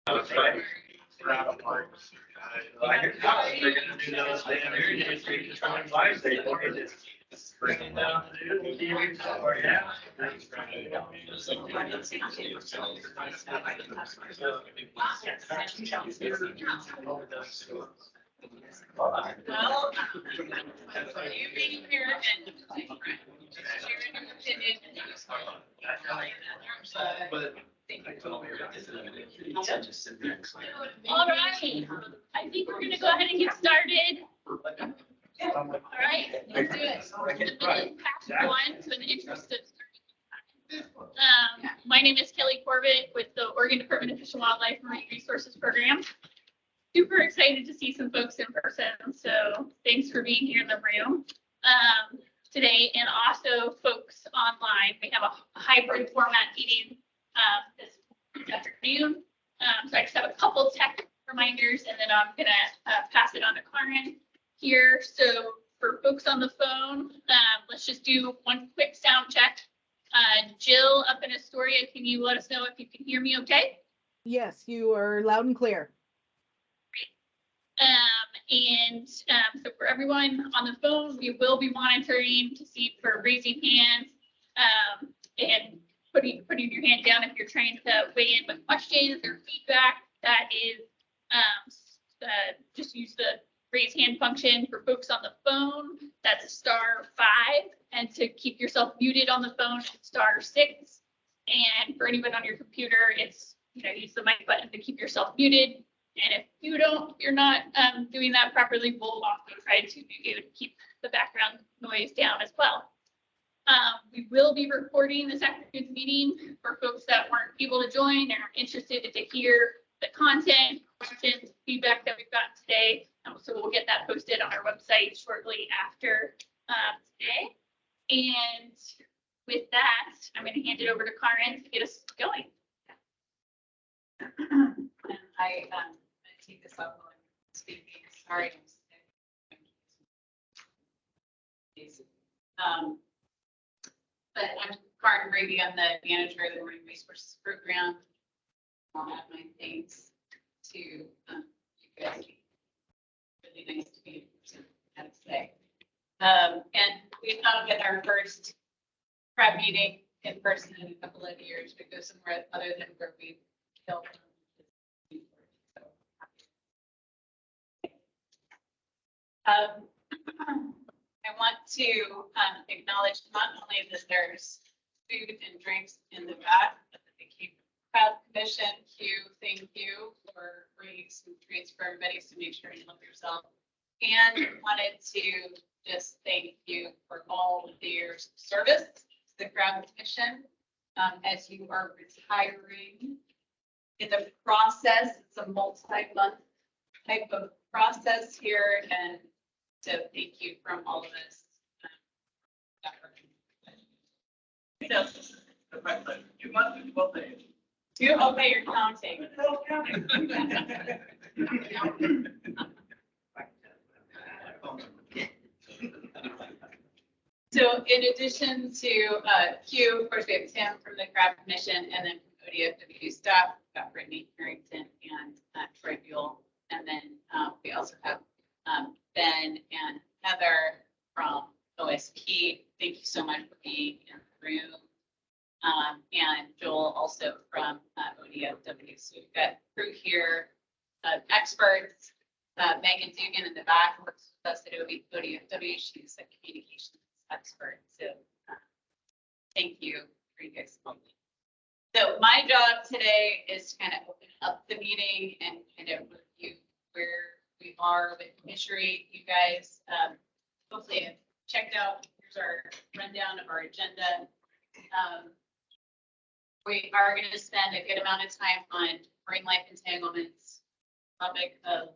That's right. Like, they're gonna do those damn areas, they're just going by, they look at it. Bringing down the TV or yeah. Well, you being here and sharing your opinion. But. All right, I think we're gonna go ahead and get started. All right, let's do it. Past one, so in the interest of my name is Kelly Corbett with the Oregon Department of Fish and Wildlife Marine Resources Program. Super excited to see some folks in person, so thanks for being here in the room today, and also folks online. We have a hybrid format meeting this afternoon. So I just have a couple tech reminders, and then I'm gonna pass it on to Karen here. So for folks on the phone, let's just do one quick sound check. Jill up in Astoria, can you let us know if you can hear me okay? Yes, you are loud and clear. So for everyone on the phone, we will be monitoring to see for raising hands and putting your hand down if you're trying to weigh in with questions or feedback. That is just use the raise hand function. For folks on the phone, that's *5, and to keep yourself muted on the phone, it's *6. And for anyone on your computer, it's use the mic button to keep yourself muted. And if you're not doing that properly, we'll also try to keep the background noise down as well. We will be recording this afternoon's meeting for folks that weren't able to join and are interested to hear the content, questions, feedback that we've gotten today. So we'll get that posted on our website shortly after today. And with that, I'm going to hand it over to Karen to get us going. And I take this up while I'm speaking. Sorry, I'm sick. But I'm Karen Brady. I'm the manager of the Marine Resources Program. I'll add my thanks to you guys. Really nice to be in person today. And we thought with our first prep meeting in person in a couple of years, we go somewhere other than where we held. I want to acknowledge not only that there's food and drinks in the back, but the Cape Cod Commission. Thank you for bringing some treats for everybody, so make sure you love yourself. And wanted to just thank you for all of your service to the Crab Commission as you are retiring. In the process, it's a multi-month type of process here, and so thank you from all of us. So, You must do both things. do obey your counting. So in addition to Q, of course, we have Tim from the Crab Commission, and then from ODFW staff, we've got Brittany Harrington and Troy Buell. And then we also have Ben and Heather from OSP. Thank you so much for being in the room. And Joel also from ODFW. So we've got crew here, experts. Megan Dugan in the back works with us at ODFW. She's a communications expert. So thank you for you guys. So my job today is to kind of open up the meeting and kind of review where we are with fishery. You guys hopefully have checked out. Here's our rundown of our agenda. We are going to spend a good amount of time on marine life entanglements, topic of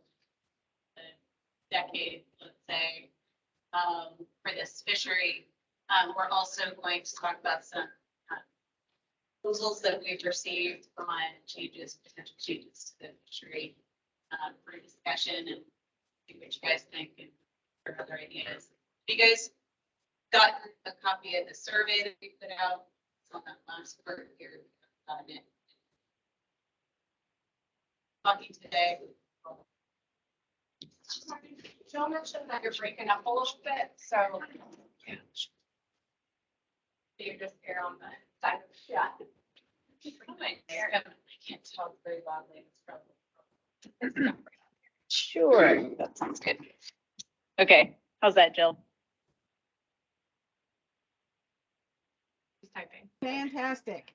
the decade, let's say, for this fishery. We're also going to talk about some proposals that we've received on potential changes to the fishery for discussion, and see what you guys think and for other ideas. Have you guys gotten a copy of the survey that we put out? It's on that last part here. talking today. Jill mentioned that you're breaking up a little bit, so you just err on the side of the shot. I can't talk very loudly. It's probably. Sure, that sounds good. Okay, how's that, Jill? Just typing. Fantastic.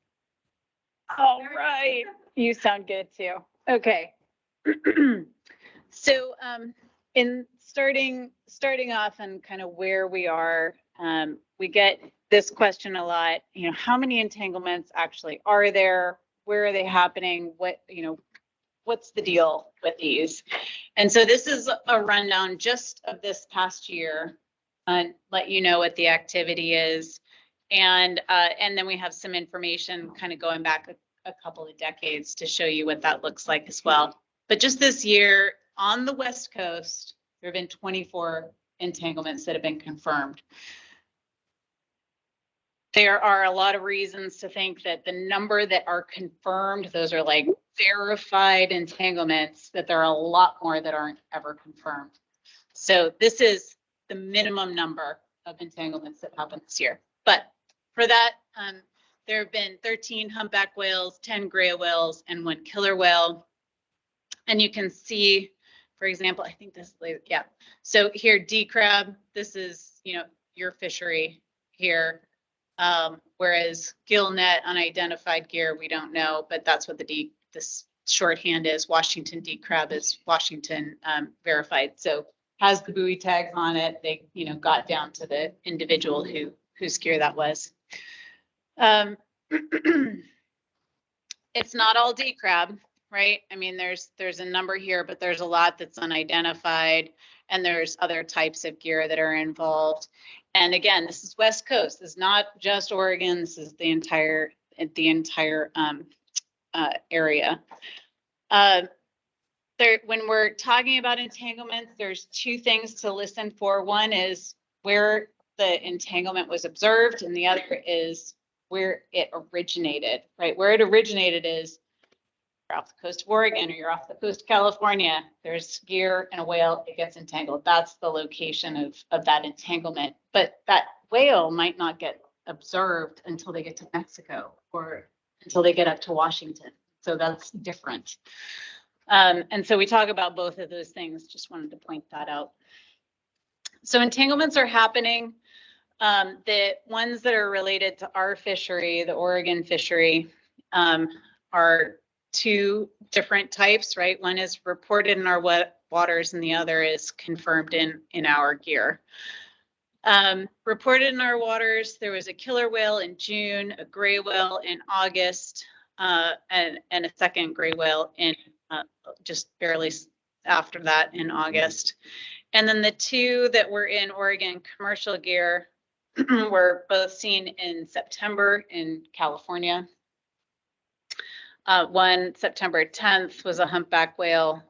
All right, you sound good too. Okay. So, in starting off and kind of where we are, we get this question a lot, you know, how many entanglements actually are there? Where are they happening? What, you know, what's the deal with these? And so this is a rundown just of this past year, let you know what the activity is. And then we have some information kind of going back a couple of decades to show you what that looks like as well. But just this year on the West Coast, there have been 24 entanglements that have been confirmed. There are a lot of reasons to think that the number that are confirmed, those are like verified entanglements, that there are a lot more that aren't ever confirmed. So this is the minimum number of entanglements that happened this year. But for that, there have been 13 humpback whales, 10 gray whales, and 1 killer whale. And you can see, for example, I think this, yeah. So here, D crab, this is, you know, your fishery here. Whereas gillnet, unidentified gear, we don't know, but that's what this shorthand is. Washington D crab is Washington verified. So has the buoy tags on it. They, you know, got down to the individual whose gear that was. It's not all D crab, right? I mean, there's a number here, but there's a lot that's unidentified, and there's other types of gear that are involved. And again, this is West Coast. This is not just Oregon. This is the entire area. When we're talking about entanglements, there's 2 things to listen for. One is where the entanglement was observed, and the other is where it originated, right? Where it originated is you're off the coast of Oregon or you're off the coast of California, there's gear and a whale, it gets entangled. That's the location of that entanglement. But that whale might not get observed until they get to Mexico or until they get up to Washington. So that's different. And so we talk about both of those things. Just wanted to point that out. So entanglements are happening. The ones that are related to our fishery, the Oregon fishery, are 2 different types, right? One is reported in our waters and the other is confirmed in our gear. Reported in our waters, there was a killer whale in June, a gray whale in August, and a second gray whale in just barely after that in August. And then the 2 that were in Oregon commercial gear were both seen in September in California. One, September 10th, was a humpback whale.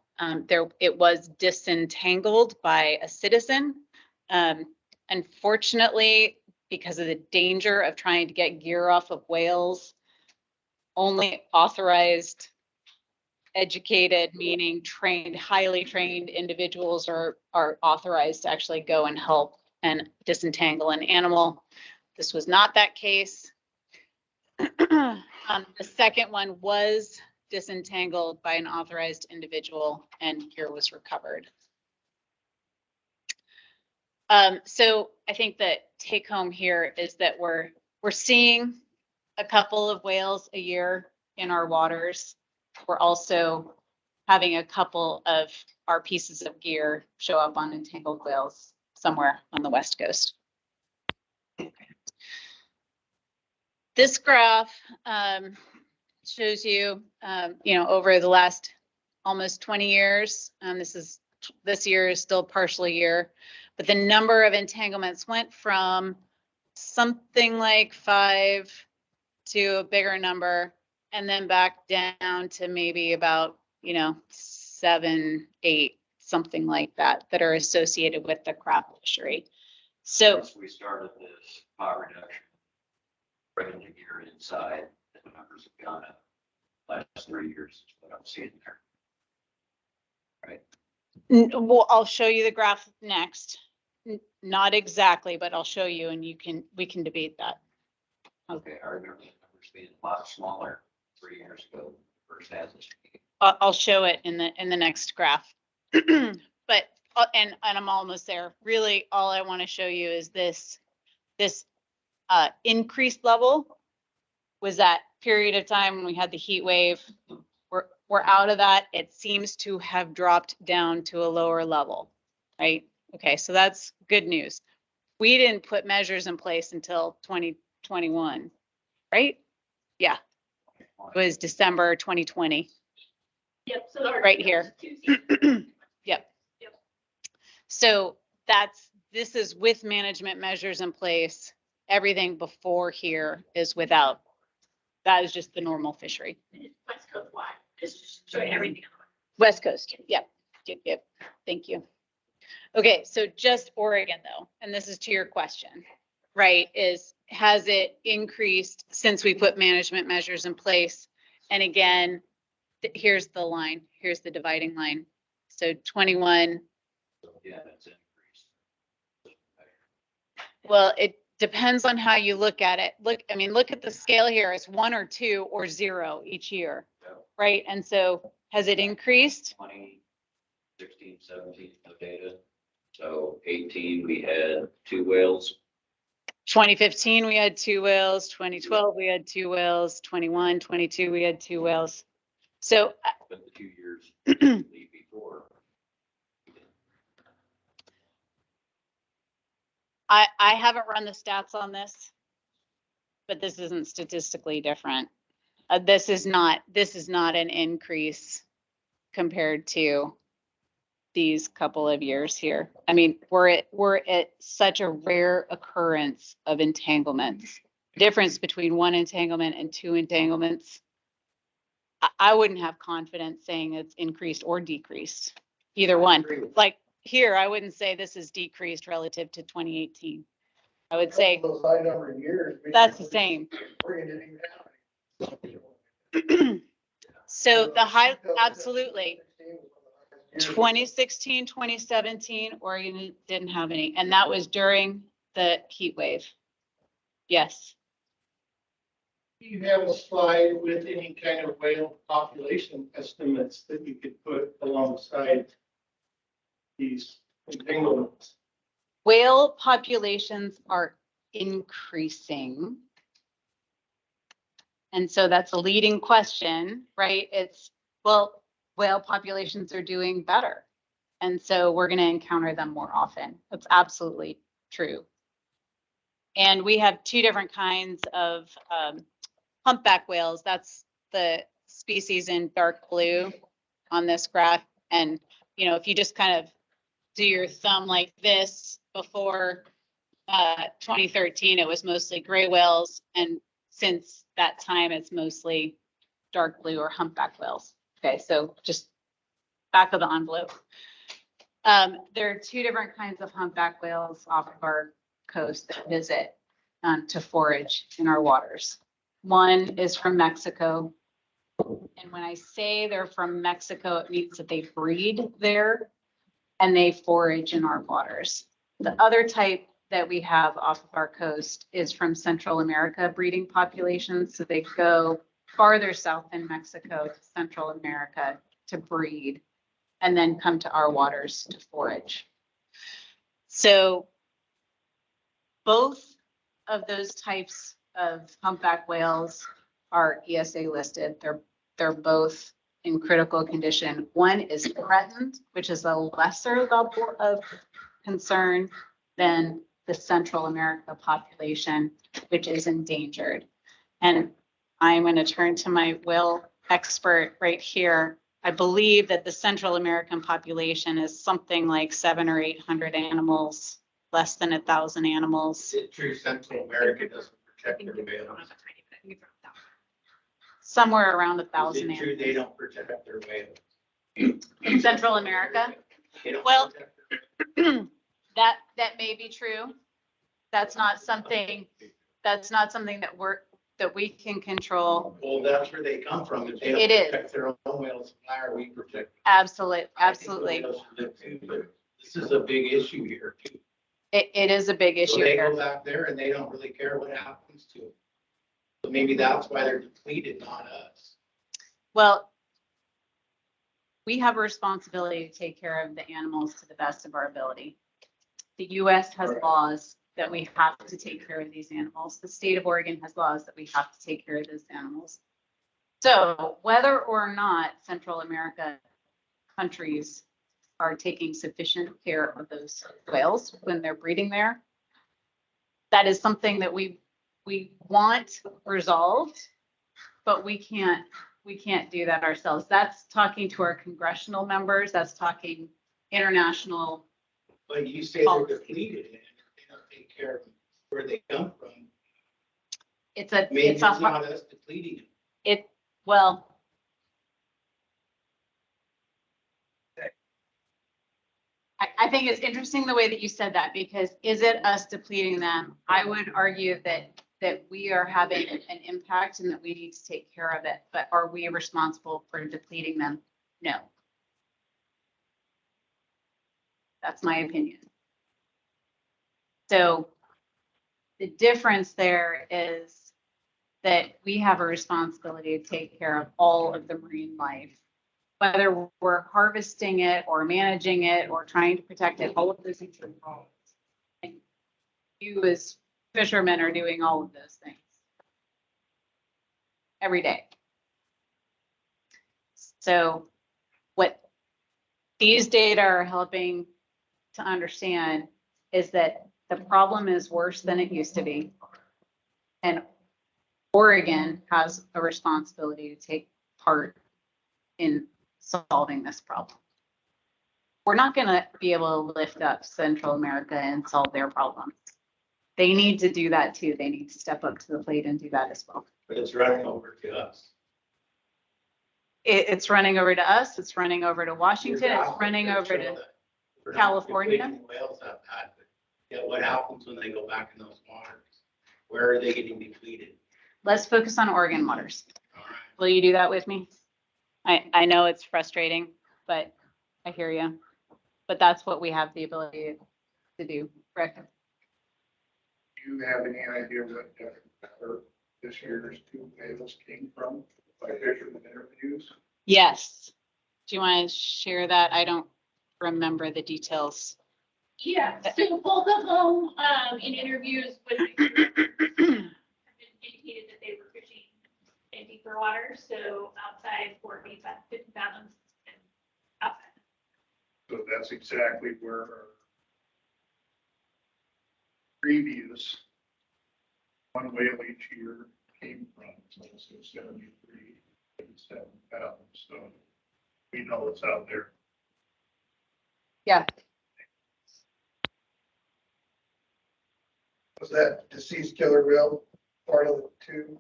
It was disentangled by a citizen. Unfortunately, because of the danger of trying to get gear off of whales, only authorized, educated, meaning trained, highly trained individuals are authorized to actually go and help and disentangle an animal. This was not that case. The second one was disentangled by an authorized individual and gear was recovered. So I think that take home here is that we're seeing a couple of whales a year in our waters. We're also having a couple of our pieces of gear show up on entangled whales somewhere on the West Coast. This graph shows you, over the last almost 20 years, this year is still partial year, but the number of entanglements went from something like 5 to a bigger number, and then back down to maybe about, 7, 8, something like that are associated with the crab fishery. So Since we started this pot reduction, revenue gear inside, the numbers have gone up last 3 years, is what I'm seeing there. Well, I'll show you the graph next. Not exactly, but I'll show you and we can debate that. Okay, I remember the numbers being a lot smaller 3 years ago, first had this. I'll show it in the next graph. But, and I'm almost there. Really, all I want to show you is this increased level was that period of time when we had the heat wave. We're out of that. It seems to have dropped down to a lower level, right? Okay, so that's good news. We didn't put measures in place until 2021, right? Yeah, it was December 2020. Yep. So our- Right here. Yep. So this is with management measures in place. Everything before here is without. That is just the normal fishery. West Coast wide, just showing everything. West Coast, yep. Thank you. Okay, so just Oregon though, and this is to your question, right, has it increased since we put management measures in place? And again, here's the line, here's the dividing line. So 21, Yeah, that's increased. well, it depends on how you look at it. Look at the scale here. It's 1 or 2 or 0 each year, right? And so has it increased? 2016, 17, no data. So 18, we had 2 whales. 2015, we had 2 whales. 2012, we had 2 whales. 21, 22, we had 2 whales. So But the 2 years immediately before. I haven't run the stats on this, but this isn't statistically different. This is not an increase compared to these couple of years here. I mean, we're at such a rare occurrence of entanglements. Difference between 1 entanglement and 2 entanglements. I wouldn't have confidence saying it's increased or decreased, either one. Like here, I wouldn't say this is decreased relative to 2018. I would say Those high number of years. that's the same. Oregon didn't even have any. So the high, absolutely. 2016, 2017, Oregon didn't have any, and that was during the heat wave. Yes. Do you have a slide with any kind of whale population estimates that you could put alongside these entanglements? Whale populations are increasing. And so that's a leading question, right? Well, whale populations are doing better. And so we're going to encounter them more often. That's absolutely true. And we have 2 different kinds of humpback whales. That's the species in dark blue on this graph. And, if you just kind of do your thumb like this, before 2013, it was mostly gray whales. And since that time, it's mostly dark blue or humpback whales. Okay, so just back of the envelope. There are 2 different kinds of humpback whales off of our coast that visit to forage in our waters. One is from Mexico. And when I say they're from Mexico, it means that they breed there and they forage in our waters. The other type that we have off of our coast is from Central America breeding populations. So they go farther south in Mexico to Central America to breed and then come to our waters to forage. So both of those types of humpback whales are ESA listed. They're both in critical condition. One is threatened, which is a lesser level of concern than the Central America population, which is endangered. And I'm going to turn to my whale expert right here. I believe that the Central American population is something like 700 or 800 animals, less than 1,000 animals. True Central America doesn't protect their whales. Somewhere around Is 1,000 it true animals. they don't protect their whales? In Central America, They don't Well- protect their- that may be true. That's not something that that we can control. Well, that's where they come from. If they don't It is. protect their own whales, why are we protecting? Absolutely, I think absolutely. whales should live too, but this is a big issue here too. It is a big So issue they go here. back there and they don't really care what happens to them. So maybe that's why they're depleted, not us. Well, we have a responsibility to take care of the animals to the best of our ability. The US has Right. laws that we have to take care of these animals. The state of Oregon has laws that we have to take care of those animals. So whether or not Central America countries are taking sufficient care of those whales when they're breeding there, that is something that we want resolved, but we can't do that ourselves. That's talking to our congressional members, that's talking international. But you say they're depleted and they don't take care of where they come from. It's a, Maybe it's it's a, not us depleting them. well. I think it's interesting the way that you said that, because is it us depleting them? I would argue that we are having an impact and that we need to take care of it, but are we responsible for depleting them? No. That's my opinion. So the difference there is that we have a responsibility to take care of all of the marine life. Whether we're harvesting it or managing it or trying to protect it, all of those things are involved. And you as fishermen are doing all of those things every day. So what these data are helping to understand is that the problem is worse than it used to be. And Oregon has a responsibility to take part in solving this problem. We're not going to be able to lift up Central America and solve their problems. They need to do that too. They need to step up to the plate and do that as well. But it's running over to us. It's running over to us. It's running over to Washington. It's running over to, We're not California. depleting Whales that bad, but yeah, what happens when they go back in those waters? Where are they getting depleted? let's focus on Oregon waters. All right. Will you do that with me? I know it's frustrating, but I hear you. But that's what we have the ability to do. Rick? Do you have any idea what this year's two whales came from by fishermen interviews? Yes. Do you want to share that? I don't remember the details. Yeah, so both of them, in interviews with indicated that they were fishing in deeper water, so outside 40, about 50 fathoms and outside. So that's exactly where our previous one whale each year came from. So it's 73, 87 fathoms. So we know it's out there. Yeah. Was that deceased killer whale part of it too?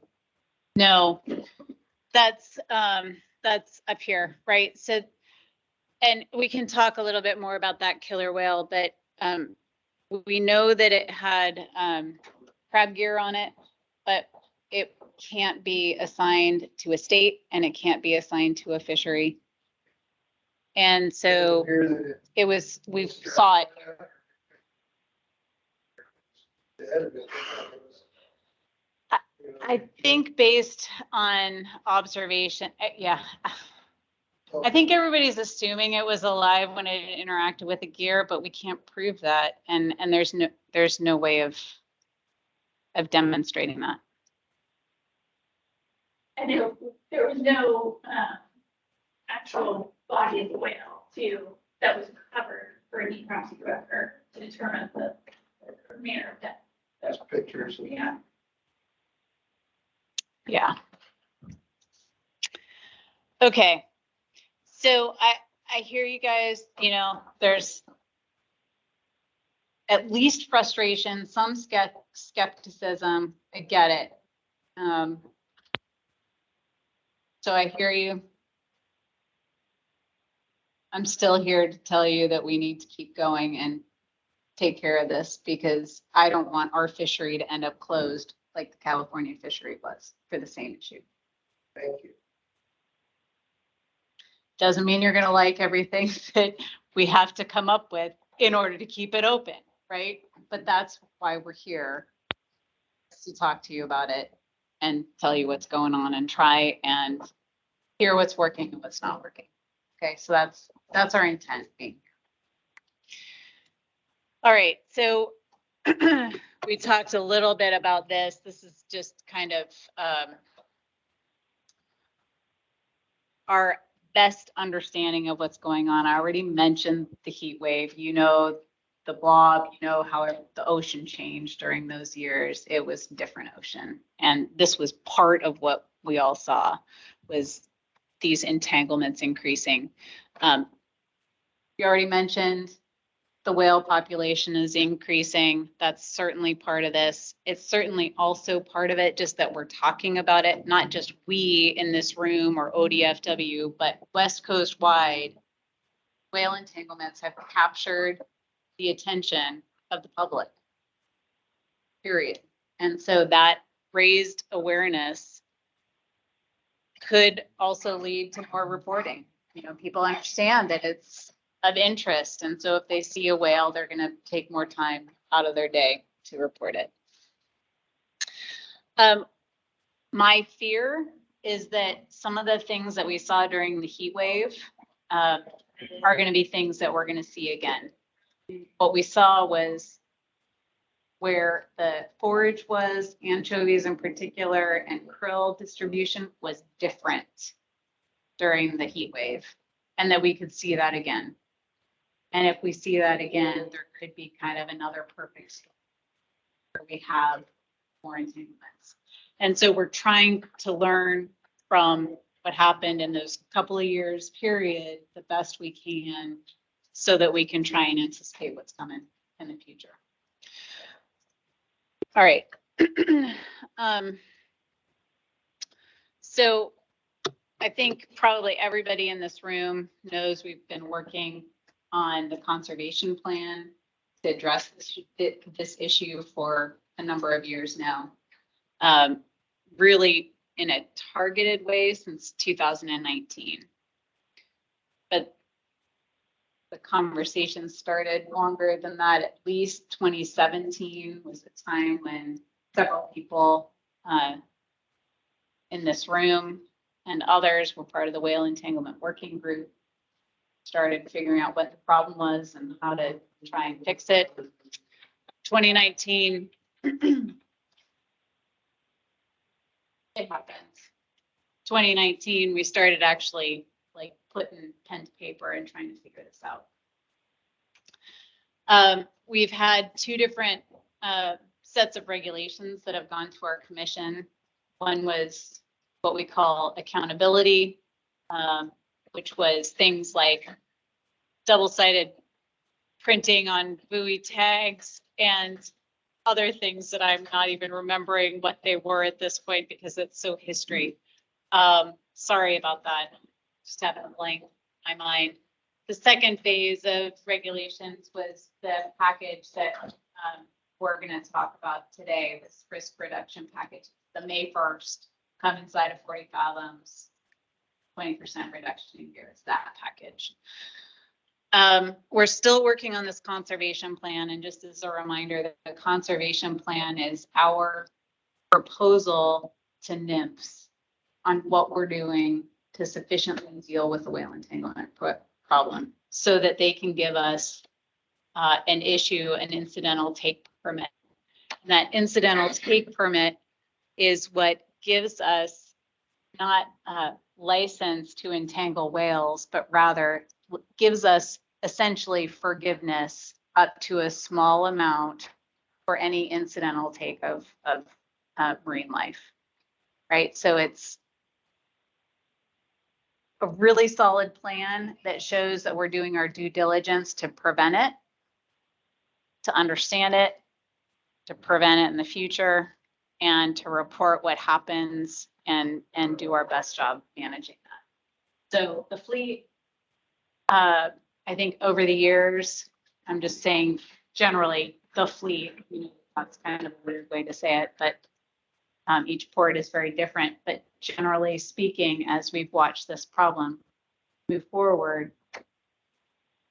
No, that's up here, right? So, and we can talk a little bit more about that killer whale, but we know that it had crab gear on it, but it can't be assigned to a state and it can't be assigned to a fishery. And so it was, we saw it. I think based on observation, yeah. I think everybody's assuming it was alive when it interacted with the gear, but we can't prove that. And there's no way of demonstrating that. And there was no actual body of the whale too that was recovered for a necropsy record to determine the manner of death. That's pictures. Yeah. Yeah. Okay. So I hear you guys, you know, there's at least frustration, some skepticism. I get it. So I hear you. I'm still here to tell you that we need to keep going and take care of this because I don't want our fishery to end up closed like the California fishery was for the same issue. Thank you. Doesn't mean you're gonna like everything that we have to come up with in order to keep it open, right? But that's why we're here, to talk to you about it and tell you what's going on and try and hear what's working and what's not working. Okay, so that's our intent being here. All right, so we talked a little bit about this. This is just kind of our best understanding of what's going on. I already mentioned the heat wave, you know, the blob, you know, how the ocean changed during those years. It was different ocean. And this was part of what we all saw, was these entanglements increasing. You already mentioned the whale population is increasing. That's certainly part of this. It's certainly also part of it, just that we're talking about it, not just we in this room or ODFW, but West Coast wide. Whale entanglements have captured the attention of the public, period. And so that raised awareness could also lead to more reporting. You know, people understand that it's of interest. And so if they see a whale, they're going to take more time out of their day to report it. My fear is that some of the things that we saw during the heat wave are going to be things that we're going to see again. What we saw was where the forage was, anchovies in particular, and krill distribution was different during the heat wave, and that we could see that again. And if we see that again, there could be kind of another perfect storm where we have more entanglements. And so we're trying to learn from what happened in those couple of years period the best we can, so that we can try and anticipate what's coming in the future. All right. So I think probably everybody in this room knows we've been working on the conservation plan to address this issue for a number of years now. Really in a targeted way since 2019. But the conversation started longer than that. At least 2017 was the time when several people in this room and others were part of the whale entanglement working group, started figuring out what the problem was and how to try and fix it. 2019, it happened. 2019, we started actually like putting pen to paper and trying to figure this out. We've had two different sets of regulations that have gone to our commission. One was what we call accountability, which was things like double-sided printing on buoy tags and other things that I'm not even remembering what they were at this point because it's so history. Sorry about that. Just having a blank in my mind. The second phase of regulations was the package that we're going to talk about today, this risk reduction package. The May 1st, come inside of 40 fathoms, 20% reduction in gear. It's that package. We're still working on this conservation plan, and just as a reminder that the conservation plan is our proposal to NMFS on what we're doing to sufficiently deal with the whale entanglement problem so that they can give us an incidental take permit. And that incidental take permit is what gives us not a license to entangle whales, but rather gives us essentially forgiveness up to a small amount for any incidental take of marine life, right? So it's a really solid plan that shows that we're doing our due diligence to prevent it, to understand it, to prevent it in the future, and to report what happens and do our best job managing that. So the fleet, I think over the years, I'm just saying generally the fleet, you know, that's kind of a weird way to say it, but Each port is very different, but generally speaking, as we've watched this problem move forward,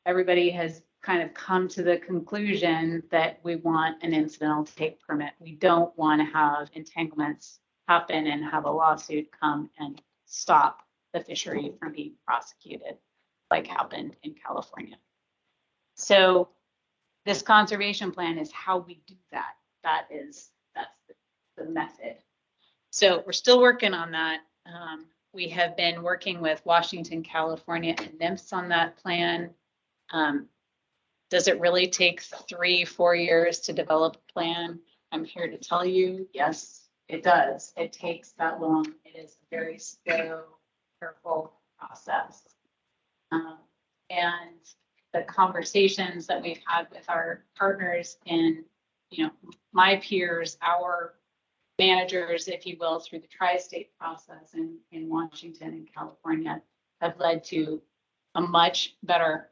everybody has kind of come to the conclusion that we want an incidental take permit. We don't want to have entanglements happen and have a lawsuit come and stop the fishery from being prosecuted, like happened in California. So this conservation plan is how we do that. That's the method. So we're still working on that. We have been working with Washington, California, and NIMS on that plan. Does it really take 3-4 years to develop a plan? I'm here to tell you, yes, it does. It takes that long. It is a very slow, careful process. And the conversations that we've had with our partners in, my peers, our managers, if you will, through the tri-state process in Washington and California have led to a much better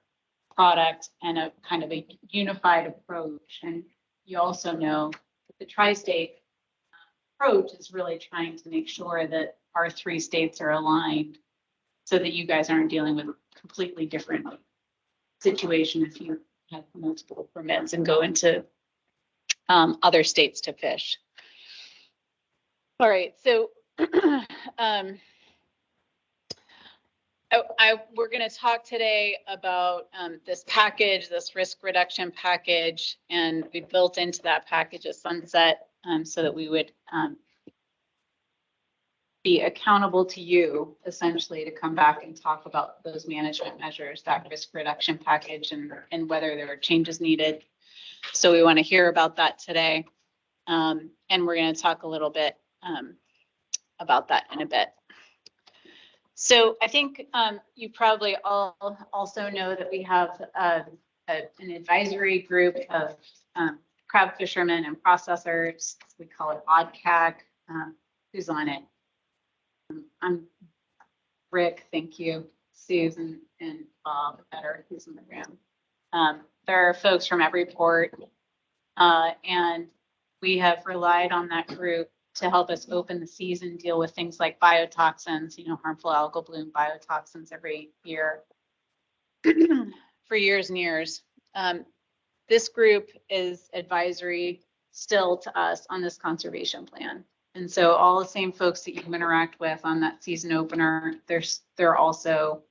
product and a kind of a unified approach. And you also know that the tri-state approach is really trying to make sure that our 3 states are aligned so that you guys aren't dealing with a completely different situation if you have multiple permits and go into other states to fish. All right, so we're going to talk today about this package, this risk reduction package, and we built into that package a sunset so that we would be accountable to you, essentially, to come back and talk about those management measures, that risk reduction package, and whether there are changes needed. So we want to hear about that today, and we're going to talk a little bit about that in a bit. So I think you probably all also know that we have an advisory group of crab fishermen and processors. We call it ODCAC. Who's on it? I'm Rick, thank you. Susan and Bob Better, who's in the room. There are folks from every port, and we have relied on that group to help us open the season, deal with things like biotoxins, harmful algal bloom biotoxins every year for years and years. This group is advisory still to us on this conservation plan. And so all the same folks that you interact with on that season opener, they're also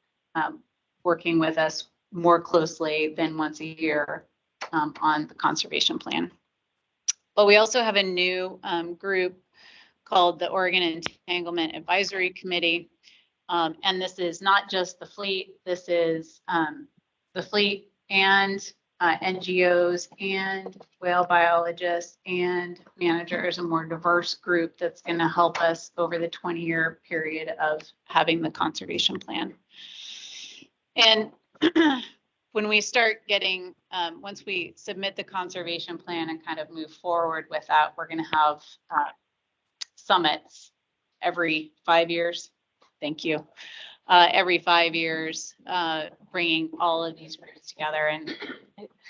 working with us more closely than once a year on the conservation plan. But we also have a new group called the Oregon Entanglement Advisory Committee. And this is not just the fleet, this is the fleet and NGOs and whale biologists and managers, a more diverse group that's going to help us over the 20-year period of having the conservation plan. And when we start getting, once we submit the conservation plan and kind of move forward with that, we're going to have summits every 5 years. Thank you. Every 5 years, bringing all of these groups together. And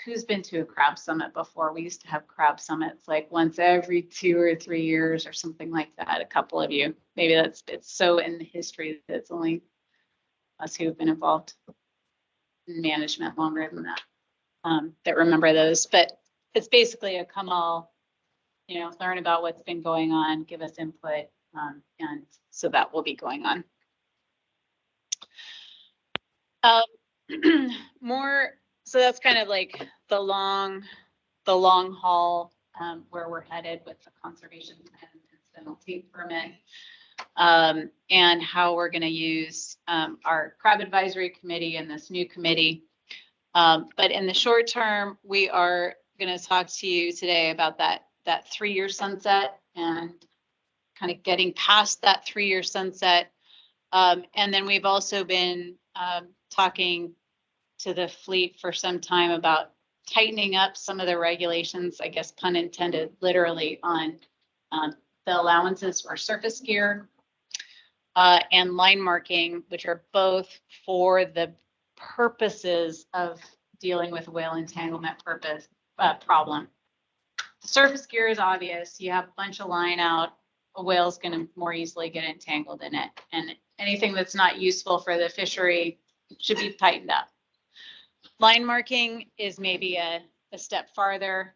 who's been to a crab summit before? We used to have crab summits like once every 2 or 3 years or something like that. A couple of you, maybe it's so in the history that it's only us who have been involved in management longer than that, that remember those. But it's basically a come all, learn about what's been going on, give us input, and so that will be going on. So that's kind of like the long haul where we're headed with the conservation plan, incidental take permit, and how we're going to use our crab advisory committee and this new committee. But in the short term, we are going to talk to you today about that 3-year sunset and kind of getting past that 3-year sunset. And then we've also been talking to the fleet for some time about tightening up some of the regulations, I guess pun intended, literally on the allowances for surface gear and line marking, which are both for the purposes of dealing with whale entanglement problem. The surface gear is obvious. You have a bunch of line out a whale's gonna more easily get entangled in it. And anything that's not useful for the fishery should be tightened up. Line marking is maybe a step farther.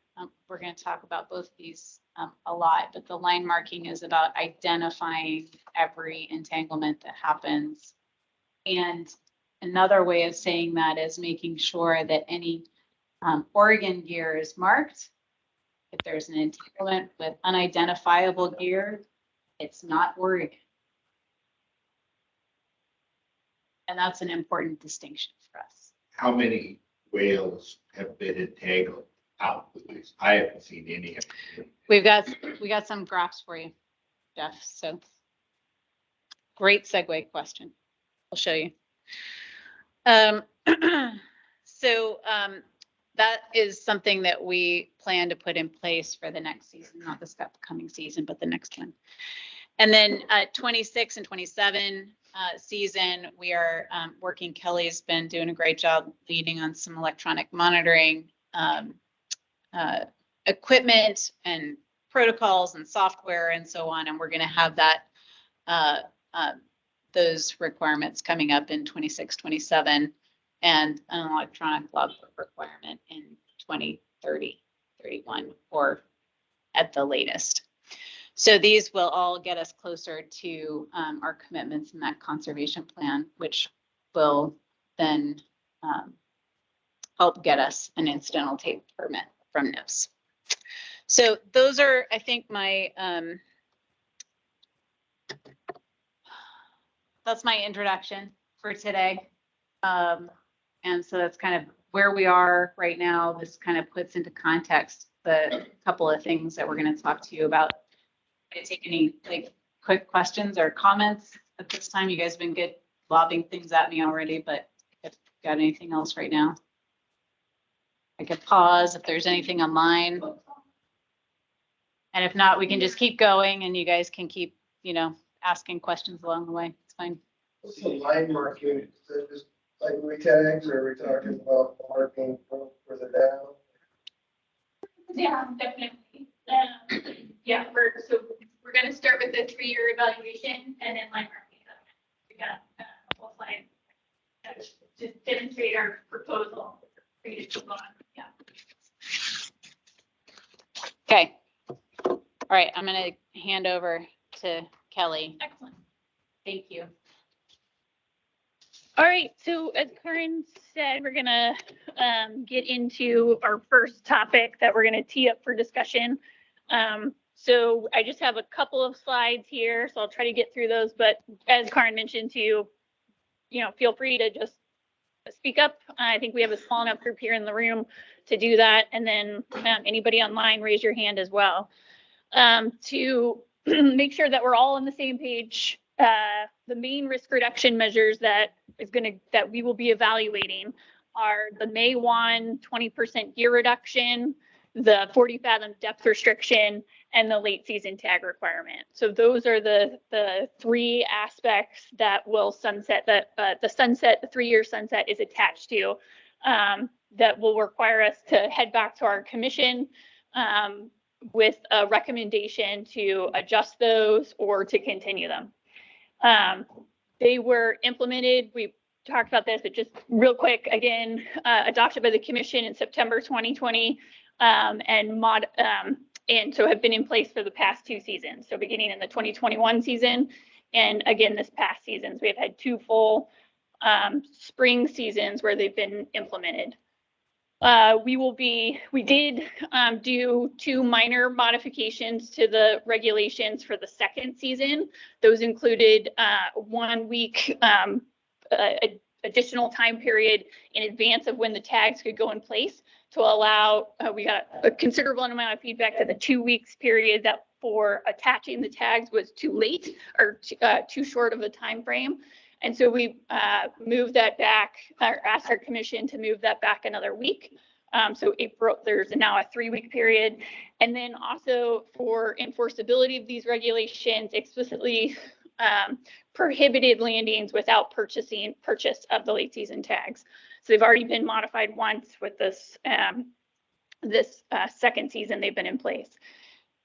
We're gonna talk about both of these a lot, but the line marking is about identifying every entanglement that happens. And another way of saying that is making sure that any Oregon gear is marked. If there's an entanglement with unidentifiable gear, it's not Oregon. And that's an important distinction for us. How many whales have been entangled out with these? I haven't seen any of them. We got some graphs for you, Jeff. So great segue question. I'll show you. That is something that we plan to put in place for the next season, not this upcoming season, but the next one. And then 26 and 27 season, we are working. Kelly's been doing a great job leading on some electronic monitoring equipment and protocols and software and so on. And we're going to have that those requirements coming up in 26, 27, and an electronic logbook requirement in 2030, 31, or at the latest. So these will all get us closer to our commitments in that conservation plan, which will then help get us an incidental take permit from NIPS. So those are, I think, my that's my introduction for today. And so that's kind of where we are right now. This kind of puts into context the couple of things that we're going to talk to you about. I take any like quick questions or comments at this time. You guys have been good lobbing things at me already, but if you've got anything else right now, I could pause if there's anything online. And if not, we can just keep going and you guys can keep, asking questions along the way. It's fine. What's the line marking? Is it just like retags, or are we talking about marking further down? Yeah, definitely. Yeah, we're going to start with the 3-year evaluation and then line marking. We got a whole slide to demonstrate our proposal. Yeah. Okay. All right, I'm going to hand over to Kelly. Excellent. Thank you. All right, so as Karen said, we're gonna get into our first topic that we're gonna tee up for discussion. So I just have a couple of slides here, so I'll try to get through those. But as Karen mentioned to you, feel free to just speak up. I think we have a small enough group here in the room to do that. And then anybody online, raise your hand as well. To make sure that we're all on the same page, the main risk reduction measures that we will be evaluating are the May 1 20% gear reduction, the 40 fathom depth restriction, and the late season tag requirement. So those are the 3 aspects that will sunset, that the 3-year sunset is attached to, that will require us to head back to our commission with a recommendation to adjust those or to continue them. They were implemented, we talked about this, but just real quick, again, adopted by the commission in September 2020, and so have been in place for the past 2 seasons. So beginning in the 2021 season, and again, this past seasons, we have had 2 full spring seasons where they've been implemented. We did do 2 minor modifications to the regulations for the second season. Those included 1 week additional time period in advance of when the tags could go in place to allow, we got a considerable amount of feedback that the 2 weeks period that for attaching the tags was too late or too short of a time frame. And so we moved that back, or asked our commission to move that back another week. So April, there's now a 3-week period. And then also for enforceability of these regulations, explicitly prohibited landings without purchase of the late season tags. So they've already been modified once with this second season they've been in place.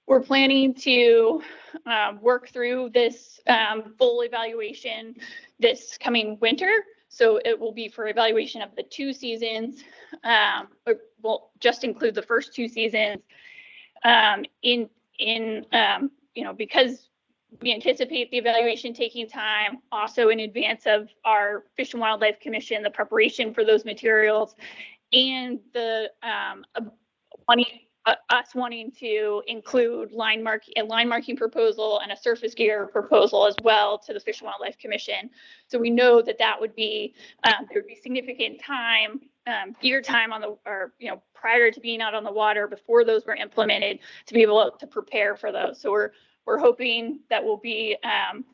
we're planning to work through this full evaluation this coming winter. So it will be for evaluation of the 2 seasons. We'll just include the first 2 seasons because we anticipate the evaluation taking time, also in advance of our Fish and Wildlife Commission, the preparation for those materials, and the us wanting to include a line marking proposal and a surface gear proposal as well to the Fish and Wildlife Commission. So we know that would be there would be significant time, gear time prior to being out on the water before those were implemented to be able to prepare for those. So we're hoping that we'll be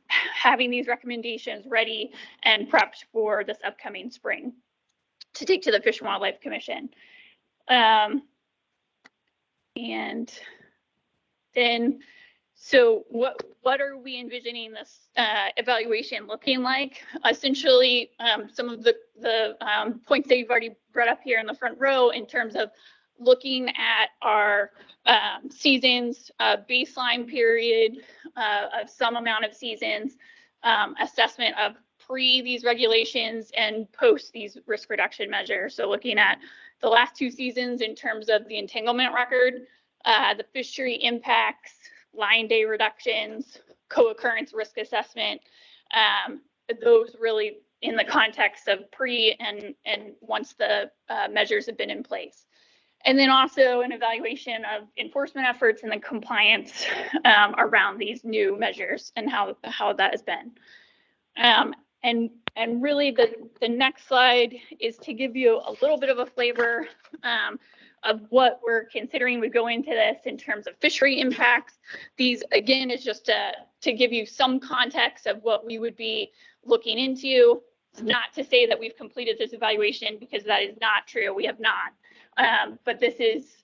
having these recommendations ready and prepped for this upcoming spring to take to the Fish and Wildlife Commission. And then, so what are we envisioning this evaluation looking like? Essentially, some of the points that you've already brought up here in the front row in terms of looking at our seasons, baseline period of some amount of seasons, assessment of pre these regulations and post these risk reduction measures. So looking at the last 2 seasons in terms of the entanglement record, the fishery impacts, line day reductions, co-occurrence risk assessment, those really in the context of pre and once the measures have been in place. And then also an evaluation of enforcement efforts and the compliance around these new measures and how that has been. And really the next slide is to give you a little bit of a flavor of what we're considering would go into this in terms of fishery impacts. These again is just to give you some context of what we would be looking into. Not to say that we've completed this evaluation, because that is not true. We have not. But this is,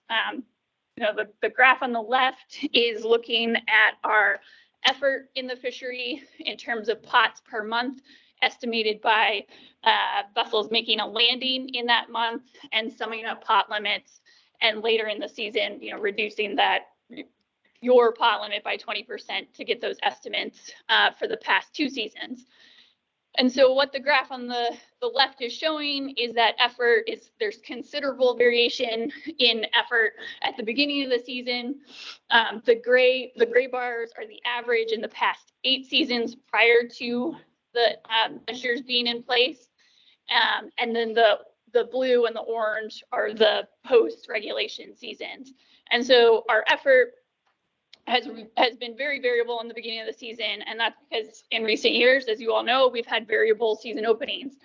the graph on the left is looking at our effort in the fishery in terms of pots per month, estimated by vessels making a landing in that month and summing up pot limits, and later in the season, reducing your pot limit by 20% to get those estimates for the past 2 seasons. And so what the graph on the left is showing is that there's considerable variation in effort at the beginning of the season. The gray bars are the average in the past 8 seasons prior to the measures being in place. And then the blue and the orange are the post-regulation seasons. And so our effort has been very variable in the beginning of the season, and that's because in recent years, as you all know, we've had variable season openings.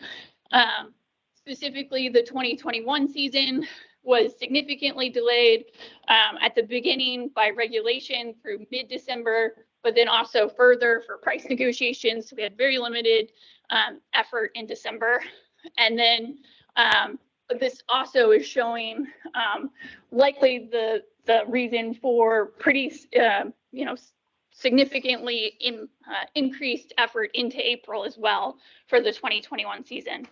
Specifically, the 2021 season was significantly delayed at the beginning by regulation through mid-December, but then also further for price negotiations. So we had very limited effort in December. And then this also is showing likely the reason for pretty, significantly increased effort into April as well for the 2021 season.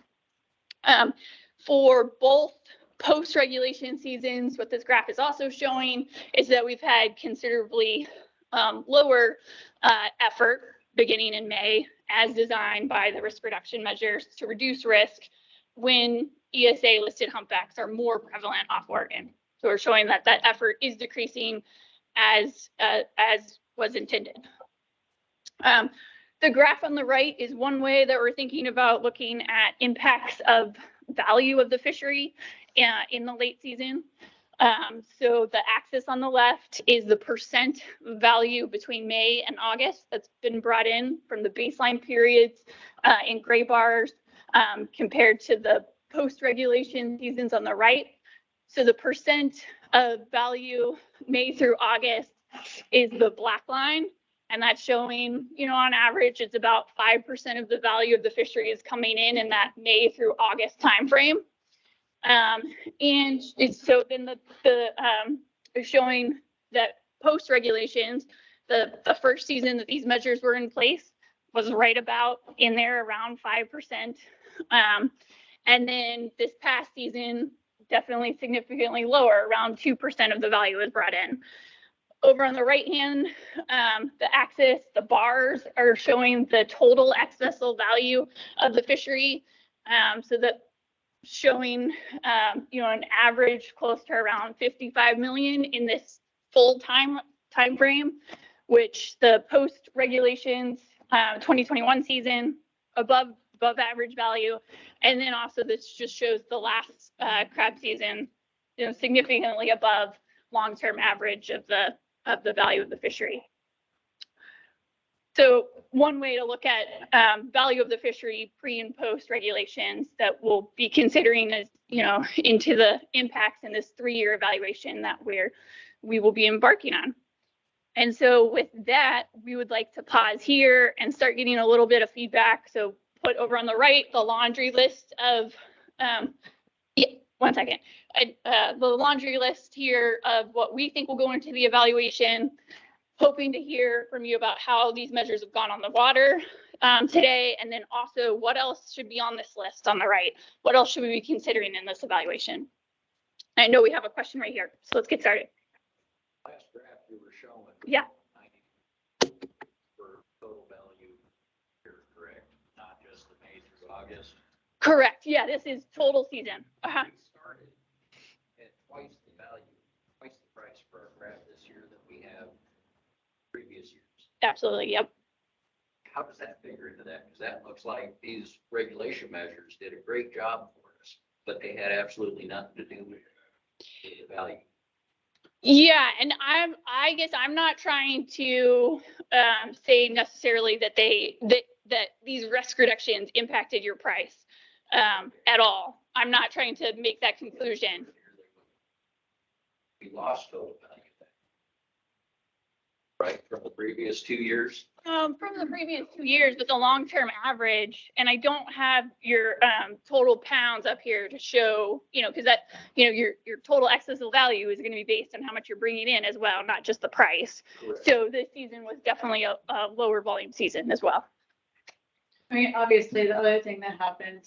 For both post-regulation seasons, what this graph is also showing is that we've had considerably lower effort beginning in May, as designed by the risk reduction measures to reduce risk when ESA listed humpbacks are more prevalent off Oregon. So we're showing that effort is decreasing as was intended. The graph on the right is one way that we're thinking about looking at impacts of value of the fishery in the late season. So the axis on the left is the percent value between May and August that's been brought in from the baseline periods in gray bars compared to the post-regulation seasons on the right. So the percent of value May through August is the black line, and that's showing, on average, it's about 5% of the value of the fishery is coming in that May through August timeframe. And so then is showing that post regulations, the first season that these measures were in place was right about in there around 5%. And then this past season, definitely significantly lower, around 2% of the value is brought in. over on the right hand, the axis, the bars are showing the total ex-vessel value of the fishery. So that showing, an average close to around 55 million in this full time frame, which the post regulations 2021 season above average value, and then also this just shows the last crab season, significantly above long-term average of the value of the fishery. So one way to look at value of the fishery pre and post regulations that we'll be considering is, into the impacts in this 3-year evaluation that we will be embarking on. And so with that, we would like to pause here and start getting a little bit of feedback. So put over on the right, the laundry list of, one second. The laundry list here of what we think will go into the evaluation, hoping to hear from you about how these measures have gone on the water today, and then also what else should be on this list on the right? What else should we be considering in this evaluation? I know we have a question right here, so let's get started. Last graph you were showing. Yeah. 90 for total value, you're correct, not just the May through August. Correct. Yeah, this is total season. We started at twice the value, twice the price for our graph this year that we have previous years. Absolutely. Yep. How does that figure into that? Because that looks like these regulation measures did a great job for us, but they had absolutely nothing to do with the value. Yeah, and I guess I'm not trying to say necessarily that that these risk reductions impacted your price at all. I'm not trying to make that conclusion. We lost total value. Right, from the previous 2 years? From the previous 2 years, but the long-term average, and I don't have your total pounds up here to show, because that, your total excess of value is going to be based on how much you're bringing in as well, not just the price. Correct. So this season was definitely a lower volume season as well. I mean, obviously, the other thing that happened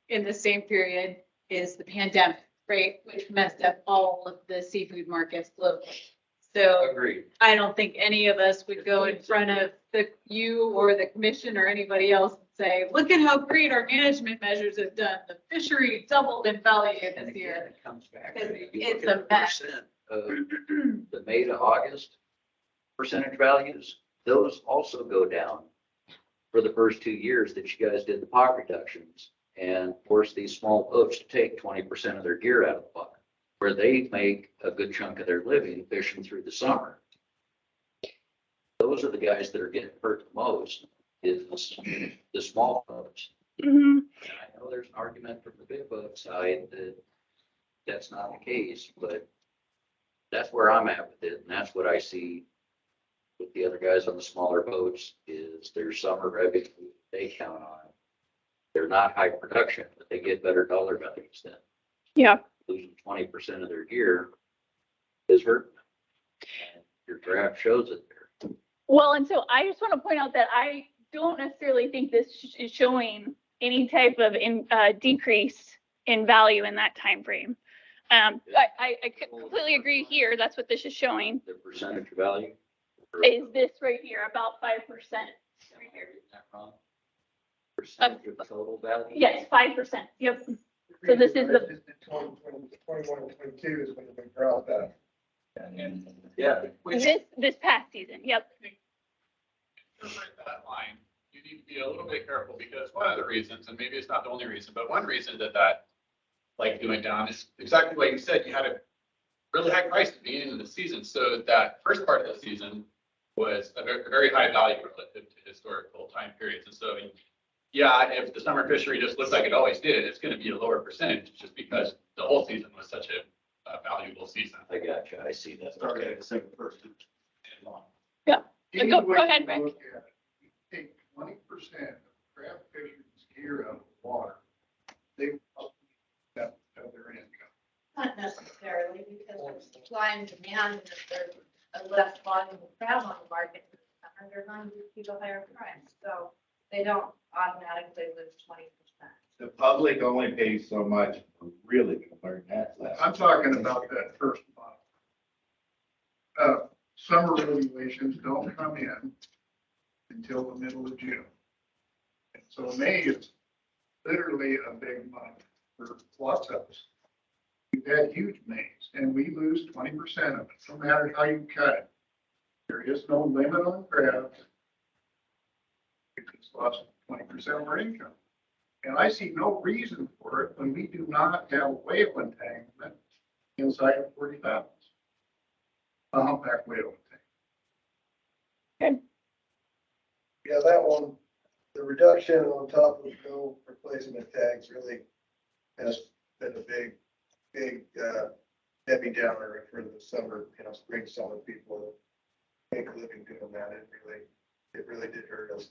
in the same period is the pandemic, right? Which messed up all of the seafood markets globally. So Agreed. I don't think any of us would go in front of you or the commission or anybody else and say, look at how great our management measures have done. The fishery doubled in value And this again, year. it comes back Because to you it's look at a the mess. percent of the May to August percentage values, those also go down for the first 2 years that you guys did the pot reductions and forced these small boats to take 20% of their gear out of the pot, where they make a good chunk of their living fishing through the summer. Those are the guys that are getting hurt the most, is the small boats. Mm-hmm. And I know there's an argument from the big boat side that that's not the case, but that's where I'm at with it. And that's what I see with the other guys on the smaller boats is their summer revenue they count on. They're not high production, but they get better dollar values then. Yeah. Losing 20% of their gear is hurting them. And your graph shows it there. Well, and so I just want to point out that I don't necessarily think this is showing any type of decrease in value in that time frame. I completely agree here. That's what this is showing. The percentage value. Is this right here, about 5%? Right here. Isn't that wrong? Percentage of total value? Yes, 5%. Yep. So this is the 21 and 22 is when we brought that. Yeah. this past season. Yep. Interpret that line, you need to be a little bit careful because one of the reasons, and maybe it's not the only reason, but one reason that like went down is exactly what you said. You had a really high price at the beginning of the season. So that first part of the season was a very high value relative to historical time periods. And so, yeah, if the summer fishery just looks like it always did, it's going to be a lower percentage just because the whole season was such a valuable season. I got you. I see that. Started at the second first. Yeah. Any Go way ahead, you Rick. look at it, you take 20% of crab fishermen's gear out of the water, they have their income. Not necessarily, because there's supply and demand, and if there's a less volume of crab on the market, they're going to keep a higher price, so they don't automatically lose 20%. The public only pays so much, really, compared to that. I'm talking about that first month. summer regulations don't come in until the middle of June. And so May is literally a big month for lots of us. We've had huge Mays and we lose 20% of it, no matter how you cut it. There is no limit on crabs. We just lost 20% of our income. And I see no reason for it when we do not have a whale entanglement inside of 40,000. A humpback whale entanglement. Yeah, that one, the reduction on top of no replacement tags really has been a big Debbie Downer for the summer, spring, summer people make a living doing that. It really did hurt us.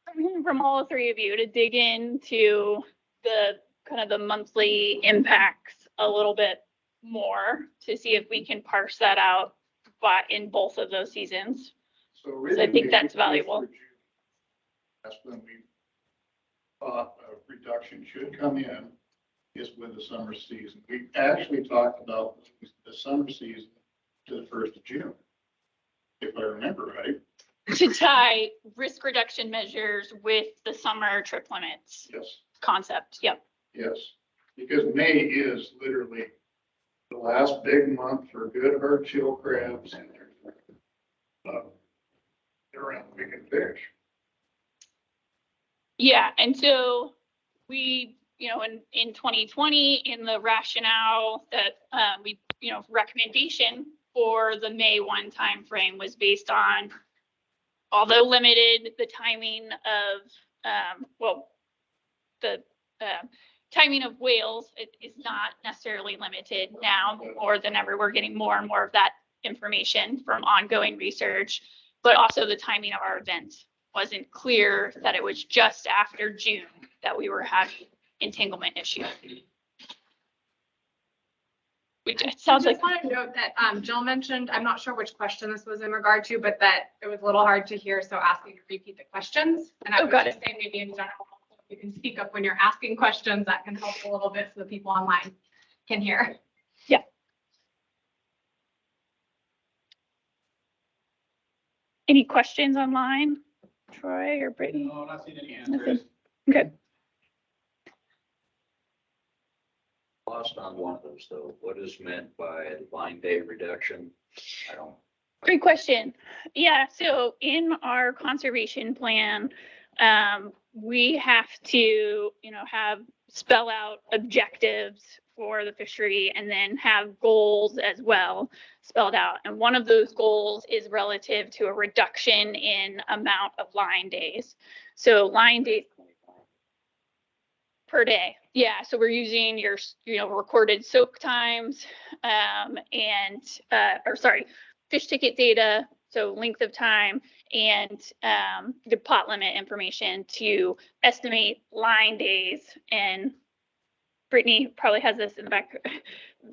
I'm hearing from all three of you to dig into the kind of the monthly impacts a little bit more to see if we can parse that out, but in both of those seasons. So I think that's valuable. That's when we thought a reduction should come in, is with the summer season. We actually talked about the summer season to the 1st of June, if I remember right. To tie risk reduction measures with the summer trip limits Yes, concept. Yep. yes, because May is literally the last big month for good hard chill crabs. And they're around picking fish. Yeah. And so we, in 2020, in the rationale that we, recommendation for the May 1 timeframe was based on, although limited, the timing of, the timing of whales is not necessarily limited now more than ever. We're getting more and more of that information from ongoing research, but also the timing of our event wasn't clear that it was just after June that we were having entanglement issues. It sounds I like. just want to note that Jill mentioned, I'm not sure which question this was in regard to, but that it was a little hard to hear, so asking to repeat the questions. And I would got just say maybe in general, you can speak up when you're asking questions. That can help a little bit so the people online can hear. Yeah. Any questions online, Troy or Brittany? No, I'm not seeing any Nothing. answers. Okay. Lost on one of those though. What is meant by line day reduction? I don't. Great question. Yeah, so in our conservation plan, we have to, spell out objectives for the fishery and then have goals as well spelled out. And one of those goals is relative to a reduction in amount of line days. So line days per day. Yeah, so we're using your, recorded soak times fish ticket data, so length of time, and the pot limit information to estimate line days. And Brittany probably has this in the back,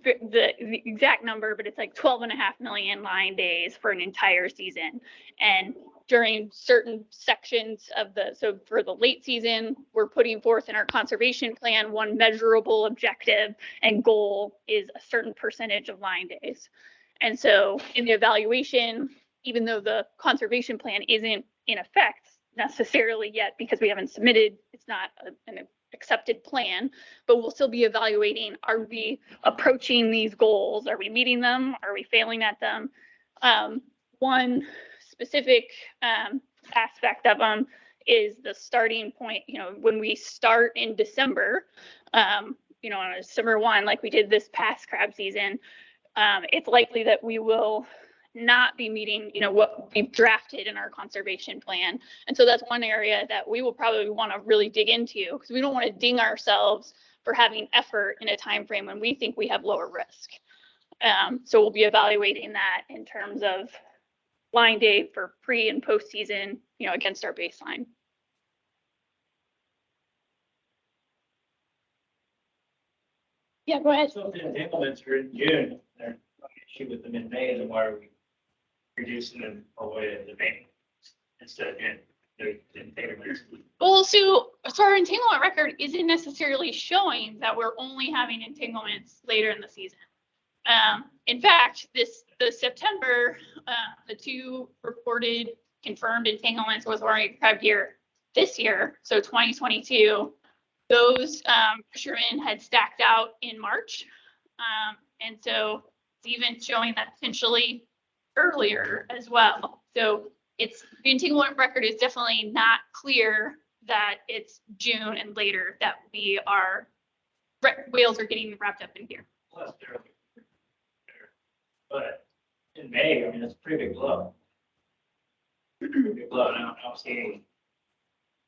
the exact number, but it's like 12.5 million line days for an entire season. And during certain sections of so for the late season, we're putting forth in our conservation plan, one measurable objective and goal is a certain percentage of line days. And so in the evaluation, even though the conservation plan isn't in effect necessarily yet because we haven't submitted, it's not an accepted plan, but we'll still be evaluating, are we approaching these goals? Are we meeting them? Are we failing at them? One specific aspect of them is the starting point. When we start in December, on a December 1, like we did this past crab season, it's likely that we will not be meeting, what we've drafted in our conservation plan. And so that's one area that we will probably want to really dig into because we don't want to ding ourselves for having effort in a time frame when we think we have lower risk. So we'll be evaluating that in terms of line day for pre and post season, against our baseline. Yeah, go ahead. So if the entanglements are in June, there's no issue with them in May, then why are we reducing them away in the May instead of in the entanglements? Well, so our entanglement record isn't necessarily showing that we're only having entanglements later in the season. In fact, the September, the two reported confirmed entanglements with Oregon crab deer this year, so 2022, those fishermen had stacked out in March. And so it's even showing that potentially earlier as well. So it's, the entanglement record is definitely not clear that it's June and later that whales are getting wrapped up in here. Plus, but in May, I mean, it's a pretty big blow. Pretty big blow, and I don't see any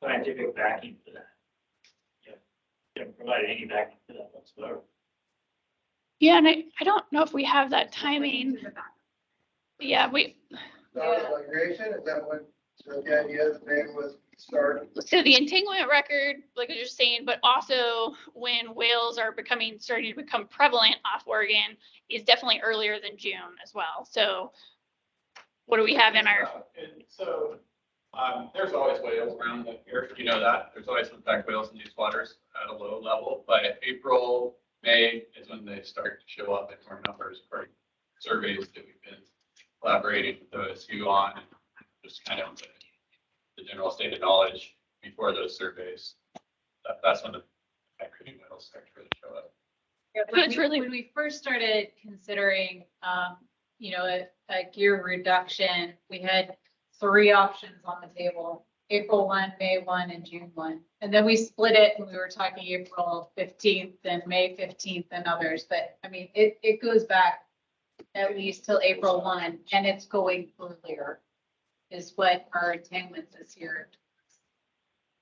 scientific backing for that. You haven't provided any backing for that whatsoever. Yeah, and I don't know if we have that timing. Yeah, Migration, is that what, so the idea that they was started? so the entanglement record, like I was just saying, but also when whales are starting to become prevalent off Oregon is definitely earlier than June as well. So what do we have in our? And so, there's always whales around the here, you know that, there's always humpback whales in these waters at a low level, but April, May is when they start to show up in more numbers, according to surveys that we've been collaborating with OSU on, and just kind of the general state of knowledge before those surveys. That's when the migrating whales start to really show up. When we first started considering, you know, a gear reduction, we had 3 options on the table: April 1, May 1, and June 1. And then we split it and we were talking April 15th and May 15th and others. But I mean, it goes back at least till April 1, and it's going earlier is what our entanglements this year.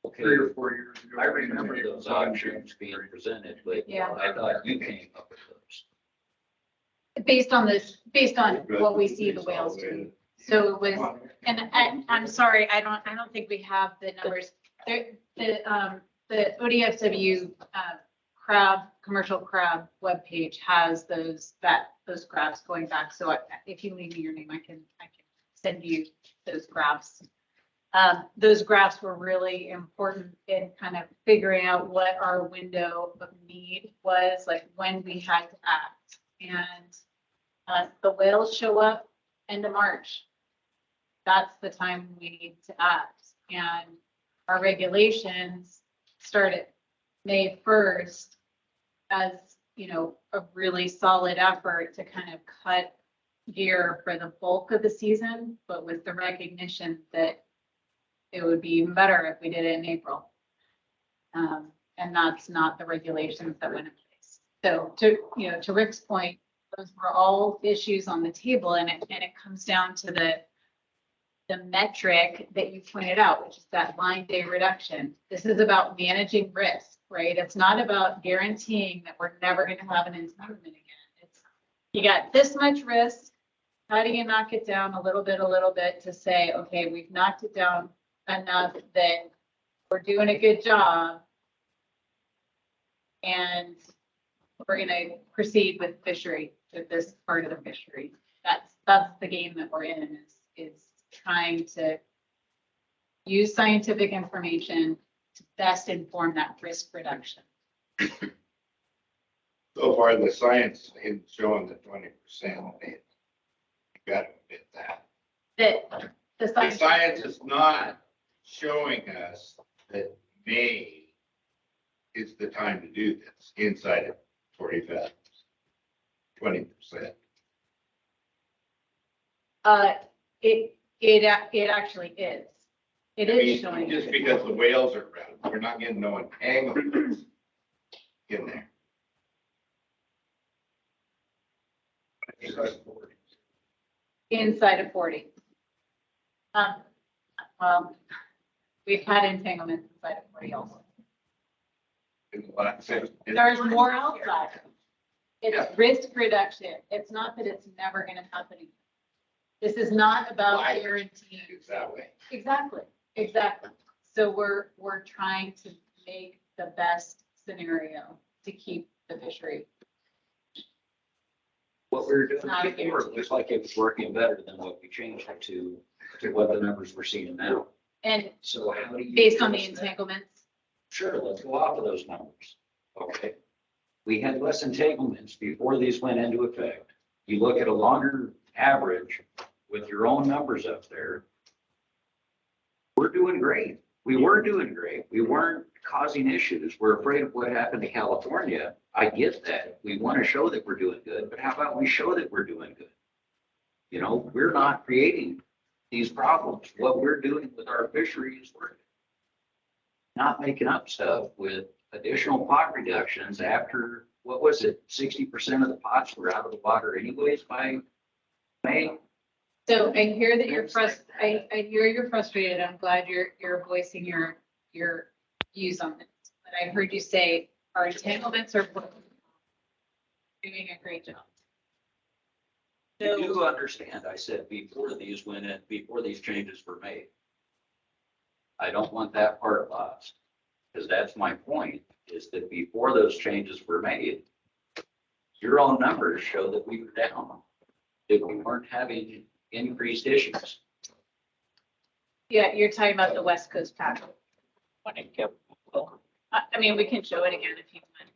Okay, 3 or 4 years ago. I remember those options being presented, but Yeah. I thought you came up with those. Based on what we see the whales do. So it was, and I'm sorry, I don't think we have the numbers. The ODFW commercial crab webpage has those graphs going back. So if you leave me your name, I can send you those graphs. Those graphs were really important in kind of figuring out what our window of need was, like when we had to act. And the whales show up end of March. That's the time we need to act. And our regulations started May 1st as, you know, a really solid effort to kind of cut gear for the bulk of the season, but with the recognition that it would be even better if we did it in April. And that's not the regulations that went in place. So to Rick's point, those were all issues on the table, and it comes down to the metric that you pointed out, which is that line day reduction. This is about managing risk, right? It's not about guaranteeing that we're never going to have an entanglement again. It's, you got this much risk. How do you knock it down a little bit to say, okay, we've knocked it down enough that we're doing a good job and we're going to proceed with fishery, with this part of the fishery. That's the game that we're in, is trying to use scientific information to best inform that risk reduction. So far, the science is showing the 20%. You got to admit that. The science is not showing us that May is the time to do this inside of 40 fathoms. 20%. It actually is. It is showing. Just because the whales are around, we're not getting no entanglements in there. Inside of 40. Well, we've had entanglements inside of 40 also. There's more outside. It's risk reduction. It's not that it's never going to happen again. This is not about guaranteeing. Exactly. So we're trying to make the best scenario to keep the fishery. What we were doing before looks like it was working better than what we changed it to what the numbers we're seeing now. And so how do you? Based on the entanglements? Sure, let's go off of those numbers. Okay. We had less entanglements before these went into effect. You look at a longer average with your own numbers up there. We're doing great. We were doing great. We weren't causing issues. We're afraid of what happened to California. I get that. We want to show that we're doing good, but how about we show that we're doing good? You know, we're not creating these problems. What we're doing with our fishery is working. Not making up stuff with additional pot reductions after, what was it, 60% of the pots were out of the water anyways by May? So I hear that you're I hear you're frustrated. I'm glad you're voicing your views on this. But I heard you say our entanglements are doing a great job. You do understand, I said before these went in, before these changes were made. I don't want that part lost, because that's my point, is that before those changes were made, your own numbers show that we were down, that we weren't having increased issues. Yeah, you're talking about the West Coast pattern. I mean, we can show it again if you want.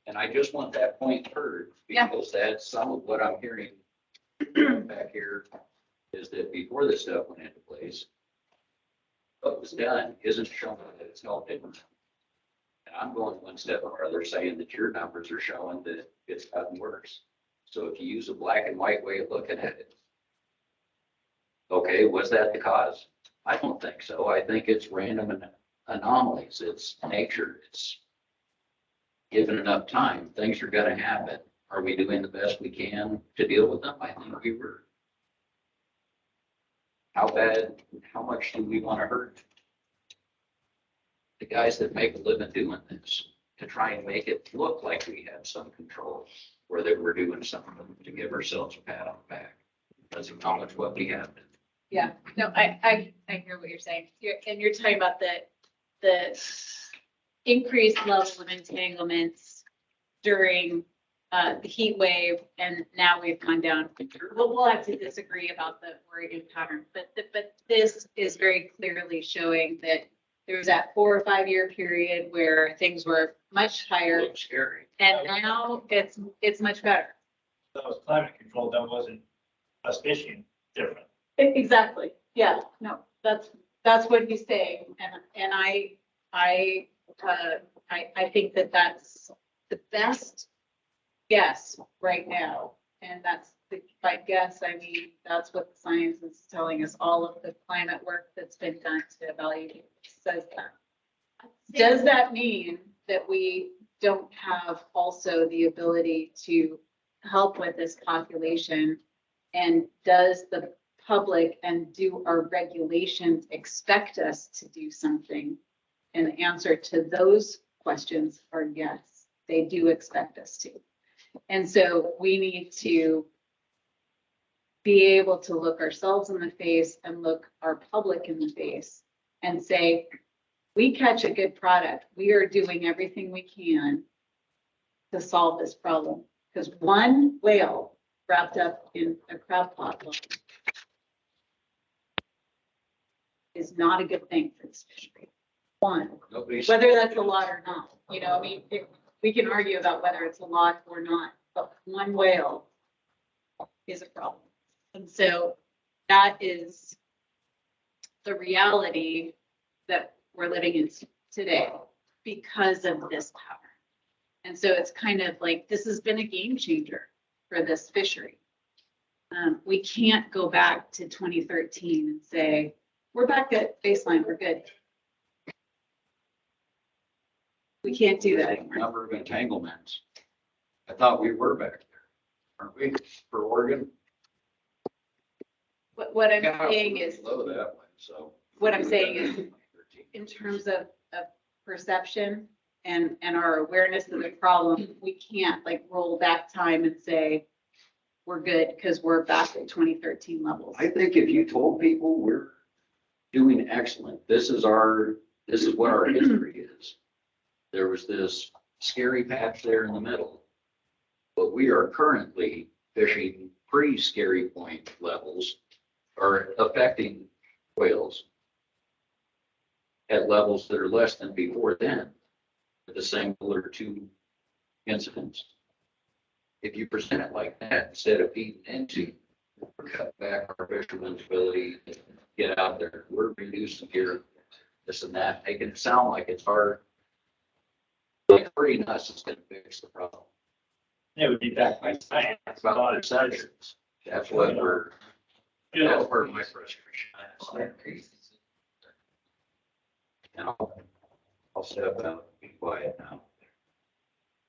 And I just want that point heard, Yeah. because that's some of what I'm hearing back here, is that before this stuff went into place, what was done isn't showing that it's helped anyone. And I'm going one step further, saying that your numbers are showing that it's gotten worse. So if you use a black and white way of looking at it, okay, was that the cause? I don't think so. I think it's random anomalies. It's nature. It's given enough time, things are gonna happen. Are we doing the best we can to deal with them? I think we were. How bad, how much do we want to hurt the guys that make a living doing this, to try and make it look like we have some control, or that we're doing something to give ourselves a pat on the back? Let's acknowledge what we have. Yeah, no, I hear what you're saying. You're talking about the increased level of entanglements during the heat wave, and now we've gone down. We'll have to disagree about the Oregon pattern, but this is very clearly showing that there was that 4 or 5 year period where things were much higher, Looks scary. and now it's much better. That was climate control, that wasn't us fishing different. Exactly. Yeah, no, that's what he's saying. And I think that that's the best guess right now. And that's by guess, I mean, that's what the science is telling us. All of the climate work that's been done to evaluate says that. Does that mean that we don't have also the ability to help with this population? And does the public and do our regulations expect us to do something? And the answer to those questions are yes, they do expect us to. And so we need to be able to look ourselves in the face and look our public in the face and say, we catch a good product. We are doing everything we can to solve this problem. Because one whale wrapped up in a crab pot is not a good thing for this fishery. One, whether that's a lot or not, you know, I mean, we can argue about whether it's a lot or not, but one whale is a problem. And so that is the reality that we're living in today because of this power. And so it's kind of like, this has been a game changer for this fishery. We can't go back to 2013 and say, we're back at baseline, we're good. We can't do that anymore. Number of entanglements. I thought we were back there, aren't we, for Oregon? What I'm Yeah, saying is, low that way, so. what I'm saying is, in terms of perception and our awareness of the problem, we can't like roll back time and say, we're good because we're back at 2013 levels. I think if you told people we're doing excellent, this is what our history is. There was this scary patch there in the middle, but we are currently fishing pre-scary point levels are affecting whales at levels that are less than before then, with the same or 2 incidents. If you present it like that, instead of feeding into, cut back our fishermen's ability to get out there, we're reducing here, this and that, making it sound like it's hard. Like hurting us is gonna fix the problem. It would be backed by science. It's about perceptions. That's what we're, that's where my frustration is. And I'll step out and be quiet now.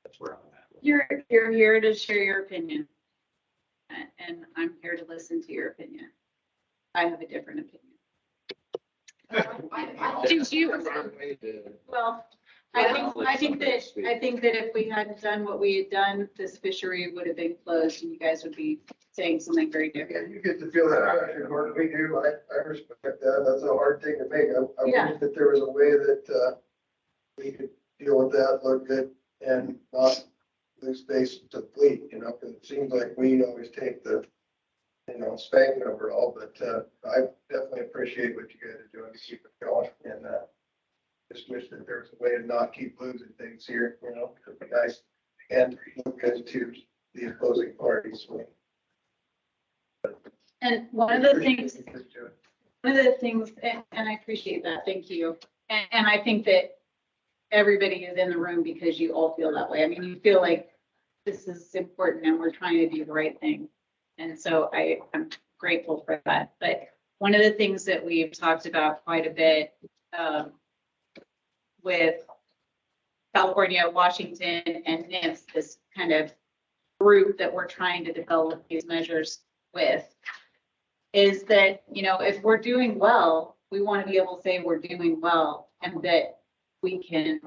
That's where I'm at. You're here to share your opinion. And I'm here to listen to your opinion. I have a different opinion. Did you? Well, I think that if we hadn't done what we had done, this fishery would have been closed and you guys would be saying something very Yeah, different. you get to feel that pressure more than we do. I respect that. That's a hard thing to make. I Yeah. wish that there was a way that, we could deal with that, look good and not lose face to fleet, you know, because it seems like we always take the, spanking overall, but, I definitely appreciate what you guys are doing to keep it going and, just wish that there was a way to not keep losing things here, it'd be nice and look good to the opposing parties. And one of the things, and I appreciate that, thank you. And I think that everybody is in the room because you all feel that way. I mean, you feel like this is important and we're trying to do the right thing. And so I'm grateful for that. But one of the things that we've talked about quite a bit with California, Washington, and NIMS, this kind of group that we're trying to develop these measures with, is that, if we're doing well, we want to be able to say we're doing well and that we can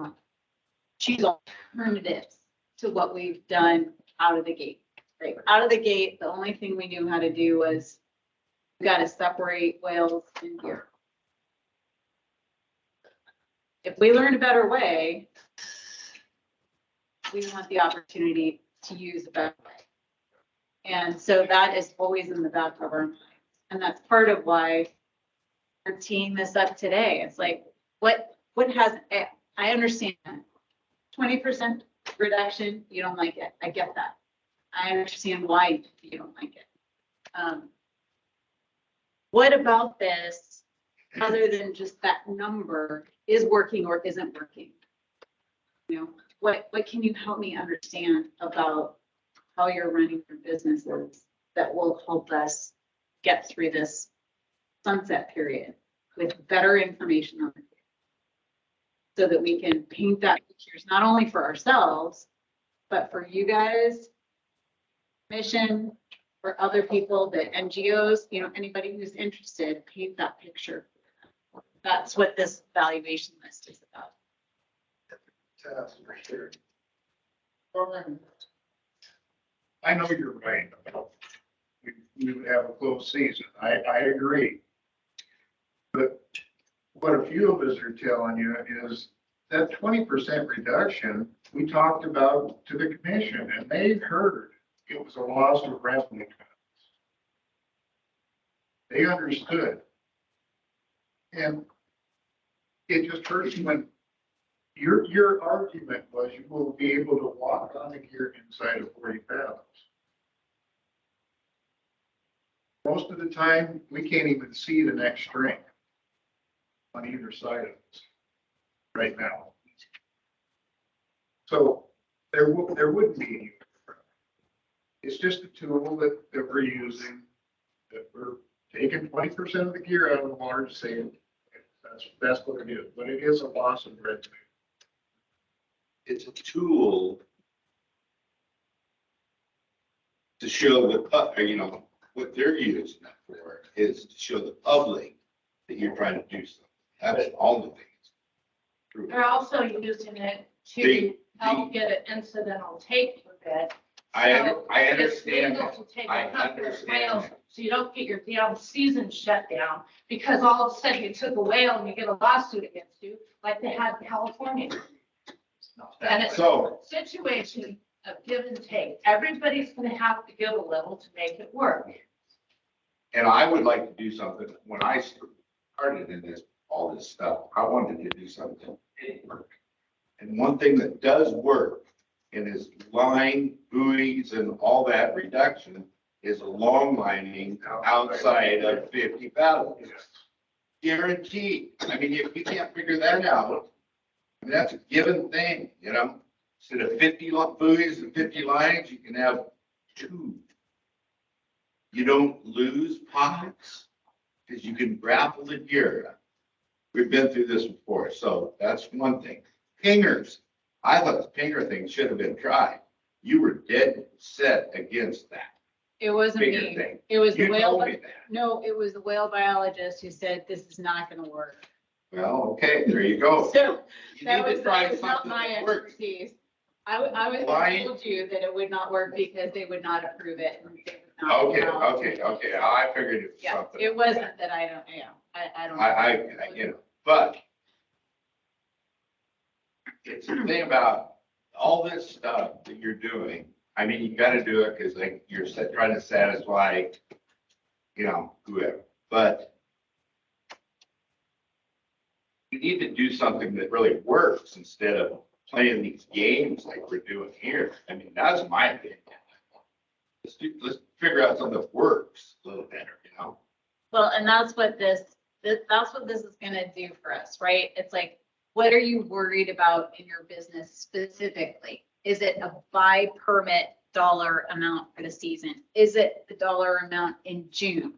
choose alternatives to what we've done out of the gate. Right? Out of the gate, the only thing we knew how to do was we got to separate whales and deer. If we learn a better way, we want the opportunity to use a better way. And so that is always in the back of our minds. And that's part of why we're teeing this up today. It's like, what has, I understand 20% reduction, you don't like it. I get that. I understand why you don't like it. What about this, other than just that number, is working or isn't working? What can you help me understand about how you're running your businesses that will help us get through this sunset period with better information on it, so that we can paint that pictures not only for ourselves, but for you guys, mission, for other people, the NGOs, anybody who's interested, paint that picture. That's what this valuation list is about. Task for sure. I know you're right. We would have a closed season. I agree. But what a few of us are telling you is that 20% reduction we talked about to the commission, and they heard it was a loss of revenue. They understood. And it just hurts when your argument was you will be able to walk on the gear inside of 40 fathoms. Most of the time, we can't even see the next string on either side of us right now. So there wouldn't be any. It's just a tool that we're using, that we're taking 20% of the gear out of the water to say that's what it is, but it is a loss of revenue. It's a tool to show the, what they're using it for is to show the public that you're trying to do something. That's all the things. They're also using it to help get an incidental take permit. I So understand. It's legal to take I 100 understand whales, that. so you don't get your damn season shut down, because all of a sudden you took a whale and you get a lawsuit against you, like they had in California. And it's a So, situation of give and take. Everybody's gonna have to give a little to make it work. and I would like to do something, when I started in all this stuff, I wanted to do something that didn't work. And one thing that does work and is line, buoys and all that reduction is a long lining outside of 50 fathoms. Guaranteed. I mean, if you can't figure that out, I mean, that's a given thing, you know? Instead of 50 buoys and 50 lines, you can have 2. You don't lose pockets because you can grapple the gear. We've been through this before, so that's one thing. Pingers. I thought the pinger thing should have been tried. You were dead set against that. It wasn't Pinger me. thing. It was the You whale. told me that. No, it was the whale biologist who said this is not gonna work. Well, okay, there you go. So You that need to was, try that was not something my that works. expertise. I Why? told you that it would not work because they would not approve it. And they would not Okay, allow- okay. I figured it was Yeah, something. it wasn't that I don't, yeah, I don't. I get it, but it's the thing about all this stuff that you're doing. I mean, you gotta do it because like you're trying to satisfy, you know, whoever, but you need to do something that really works instead of playing these games like we're doing here. I mean, that's my opinion. Let's figure out something that works a little better, you know? Well, and that's what that's what this is gonna do for us, right? It's like, what are you worried about in your business specifically? Is it a by permit dollar amount for the season? Is it the dollar amount in June?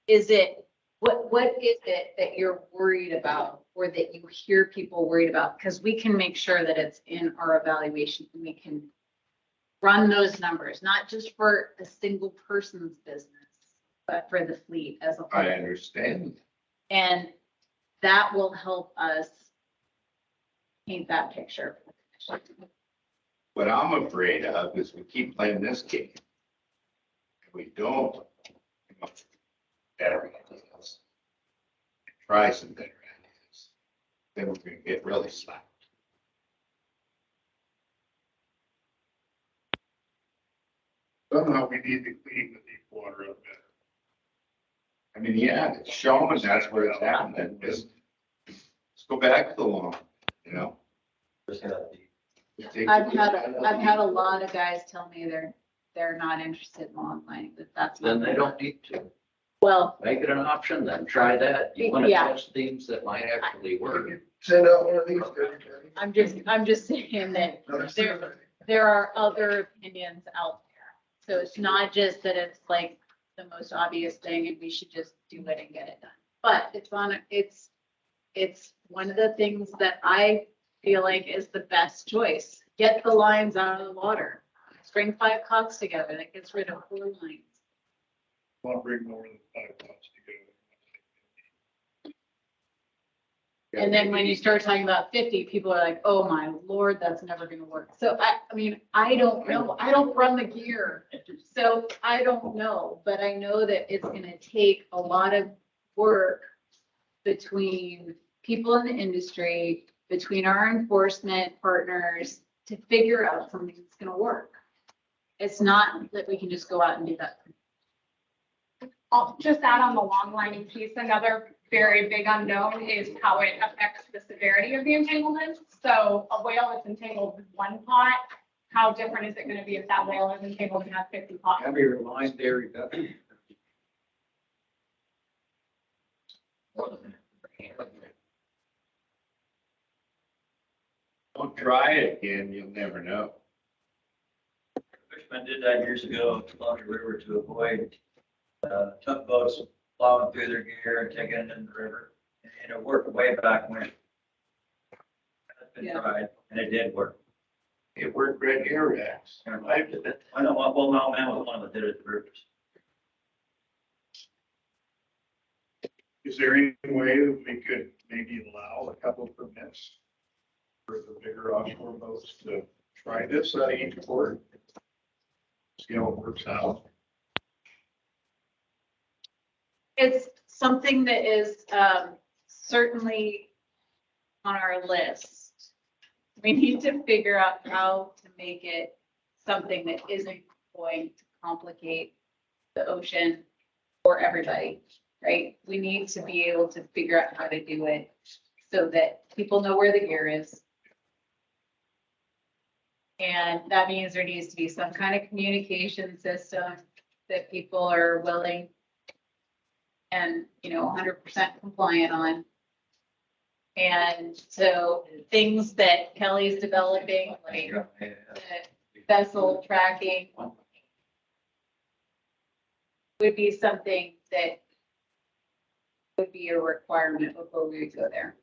Is it, what is it that you're worried about or that you hear people worried about? Because we can make sure that it's in our evaluation and we can run those numbers, not just for a single person's business, but for the fleet as a whole. I understand. And that will help us paint that picture. What I'm afraid of is we keep playing this game. If we don't come up with better ideas, try some better ideas, then we're gonna get really slapped. Somehow we need to clean the deep water up better. I mean, yeah, it's showing that's where it's happening. Let's go back to the law, you know? I've had a lot of guys tell me they're not interested in lawn lighting, but that's. Then not- they don't need to. Well, Make it an option, then try that. You want to Yeah. test things that might actually work. Send out one of these to everybody. I'm just saying that there are other opinions out there. So it's not just that it's like the most obvious thing and we should just do it and get it done. But it's one of the things that I feel like is the best choice. Get the lines out of the water. String 5 cocks together. That gets rid of 4 lines. Want to bring more than 5 pots together. And then when you start talking about 50, people are like, oh my Lord, that's never gonna work. So I mean, I don't know. I don't run the gear. So I don't know, but I know that it's gonna take a lot of work between people in the industry, between our enforcement partners to figure out something that's gonna work. It's not that we can just go out and do that. I'll just add on the long lining piece, another very big unknown is how it affects the severity of the entanglement. So a whale that's entangled with 1 pot, how different is it going to be if that whale is entangled and has 50 pots? Heavier line there, reduction. Don't try it again, you'll never know. Fishermen did that years ago along the river to avoid tugboats plowing through their gear and taking it in the river. And it worked way back when. It's been Yeah. tried, and it did work. It worked right here, Rex. And I did it. I know, well, Mount Man was one that did it at the rivers. Is there any way that we could maybe allow a couple of permits for the bigger offshore boats to try this at each port? See how it works out. It's something that is certainly on our list. We need to figure out how to make it something that isn't going to complicate the ocean for everybody, right? We need to be able to figure out how to do it so that people know where the gear is. And that means there needs to be some kind of communication system that people are willing and, 100% compliant on. And so things that Kelly's developing, like the vessel tracking, would be something that would be a requirement before we would go there.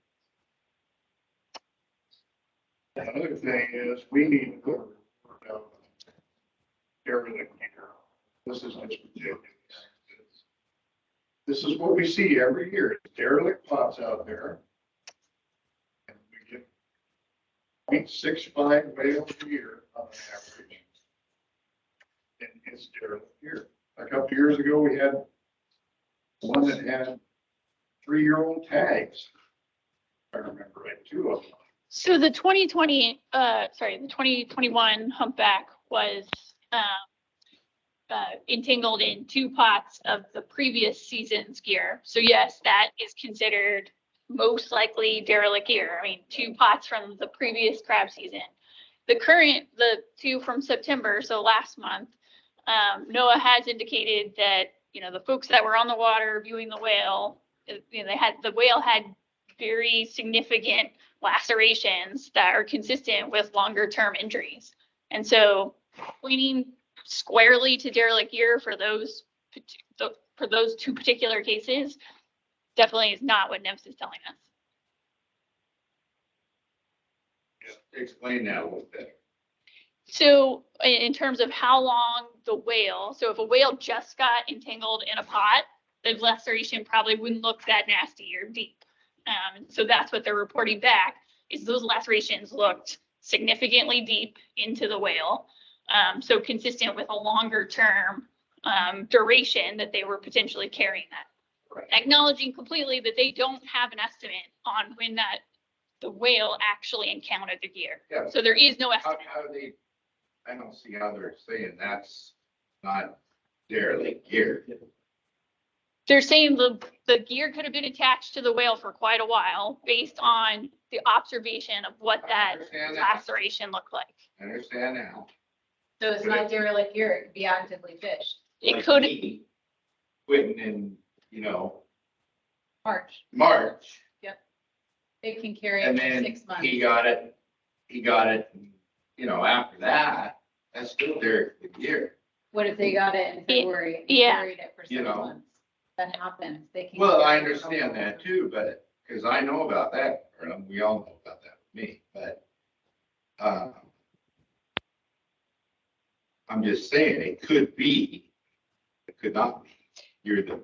Another thing is, we need to put a report out on derelict gear. This is just ridiculous. This is what we see every year, derelict pots out there. And we get 6.5 whales a year on average. And it's derelict gear. A couple of years ago, we had one that had 3-year-old tags. If I remember right, 2 of them. So the 2021 humpback was entangled in 2 pots of the previous season's gear. So yes, that is considered most likely derelict gear. I mean, 2 pots from the previous crab season. The 2 from September, so last month, NOAA has indicated that, the folks that were on the water viewing the whale, the whale had very significant lacerations that are consistent with longer term injuries. And so pointing squarely to derelict gear for those 2 particular cases definitely is not what NIMS is telling us. Explain that a little bit. So in terms of how long the whale, so if a whale just got entangled in a pot, the laceration probably wouldn't look that nasty or deep. So that's what they're reporting back, is those lacerations looked significantly deep into the whale. So consistent with a longer term duration that they were potentially carrying that. Right. Acknowledging completely that they don't have an estimate on when the whale actually encountered the gear. Yeah. So there is no estimate. How do they, I don't see how they're saying that's not derelict gear. They're saying the gear could have been attached to the whale for quite a while based on the observation of what that laceration looked like. I understand now. So it's not derelict gear, it could be actively fished. It Like could, me quitting in, March, March, it can carry and up to then 6 months. he got it, after that, that's still derelict gear. What if they got it in February? and yeah. Carried it for 6 You know. months? That happens. They can. Well, I carry it for a understand while. that too, but, because I know about that, or we all know about that with me, but, I'm just saying, it could be, it could not be. You're the,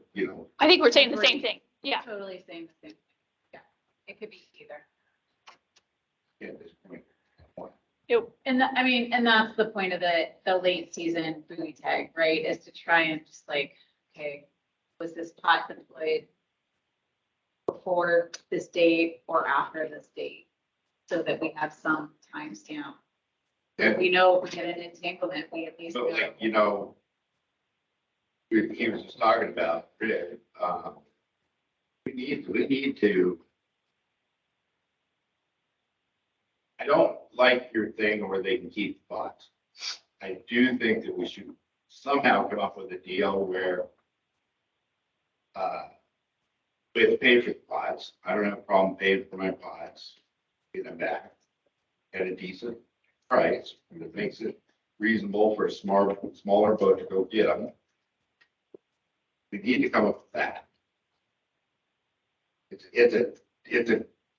I think we're saying the same thing. Yeah. Totally saying the same thing. Yeah, it could be either. at this point. And that's the point of the late season buoy tag, right? Is to try and just okay, was this pot deployed before this date or after this date? So that we have some timestamp. Yeah. We know if we get an entanglement, we at least But know. he was just talking about, Rick, we need to. I don't like your thing where they can keep the pots. I do think that we should somehow come up with a deal where we have to pay for the pots. I don't have a problem paying for my pots, get them back at a decent price, and it makes it reasonable for a smaller boat to go get them. We need to come up with that. It's a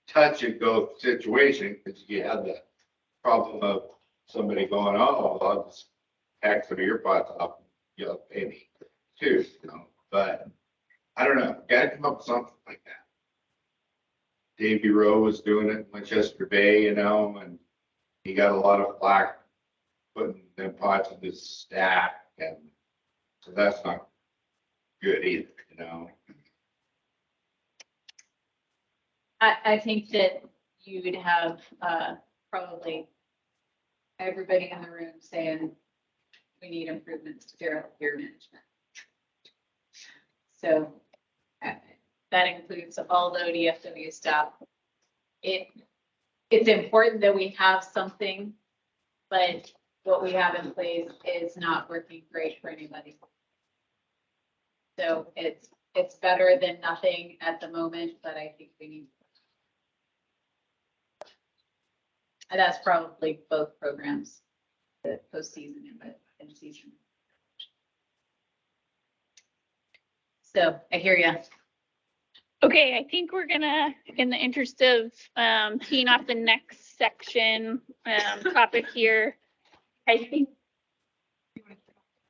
touch and go situation, because you have the problem of somebody going, oh, I'll just pack some of your pots up, you'll pay me too, but I don't know, gotta come up with something like that. Davey Rowe was doing it in Winchester Bay, and he got a lot of flack putting them pots in his stack, and so that's not good either, I think that you would have probably everybody in the room saying we need improvements to derelict gear management. So that includes all the ODFW staff. It's important that we have something but what we have in place is not working great for anybody. So it's better than nothing at the moment, but I think we need. And that's probably both programs, the postseason and the in-season. So I hear you. Okay, I think we're gonna, in the interest of teeing off the next section topic here, I think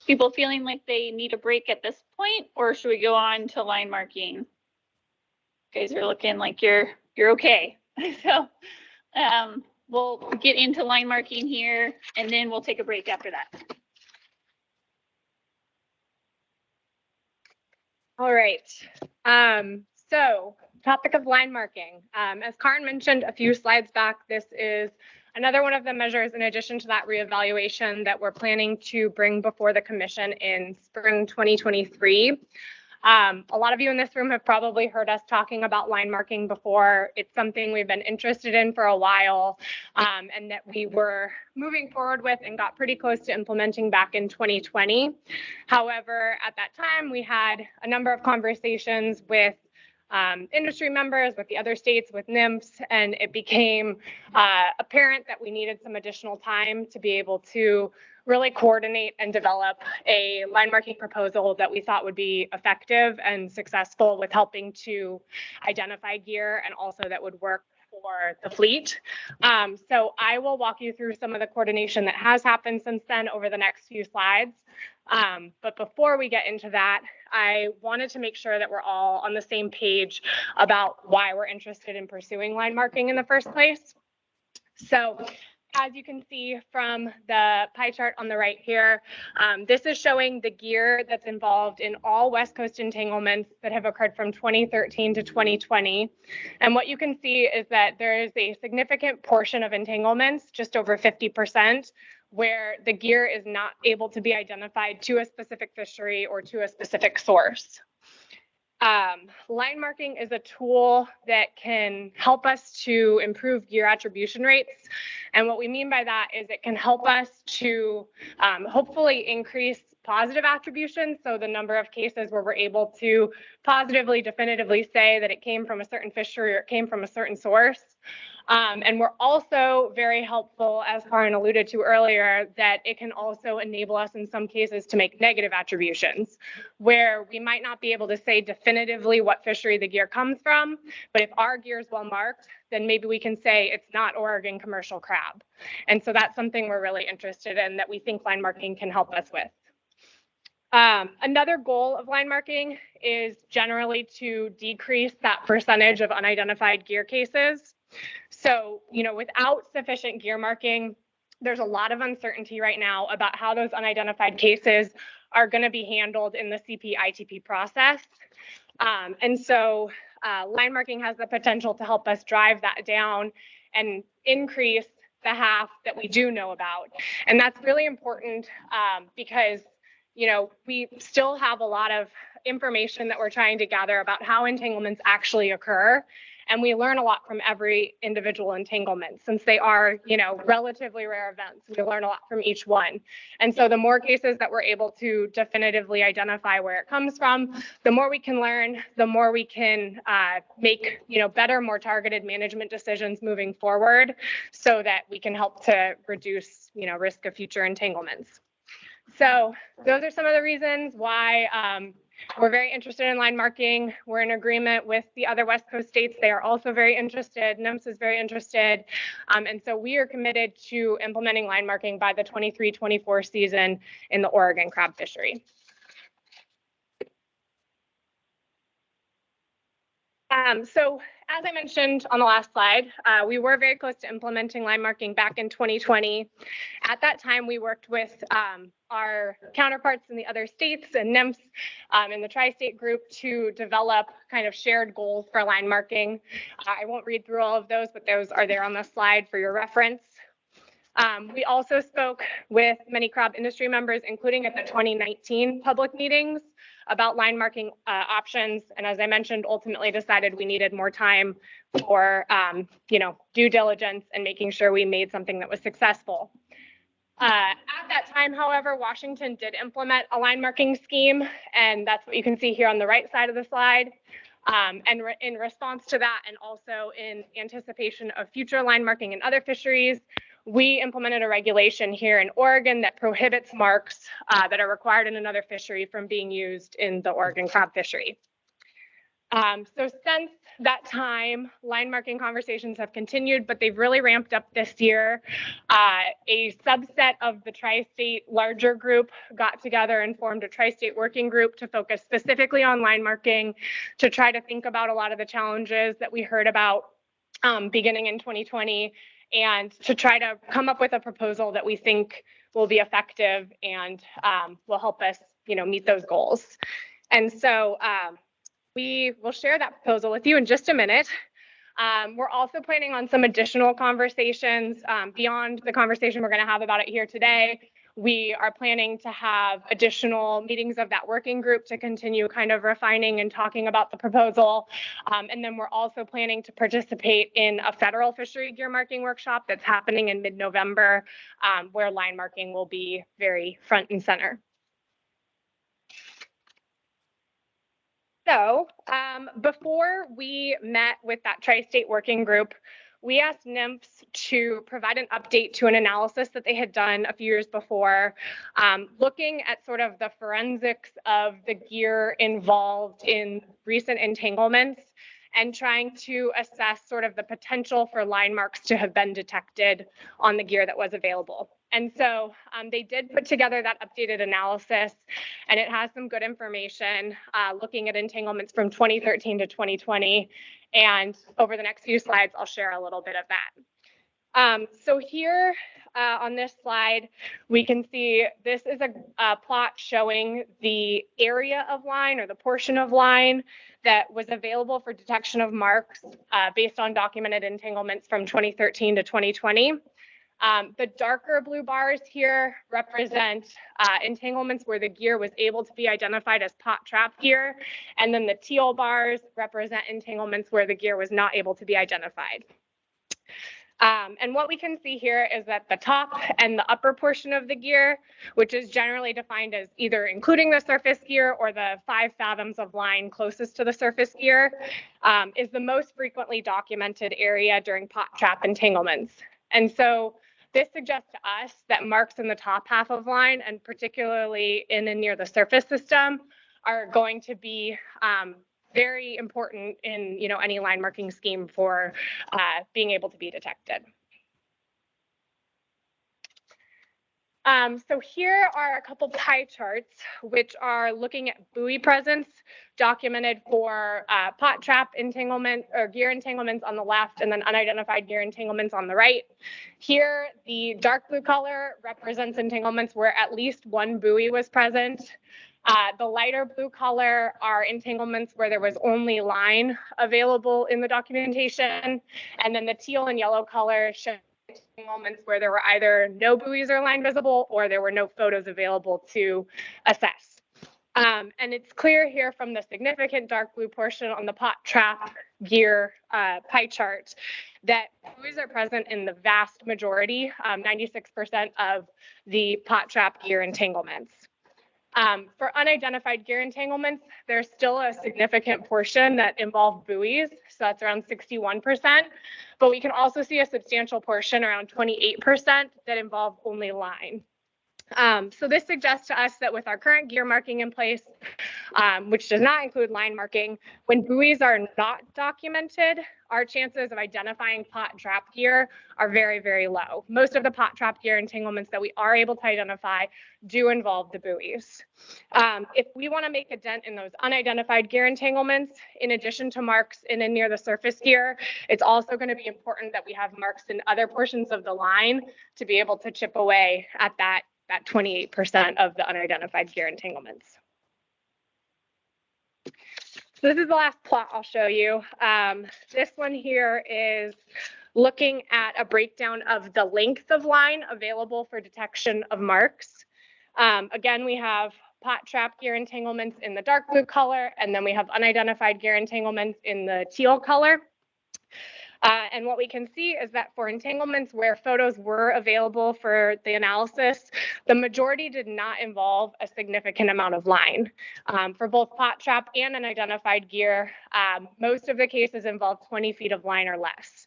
people feeling like they need a break at this point, or should we go on to line marking? You guys are looking like you're okay. So we'll get into line marking here, and then we'll take a break after that. All right. So topic of line marking. As Karin mentioned a few slides back, this is another one of the measures in addition to that reevaluation that we're planning to bring before the commission in spring 2023. A lot of you in this room have probably heard us talking about line marking before. It's something we've been interested in for a while, and that we were moving forward with and got pretty close to implementing back in 2020. However, at that time, we had a number of conversations with industry members, with the other states, with NIMS, and it became apparent that we needed some additional time to be able to really coordinate and develop a line marking proposal that we thought would be effective and successful with helping to identify gear and also that would work for the fleet. So I will walk you through some of the coordination that has happened since then over the next few slides. But before we get into that, I wanted to make sure that we're all on the same page about why we're interested in pursuing line marking in the first place. So as you can see from the pie chart on the right here, this is showing the gear that's involved in all West Coast entanglements that have occurred from 2013 to 2020. And what you can see is that there is a significant portion of entanglements, just over 50%, where the gear is not able to be identified to a specific fishery or to a specific source. Line marking is a tool that can help us to improve gear attribution rates. And what we mean by that is it can help us to hopefully increase positive attribution. So the number of cases where we're able to positively, definitively say that it came from a certain fishery or it came from a certain source. And we're also very helpful, as Karin alluded to earlier, that it can also enable us in some cases to make negative attributions, where we might not be able to say definitively what fishery the gear comes from, but if our gear is well marked, then maybe we can say it's not Oregon commercial crab. And so that's something we're really interested in that we think line marking can help us with. Another goal of line marking is generally to decrease that percentage of unidentified gear cases. So, without sufficient gear marking, there's a lot of uncertainty right now about how those unidentified cases are going to be handled in the CP-ITP process. And so line marking has the potential to help us drive that down and increase the half that we do know about. And that's really important because we still have a lot of information that we're trying to gather about how entanglements actually occur. And we learn a lot from every individual entanglement. Since they are, relatively rare events, we learn a lot from each one. And so the more cases that we're able to definitively identify where it comes from, the more we can learn, the more we can make, better, more targeted management decisions moving forward so that we can help to reduce, risk of future entanglements. So those are some of the reasons why we're very interested in line marking. We're in agreement with the other West Coast states. They are also very interested. NIMS is very interested. And so we are committed to implementing line marking by the 23-24 season in the Oregon crab fishery. So as I mentioned on the last slide, we were very close to implementing line marking back in 2020. At that time, we worked with our counterparts in the other states and NIMS in the tri-state group to develop kind of shared goals for line marking. I won't read through all of those, but those are there on the slide for your reference. We also spoke with many crab industry members, including at the 2019 public meetings, about line marking options. And as I mentioned, ultimately decided we needed more time for, due diligence and making sure we made something that was successful. At that time, however, Washington did implement a line marking scheme, and that's what you can see here on the right side of the slide. In response to that, and also in anticipation of future line marking in other fisheries, we implemented a regulation here in Oregon that prohibits marks that are required in another fishery from being used in the Oregon crab fishery. So since that time, line marking conversations have continued, but they've really ramped up this year. A subset of the tri-state larger group got together and formed a tri-state working group to focus specifically on line marking, to try to think about a lot of the challenges that we heard about beginning in 2020, and to try to come up with a proposal that we think will be effective and will help us, meet those goals. And so we will share that proposal with you in just a minute. We're also planning on some additional conversations beyond the conversation we're going to have about it here today. We are planning to have additional meetings of that working group to continue kind of refining and talking about the proposal. And then we're also planning to participate in a federal fishery gear marking workshop that's happening in mid-November, where line marking will be very front and center. So before we met with that tri-state working group, we asked NMFS to provide an update to an analysis that they had done a few years before, looking at sort of the forensics of the gear involved in recent entanglements and trying to assess sort of the potential for line marks to have been detected on the gear that was available. And so they did put together that updated analysis, and it has some good information looking at entanglements from 2013 to 2020. And over the next few slides, I'll share a little bit of that. So here on this slide, we can see this is a plot showing the area of line, or the portion of line that was available for detection of marks based on documented entanglements from 2013 to 2020. The darker blue bars here represent entanglements where the gear was able to be identified as pot trap gear, and then the teal bars represent entanglements where the gear was not able to be identified. And what we can see here is that the top and the upper portion of the gear, which is generally defined as either including the surface gear or the 5 fathoms of line closest to the surface gear, is the most frequently documented area during pot trap entanglements. And so this suggests to us that marks in the top half of line, and particularly in and near the surface system, are going to be very important in any line marking scheme for being able to be detected. So here are a couple pie charts which are looking at buoy presence documented for pot trap entanglement or gear entanglements on the left, and then unidentified gear entanglements on the right. Here, the dark blue color represents entanglements where at least one buoy was present. The lighter blue color are entanglements where there was only line available in the documentation. And then the teal and yellow color show entanglements where there were either no buoys or line visible, or there were no photos available to assess. And it's clear here from the significant dark blue portion on the pot trap gear pie chart that buoys are present in the vast majority, 96% of the pot trap gear entanglements. For unidentified gear entanglements, there's still a significant portion that involve buoys, so that's around 61%, but we can also see a substantial portion, around 28%, that involve only line. So this suggests to us that with our current gear marking in place, which does not include line marking, when buoys are not documented, our chances of identifying pot trap gear are very, very low. Most of the pot trap gear entanglements that we are able to identify do involve the buoys. If we want to make a dent in those unidentified gear entanglements, in addition to marks in and near the surface gear, it's also going to be important that we have marks in other portions of the line to be able to chip away at that 28% of the unidentified gear entanglements. So this is the last plot I'll show you. This one here is looking at a breakdown of the length of line available for detection of marks. Again, we have pot trap gear entanglements in the dark blue color, and then we have unidentified gear entanglements in the teal color. And what we can see is that for entanglements where photos were available for the analysis, the majority did not involve a significant amount of line. For both pot trap and unidentified gear, most of the cases involve 20 feet of line or less.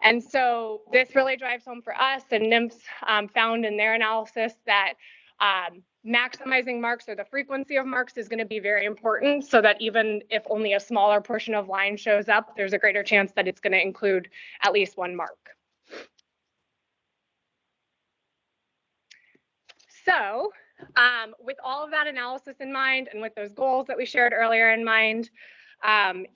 And so this really drives home for us, and NIMS found in their analysis that maximizing marks or the frequency of marks is going to be very important, so that even if only a smaller portion of line shows up, there's a greater chance that it's going to include at least one mark. So with all of that analysis in mind and with those goals that we shared earlier in mind,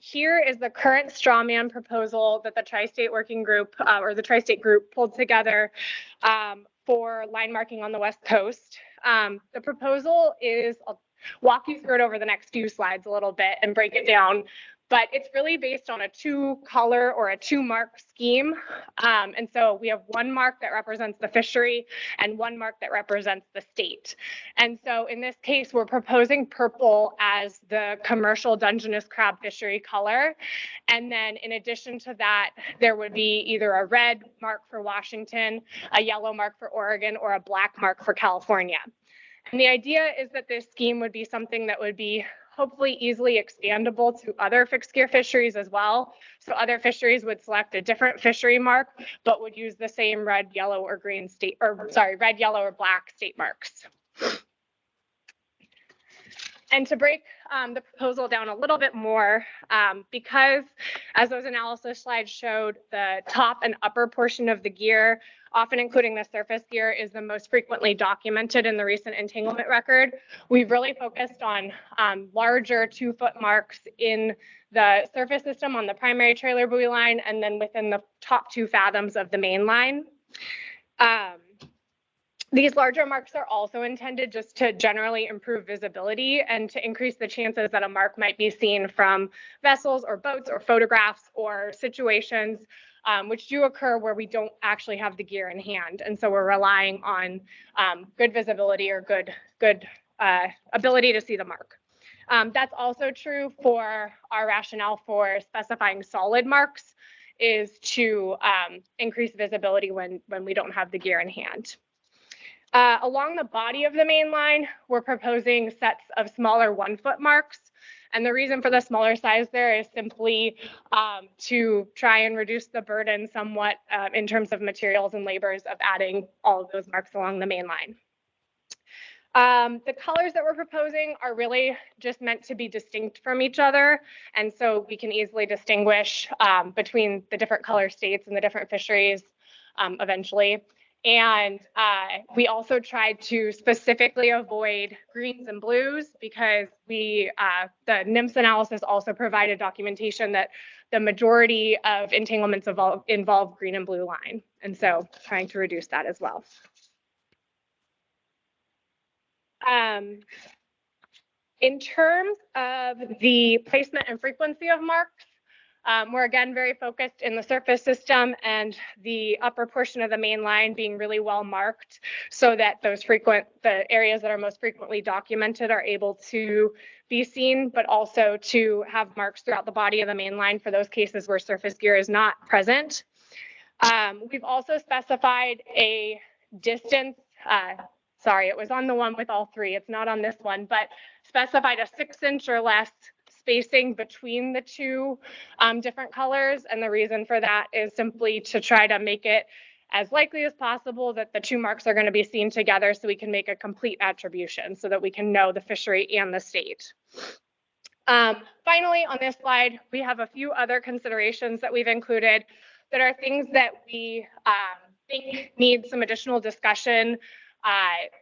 here is the current straw man proposal that the Tri-State Working Group or the Tri-State Group pulled together for line marking on the West Coast. The proposal is, I'll walk you through it over the next few slides a little bit and break it down, but it's really based on a 2-color or a 2-mark scheme. And so we have 1 mark that represents the fishery and 1 mark that represents the state. And so in this case, we're proposing purple as the commercial Dungeness crab fishery color. And then in addition to that, there would be either a red mark for Washington, a yellow mark for Oregon, or a black mark for California. And the idea is that this scheme would be something that would be hopefully easily expandable to other fixed gear fisheries as well. So other fisheries would select a different fishery mark, but would use the same red, yellow, or green state, or sorry, red, yellow, or black state marks. And to break the proposal down a little bit more, because as those analysis slides showed, the top and upper portion of the gear, often including the surface gear, is the most frequently documented in the recent entanglement record. We've really focused on larger 2-foot marks in the surface system on the primary trailer buoy line, and then within the top 2 fathoms of the main line. These larger marks are also intended just to generally improve visibility and to increase the chances that a mark might be seen from vessels or boats or photographs or situations which do occur where we don't actually have the gear in hand. And so we're relying on good visibility or good ability to see the mark. That's also true for our rationale for specifying solid marks, is to increase visibility when we don't have the gear in hand. Along the body of the main line, we're proposing sets of smaller 1-foot marks. And the reason for the smaller size there is simply to try and reduce the burden somewhat in terms of materials and labors of adding all of those marks along the main line. The colors that we're proposing are really just meant to be distinct from each other. And so we can easily distinguish between the different color states and the different fisheries eventually. And we also tried to specifically avoid greens and blues because the NIMS analysis also provided documentation that the majority of entanglements involve green and blue line. And so trying to reduce that as well. In terms of the placement and frequency of marks, we're again very focused in the surface system and the upper portion of the main line being really well marked so that the areas that are most frequently documented are able to be seen, but also to have marks throughout the body of the main line for those cases where surface gear is not present. We've also specified a distance, sorry, it was on the one with all 3, it's not on this one, but specified a 6-inch or less spacing between the 2 different colors. And the reason for that is simply to try to make it as likely as possible that the 2 marks are going to be seen together so we can make a complete attribution so that we can know the fishery and the state. Finally, on this slide, we have a few other considerations that we've included that are things that we think need some additional discussion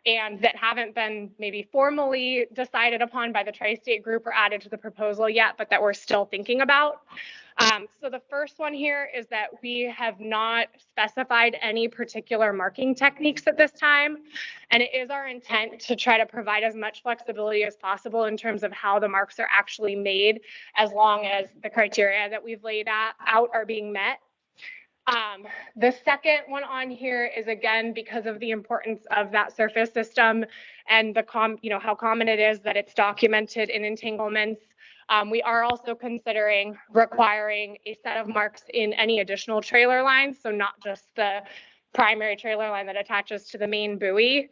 and that haven't been maybe formally decided upon by the Tri-State Group or added to the proposal yet, but that we're still thinking about. So the first one here is that we have not specified any particular marking techniques at this time. And it is our intent to try to provide as much flexibility as possible in terms of how the marks are actually made, as long as the criteria that we've laid out are being met. The second one on here is, again, because of the importance of that surface system and the how common it is that it's documented in entanglements. We are also considering requiring a set of marks in any additional trailer lines, so not just the primary trailer line that attaches to the main buoy.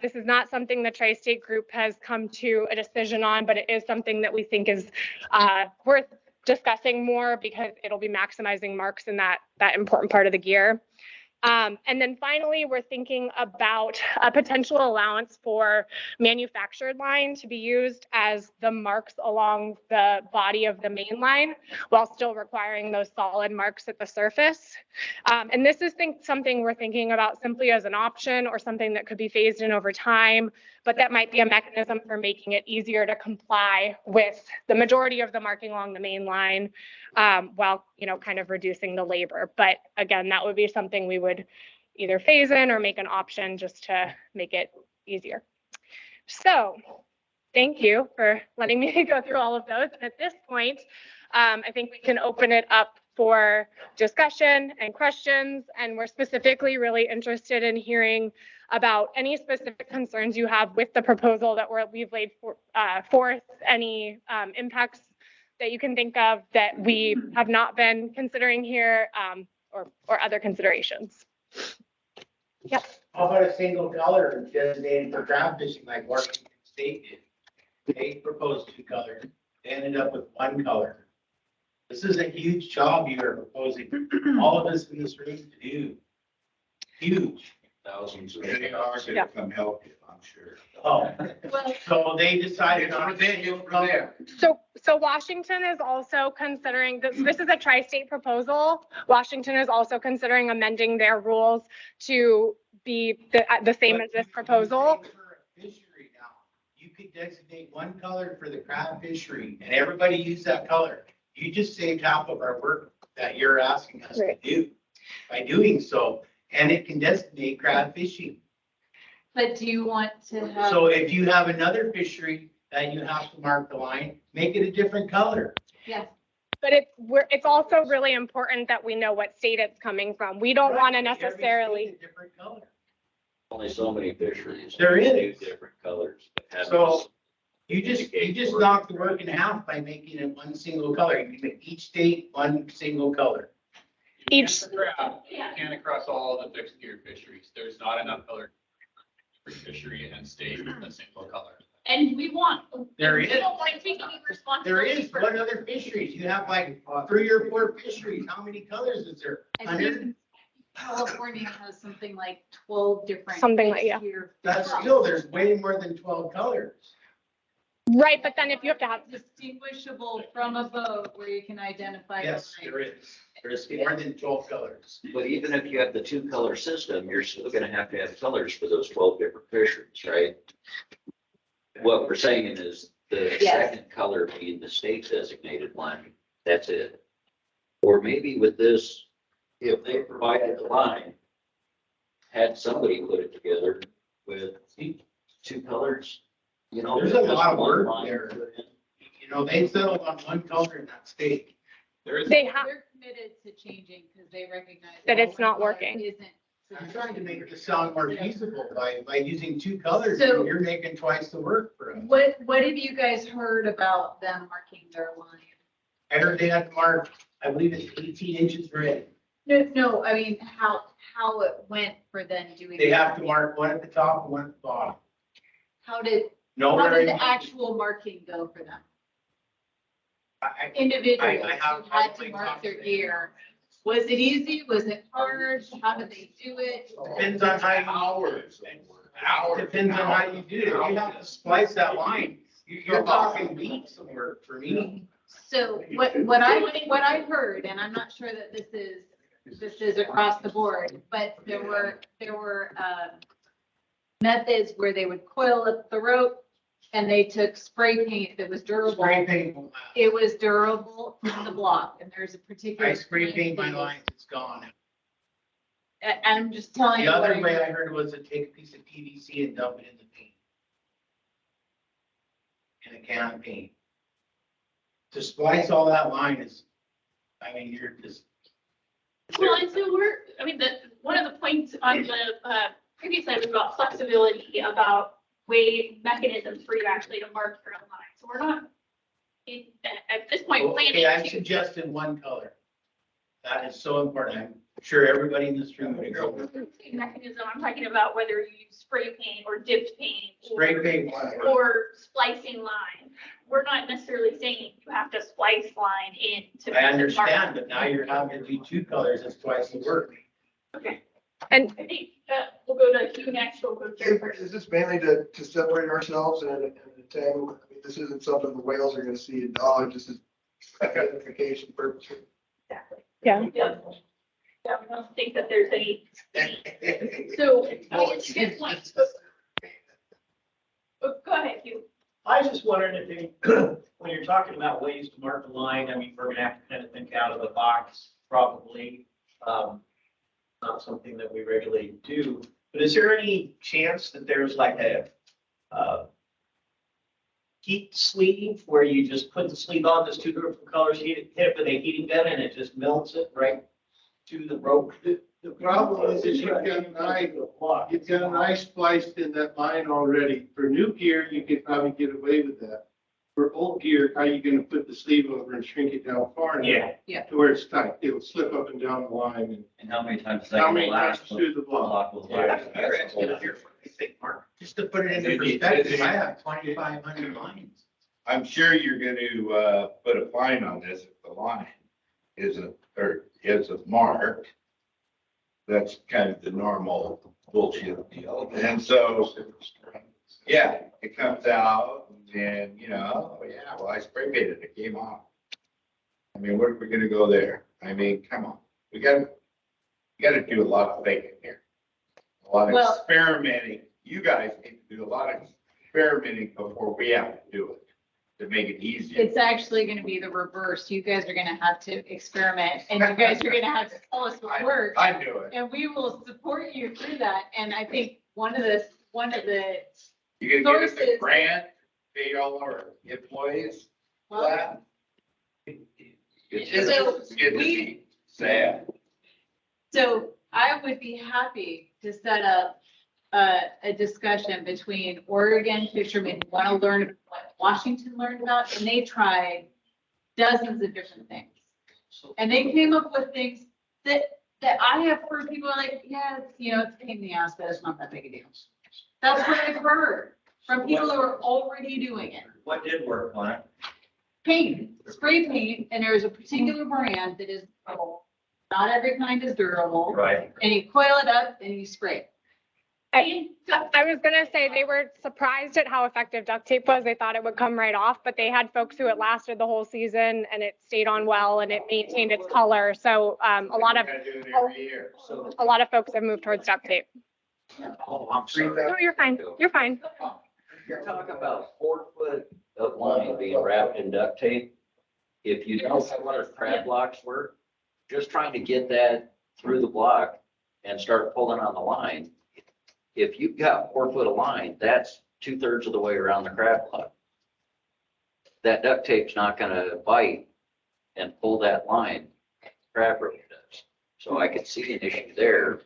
This is not something the Tri-State Group has come to a decision on, but it is something that we think is worth discussing more because it'll be maximizing marks in that important part of the gear. And then finally, we're thinking about a potential allowance for manufactured line to be used as the marks along the body of the main line while still requiring those solid marks at the surface. And this is something we're thinking about simply as an option or something that could be phased in over time, but that might be a mechanism for making it easier to comply with the majority of the marking along the main line while, kind of reducing the labor. But again, that would be something we would either phase in or make an option just to make it easier. So thank you for letting me go through all of those. And at this point, I think we can open it up for discussion and questions. And we're specifically really interested in hearing about any specific concerns you have with the proposal that we've laid forth, any impacts that you can think of that we have not been considering here, or other considerations. Yep. How about a single color designated for crab fishing like Washington State did? They proposed 2 colors, they ended up with 1 color. This is a huge job you are proposing, all of us in this room to do. Huge. Thousands of dollars to come help you, I'm sure. Oh, so they decided on color. So Washington is also considering, this is a tri-state proposal. Washington is also considering amending their rules to be the same as this proposal. Fishery now, you could designate 1 color for the crab fishery and everybody use that color. You just saved half of our work that you're asking us to do by doing so. And it can designate crab fishing. But do you want to have? So if you have another fishery that you have to mark the line, make it a different color. Yes. But it's also really important that we know what state it's coming from. We don't want to necessarily. A different color. Only so many fisheries. There is. Do different colors. So you just knock the work in half by making it 1 single color. You can make each state 1 single color. Each. You can't across all the fixed gear fisheries. There's not enough color for fishery and state in a single color. And we want. There we is. don't want to take any There responsibility. is. What other fisheries? You have like 3 or 4 fisheries. How many colors is there? I 100? think California has something like 12 different. Something like, yeah. That's still, there's way more than 12 colors. Right, but then if you have to have. Distinguishable from a boat where you can identify. Yes, the line. there is. There's more than 12 colors. But even if you have the 2 color system, you're still gonna have colors for those 12 different fisheries, right? What we're saying is the Yes. second color being the state designated one, that's it. Or maybe with this, if they provided the line, had somebody put it together with 2 colors, There's a lot of just one work line. there. They settled on 1 color in that state. There is. They have. They're committed to changing because they recognize. That it's not one working. Isn't. I'm trying to make this sound more feasible by using 2 colors. So- You're making twice the work for us. What have you guys heard about them marking their line? I heard they had to mark, I believe it's 18 inches red. No, I mean, how it went for them doing. They have that. to mark 1 at the top and 1 at the bottom. How did Nowhere in. the actual marking go for them? I- Individuals I who have- had to mark their gear. Was it easy? Was it hard? How did they do it? Depends on how Hours. Depends on how you do it. If you have to splice that line, you're talking weeks of work for me. So what I heard, and I'm not sure that this is across the board, but there were methods where they would coil up the rope and they took spray paint that was durable. Spray paint will last. It was durable in the block, and there's a particular. I spray paint my lines, it's gone. I'm just telling you. The what other I way heard. I heard was to take a piece of PVC and dump it in the paint. In a can of paint. To splice all that line is, you're just. Well, and so one of the points on the previous slide was about flexibility, about way mechanisms for you actually to mark your own line. So we're not At this point, Okay, I'm planning to, suggesting one color. That is so important. I'm sure everybody in this room would agree. mechanism, I'm talking about whether you use spray paint or dipped paint. Spray paint one. Or splicing line. We're not necessarily saying you have to splice line in to. I understand, but now you're having to do two colors. It's twice the work. Okay. And I think, we'll go to Hugh next, we'll go Jerry first. Is this mainly to separate ourselves and entangle? I mean, this isn't something the whales are gonna see in Dodge. This is identification purposes. Exactly. yeah, Yeah, we don't think that there's any. So, it's good point. Go ahead, Hugh. I was just wondering if you, when you're talking about ways to mark the line, I mean, we're gonna have to kind of think out of the box, probably. Not something that we regularly do, but is there any chance that there's like a heat sleeve where you just put the sleeve on, there's two different colors, hit it with a heating gun and it just melts it right to the rope? The problem is you've got an eye spliced in that line already. For new gear, you could probably get away with that. For old gear, how are you gonna put the sleeve over and shrink it down far enough? Yeah. To where it's tight, it'll slip up and down the line And how many times? and how many times through the block? Just to put it into perspective, I have 2,500 lines. I'm sure you're gonna, put a fine on this if the line isn't marked. That's kind of the normal bullshit deal. And so, yeah, it comes out and, oh yeah, well, I spray painted, it came off. I mean, where are we gonna go there? I mean, come on, we gotta do a lot of thinking here. A lot of Well- experimenting. You guys need to do a lot of experimenting before we have to do it, to make it easier. It's actually gonna be the reverse. You guys are gonna have to experiment and you guys are gonna have to tell us what works. I knew it. And we will support you through that. And I think one of the You gonna give us a sources- grant, pay all our employees for well, that? So It's good to we- see sad. so I would be happy to set up a discussion between Oregon fishermen who want to learn what Washington learned about, and they tried dozens of different things. And they came up with things that I have heard people are like, yeah, it's, it's a pain in the ass, but it's not that big a deal. That's what I've heard from people who are already doing it. What did work on it? Paint, spray paint, and there's a particular brand that is durable. Not every kind is durable. Right. And you coil it up and you spray it. I was gonna say they were surprised at how effective duct tape was. They thought it would come right off, but they had folks who it lasted the whole season and it stayed on well and it maintained its color. So a lot of Gotta do it every year. folks have moved towards duct tape. Oh, I'm sorry. No, you're fine. You're fine. You're talking about 4 foot of line being wrapped in duct tape. If you know how our crab blocks work, just trying to get that through the block and start pulling on the line. If you've got 4 foot of line, that's 2/3 of the way around the crab block. That duct tape's not gonna bite and pull that line. Crab rope does. So I could see an issue there.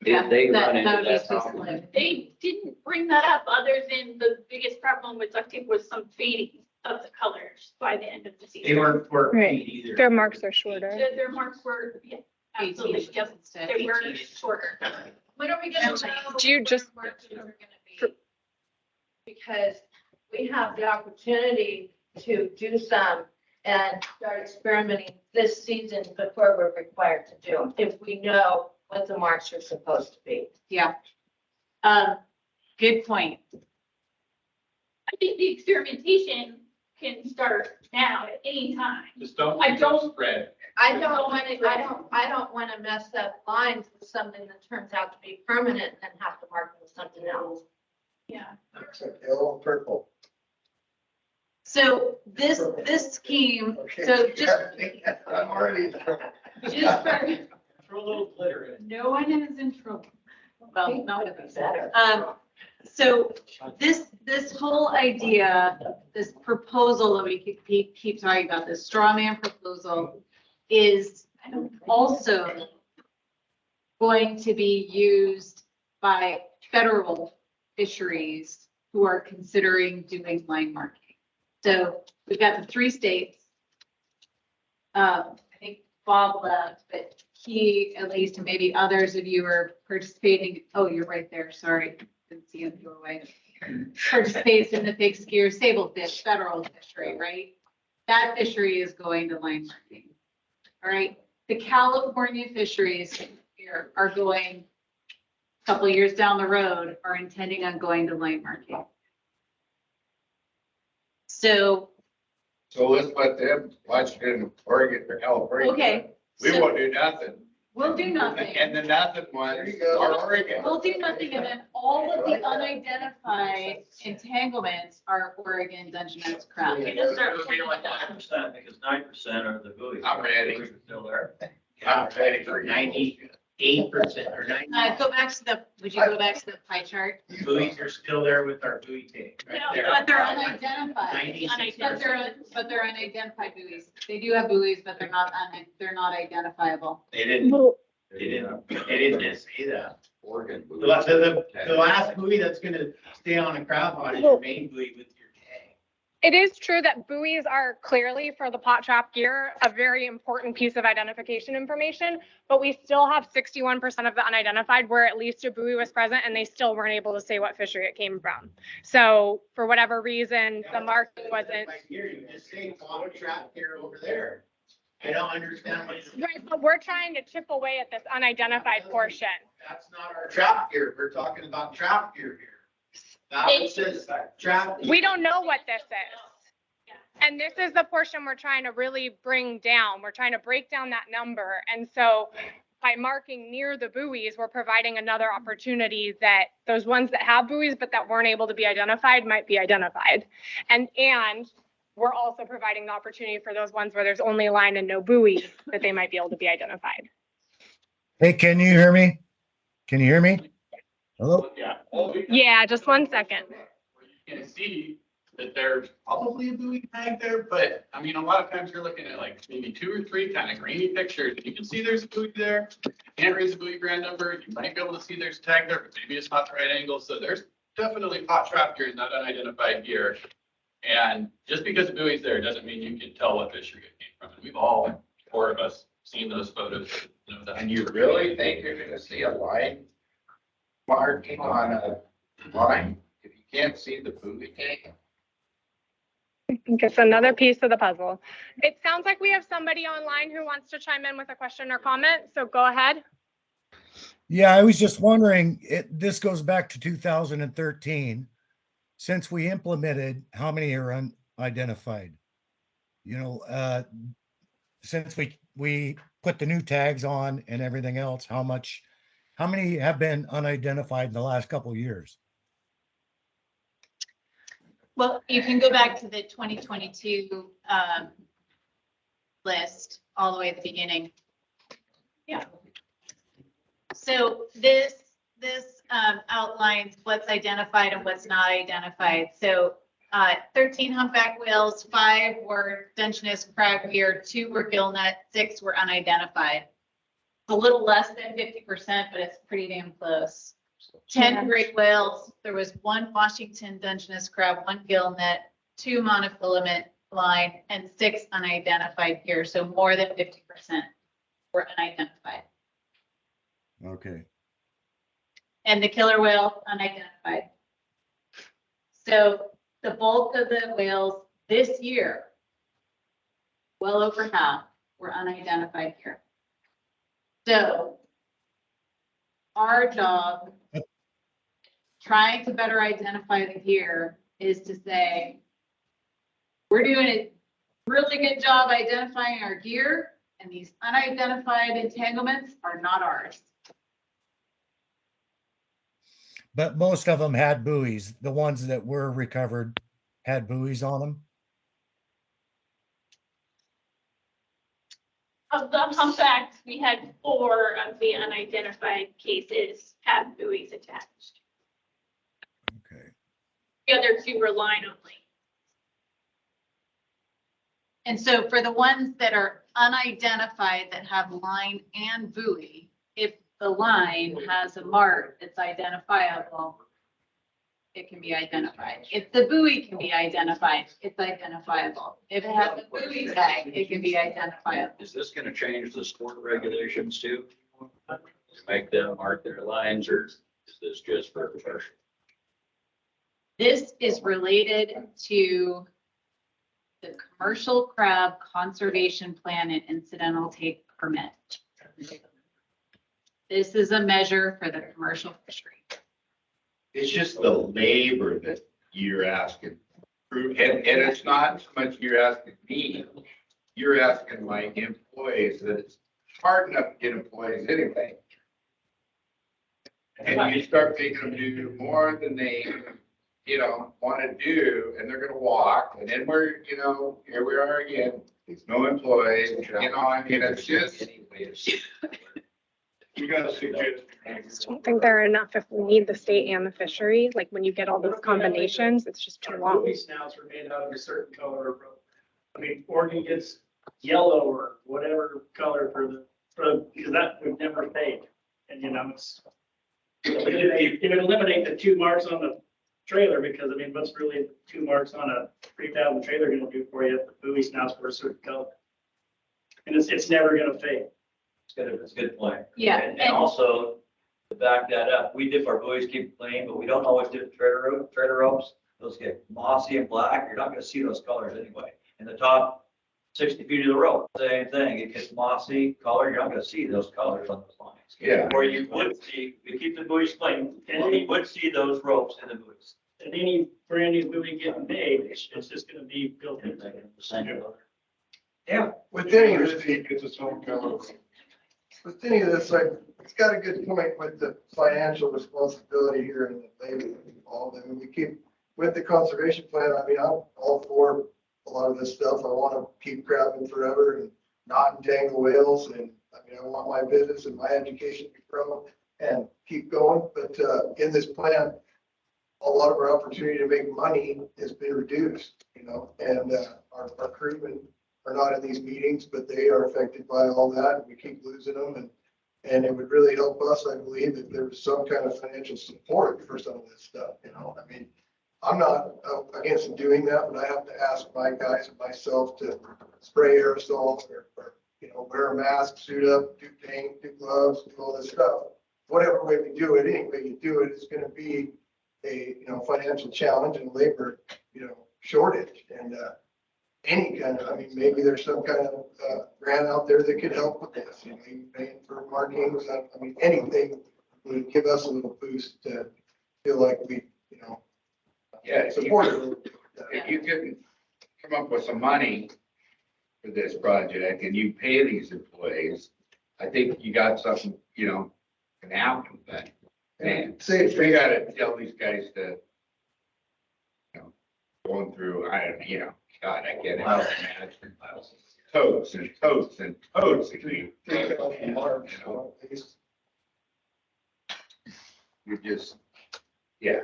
If they that- run into that would be that too problem. slim. They didn't bring that up, other than the biggest problem with duct tape was some fading of the colors by the end of the season. They weren't for Right. paint either. Their marks are shorter. Their marks were, yeah, absolutely, 18 yep, instead. they were 18. shorter. When are we gonna know? Do you what just- the markers are gonna be? Because we have the opportunity to do some and start experimenting this season before we're required to do, if we know what the marks are supposed to be. Yeah. Good point. I think the experimentation can start now at any time. Just don't. I don't- Spread. I don't want to mess up lines with something that turns out to be permanent and then have to mark it with something else. Yeah. Yellow and purple. So this scheme, so just I'm already. just for, Throw a little glitter in. no one is in trouble. Well, not with us. So this whole idea, this proposal that we keep talking about, this straw man proposal is also going to be used by federal fisheries who are considering doing line marking. So we've got the 3 states. I think Bob left, but he, at least, and maybe others of you are participating. Oh, you're right there. Sorry. Didn't see you in the doorway. Participates in the big skier sablefish federal fishery, right? That fishery is going to line marking. All right. The California fisheries here are going a couple of years down the road, are intending on going to line marking. So let's let them, Washington, Oregon, or California. okay, We so won't do nothing. we'll do nothing. And the nothing ones are Oregon. We'll do nothing, and then all of the unidentified entanglements are Oregon Dungeness crab. It doesn't start with like 9%, because 9% are the buoys. I'm ready. Buoys are still there. I'm ready for 98% or 90%. Go back to the, would you go back to the pie chart? Buoys are still there with our buoy tag. right No, there. But they're unidentified. 96%. But they're unidentified buoys. They do have buoys, but they're not identifiable. They didn't just say that. Oregon. The last buoy that's gonna stay on a crab pot is your main buoy with your tag. It is true that buoys are clearly for the pot trap gear, a very important piece of identification information, but we still have 61% of the unidentified where at least a buoy was present and they still weren't able to say what fishery it came from. So for whatever reason, the marking wasn't. Like here, you just say pot trap gear over there. I don't understand what. Right, but we're trying to chip away at this unidentified portion. That's not our trap gear. We're talking about trap gear here. That one says trap. We don't know what this is. And this is the portion we're trying to really bring down. We're trying to break down that number. And so by marking near the buoys, we're providing another opportunity that those ones that have buoys but that weren't able to be identified might be identified. And we're also providing the opportunity for those ones where there's only a line and no buoy that they might be able to be identified. Hey, can you hear me? Can you hear me? Hello? Yeah. Yeah, just 1 second. You can see that there's probably a buoy tag there, but I mean, a lot of times you're looking at like maybe 2 or 3 kind of grainy pictures. And you can see there's a buoy there. You can't raise a buoy brand number. You might be able to see there's a tag there, but maybe it's not the right angle. So there's definitely pot trap gear, not unidentified gear. And just because the buoy's there doesn't mean you can tell what fishery it came from. And we've all, 4 of us, seen those photos. Know that. And you really think you're gonna see a line marking on a line if you can't see the buoy tag? I think it's another piece of the puzzle. It sounds like we have somebody online who wants to chime in with a question or comment, so go ahead. Yeah, I was just wondering, this goes back to 2013. Since we implemented, how many are unidentified? You know, since we put the new tags on and everything else, how many have been unidentified in the last couple of years? Well, you can go back to the 2022 list all the way at the beginning. Yeah. So this outlines what's identified and what's not identified. So 13 humpback whales, 5 were Dungeness crab gear, 2 were gillnet, 6 were unidentified. It's a little less than 50%, but it's pretty damn close. 10 great whales, there was 1 Washington Dungeness crab, 1 gillnet, 2 monofilament line, and 6 unidentified here. So more than 50% were unidentified. Okay. And the killer whale unidentified. So the bulk of the whales this year, well over half, were unidentified here. So our job, trying to better identify the gear, is to say, we're doing a really good job identifying our gear, and these unidentified entanglements are not ours. But most of them had buoys. The ones that were recovered had buoys on them. Of the humpbacks, we had 4 of the unidentified cases have buoys attached. Okay. The other 2 were line only. And so for the ones that are unidentified that have line and buoy, if the line has a mark that's identifiable, it can be identified. If the buoy can be identified, it's identifiable. If it has a buoy tag, it can be identifiable. Is this gonna change the sport regulations too? To make them mark their lines, or is this just for commercial? This is related to the commercial crab conservation plan and incidental take permit. This is a measure for the commercial fishery. It's just the labor that you're asking. And it's not so much you're asking me, you're asking my employees, that it's hard enough to get employees anyway. And you start making them do more than they, want to do, and they're gonna walk, and then we're, here we are again, no employees, I mean, it's just. You gotta suggest. I just don't think there are enough if we need the state and the fishery, like when you get all those combinations, it's just too long. Movie snouts are made out of a certain color. I mean, Oregon gets yellow or whatever color because that would never fade. And it's, it would eliminate the 2 marks on the trailer, because I mean, what's really 2 marks on a 3,000 trailer gonna do for you if the buoy snouts were a certain color? And it's never gonna fade. It's a good point. Yeah, And and- also, to back that up, we dip our buoys, keep it clean, but we don't always dip treader ropes. Those get mossy and black. You're not gonna see those colors anyway. In the top 60 feet of the rope, same thing. It gets mossy color. You're not gonna see those colors on those lines. Yeah. Or you would see, we keep the buoys clean, and you would see those ropes in the buoys. And any brand new buoy getting made, it's just gonna be built in. The same color. Yeah. With any of this, It's its own color. with any of this, it's got a good point with the financial responsibility here and the labor involved. I mean, we keep, with the conservation plan, I mean, I'm all for a lot of this stuff. I want to keep crabbing forever and not entangle whales. And I mean, I want my business and my education to grow and keep going. But in this plan, a lot of our opportunity to make money has been reduced, and our crewmen are not in these meetings, but they are affected by all that, and we keep losing them, and it would really help us, I believe, if there was some kind of financial support for some of this stuff, I mean, I'm not against doing that, but I have to ask my guys and myself to spray aerosols or wear a mask, suit up, do paint, do gloves, do all this stuff. Whatever way we do it, any way you do it, it's gonna be a, financial challenge and labor, shortage, and any kind of, I mean, maybe there's some kind of grant out there that could help with this, paying for markings, I mean, anything would give us a little boost to feel like we, Yeah, support it. if you can come up with some money for this project and you pay these employees, I think you got something, can happen, but man, we gotta tell these guys to, going through, God, I can't imagine. Totes and totes and totes. You're just, yeah.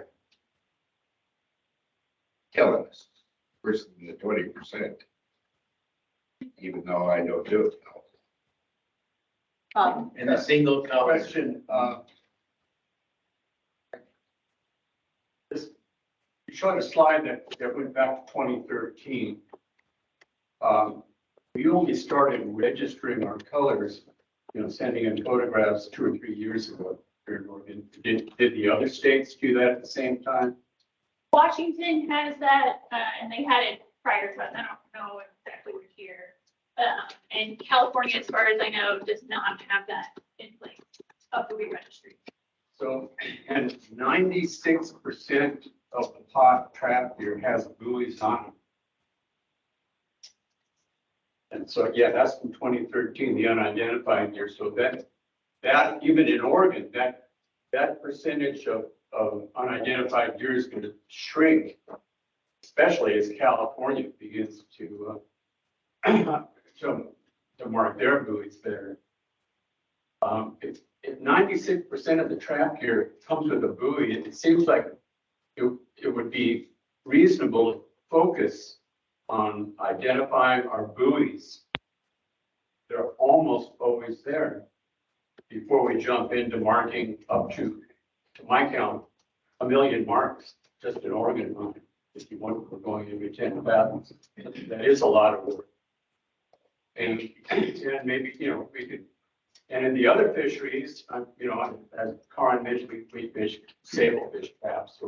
Killing us, worse than the 20%. Even though I don't do it. And the single color. Question, you showed a slide that went back to 2013. We only started registering our colors, sending in photographs 2 or 3 years ago here in Oregon. Did the other states do that at the same time? Washington has that, and they had it prior to us. I don't know exactly which year. And California, as far as I know, does not have that in place of the registry. So, and 96% of the pot trap here has buoys on them. And so, yeah, that's from 2013, the unidentified year. So that even in Oregon, that percentage of unidentified year is going to shrink, especially as California begins to mark their buoys there. If 96% of the trap here comes with a buoy, it seems like it would be reasonable to focus on identifying our buoys. They're almost always there before we jump into marking up to my count, 1 million marks just an Oregon line. If you want, we're going every 10 fathoms. That is a lot of work. And maybe, you know, we could, and in the other fisheries, you know, as Karin mentioned, we fish sablefish, crabs.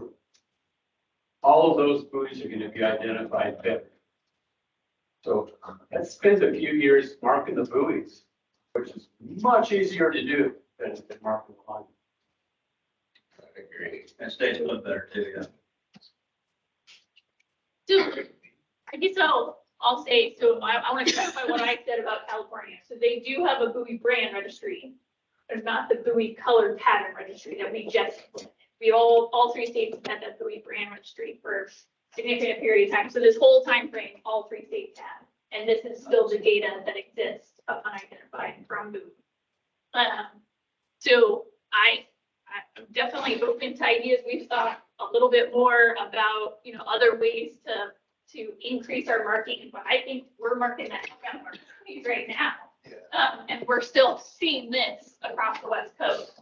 All of those buoys are going to be identified better. So that spends a few years marking the buoys, which is much easier to do than marking the line. I agree. And stays a little better too, yeah. So I guess I'll say, so I want to clarify what I said about California. So they do have a buoy brand registry. There's not the buoy color pattern registry that we just, we all three states have had that buoy brand registry for significant period of time. So this whole time frame, all three states have. And this is still the data that exists of unidentified from buoy. So I'm definitely open to ideas. We've thought a little bit more about, you know, other ways to increase our marking, but I think we're marking that around our buoys right now. And we're still seeing this across the West Coast.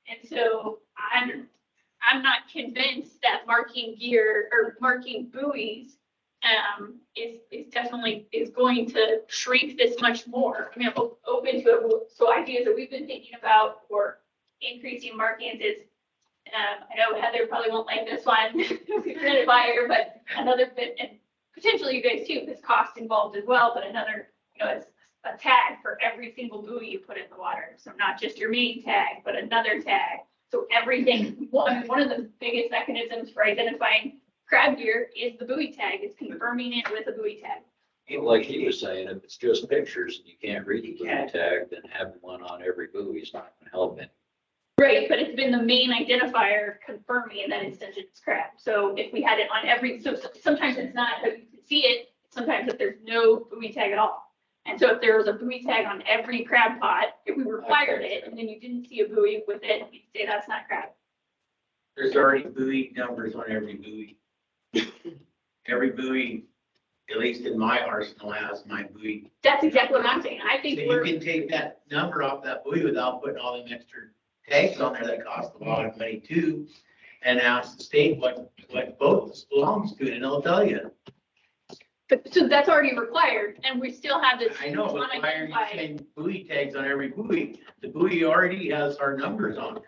And so I'm not convinced that marking gear or marking buoys is definitely going to shrink this much more. I mean, I'm open to it. So ideas that we've been thinking about for increasing markings is, I know Heather probably won't like this one, we've read it by her, but another bit, and potentially you guys too, there's cost involved as well, but another, you know, it's a tag for every single buoy you put in the water. So not just your main tag, but another tag. So everything, one of the biggest mechanisms for identifying crab gear is the buoy tag. It's confirming it with a buoy tag. Like he was saying, if it's just pictures and you can't read the buoy tag, then having one on every buoy is not going to help it. Right, but it's been the main identifier confirming that it's Sturgeon's crab. So if we had it on every, so sometimes it's not that you can see it, sometimes if there's no buoy tag at all. And so if there was a buoy tag on every crab pot, if we required it, and then you didn't see a buoy with it, you'd say that's not crab. There's already buoy numbers on every buoy. Every buoy, at least in my arsenal, has my buoy. That's exactly what I'm saying. I think So you can take that number off that buoy without putting all them extra tags on there that cost a lot of money too, and ask the state what boat this belongs to, and they'll tell you. But so that's already required, and we still have this. I know, but why are you saying buoy tags on every buoy? The buoy already has our numbers on it.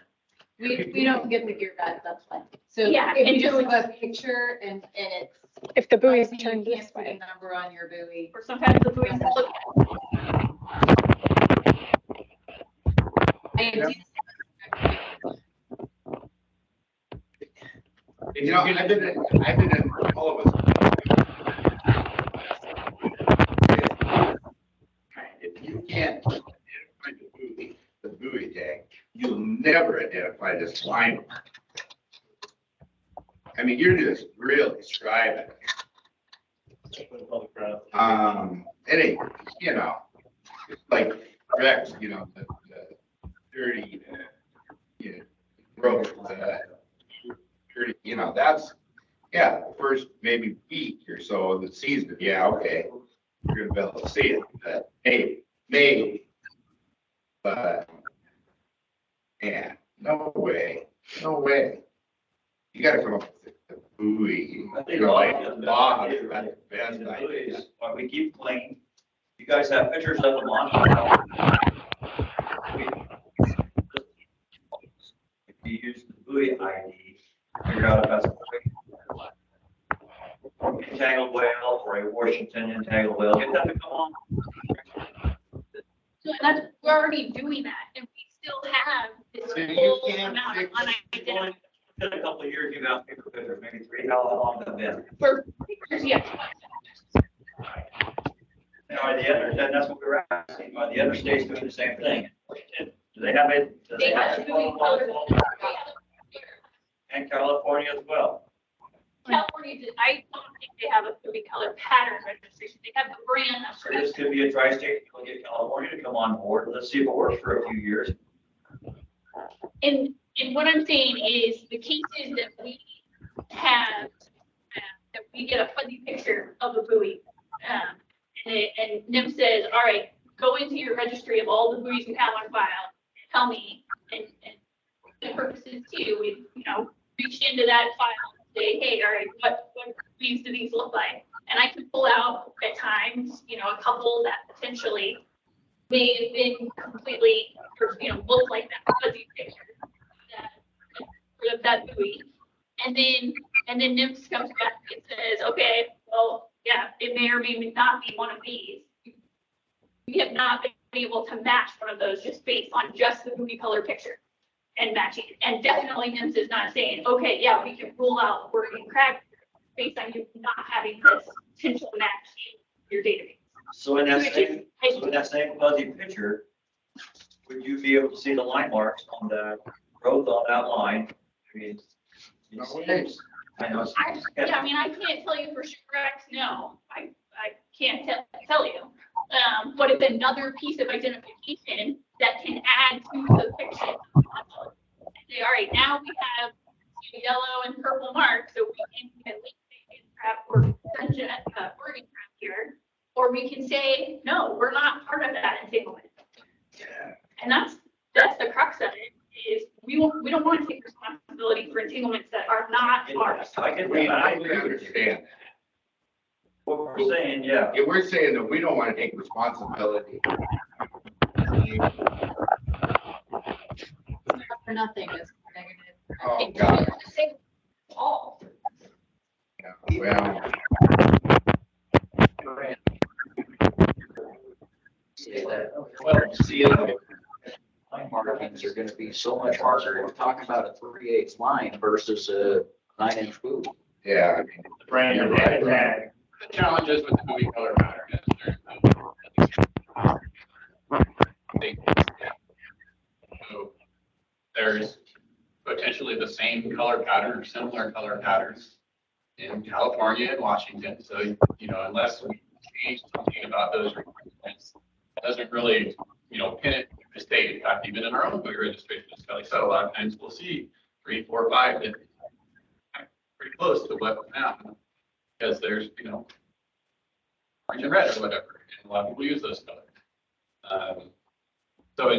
We don't get the gear badge, that's fine. So Yeah, if and you just so have a picture and it's. If the buoy is you turned can't this put a way. number on your buoy. Or sometimes the buoys look. You know, I've been in all of us. If you can't identify the buoy tag, you'll never identify this line. I mean, you're just really striving. Anyway, you know, like Rex, you know, the dirty, you know, road, dirty, you know, that's, yeah, the first maybe week or so of the season, yeah, okay, you're gonna be able to see it, but maybe, but, yeah, no way. You gotta come up with the buoy, I think you know, like the log, best that's the best idea. Why we keep clean. You guys have pictures of them on. If you use the buoy ID, figure out if that's a entangled whale or a Washington entangled whale, get them to come on. So that's, we're already doing that, and we still have this So you whole can't amount of fix- unidentified. In a couple of years, you've got paper pictures, maybe 3, how long have been? For pictures, yeah. And are the other, that's what we were asking, are the other states doing the same thing? Do they have it? Do They have buoy colors. And California as well. California, I don't think they have a buoy color pattern registration. They have the brand. So this could be a tri-state, we'll get California to come on board, let's see if it works for a few years. And what I'm saying is the cases that we have, that we get a fuzzy picture of a buoy, and NIM says, all right, go into your registry of all the buoys you have on file, tell me, and the purposes too, we've, you know, reached into that file say, hey, all right, what these do these look like? And I can pull out at times, you know, a couple that potentially may have been completely, or, you know, look like that fuzzy picture that buoy. And then NIMS comes back and says, okay, well, yeah, it may or may not be one of these. We have not been able to match one of those just based on just the buoy color picture and matching it. And definitely NIMS is not saying, okay, yeah, we can rule out Oregon crab based on you not having this potential match in your database. So in that same fuzzy picture, would you be able to see the line marks on the growth on that line? I mean, it seems, I know. I mean, I can't tell you for sure, X, no, I can't tell you. But it's another piece of identification that can add to the picture. Say, all right, now we have yellow and purple marks, so we can at least take crab or Oregon crab here. Or we can say, no, we're not part of that entanglement. Yeah. And that's the crux of it, is we don't want to take responsibility for entanglements that are not ours. I can I understand. what we're saying, yeah. Yeah, we're saying that we don't want to take responsibility. For nothing is negative. Oh, God. All. Well, Well, see, line markings are gonna be so much harder. We're talking about a 3/8 line versus a 9-inch buoy. yeah, I mean, The brand You're new right. tag. The challenges with the buoy color pattern is so there's potentially the same color pattern or similar color patterns in California and Washington. So, you know, unless we change something about those requirements, it doesn't really, you know, pin it to the state. In fact, even in our own buoy registration, it's fairly so a lot of times we'll see 3, 4, 5 that are pretty close to what we found. Because there's, you know, orange and red or whatever, and a lot of people use those colors. So,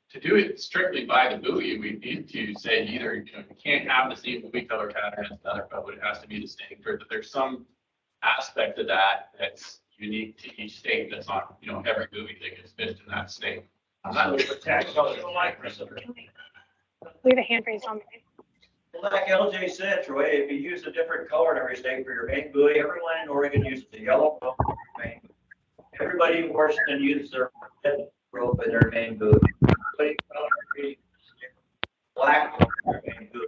to do it strictly by the buoy, we need to say either, you know, you can't have the same buoy color pattern as another, but it has to be distinct, or that there's some aspect of that that's unique to each state that's not, you know, every buoy that gets fished in that state. I'm not looking for tag colors. We have a hand raised on there. Like LJ said, Troy, if you use a different color in every state for your main buoy, everyone in Oregon uses the yellow rope for their main buoy. Everybody in Washington uses their red rope in their main buoy. Everybody in black rope in their main buoy.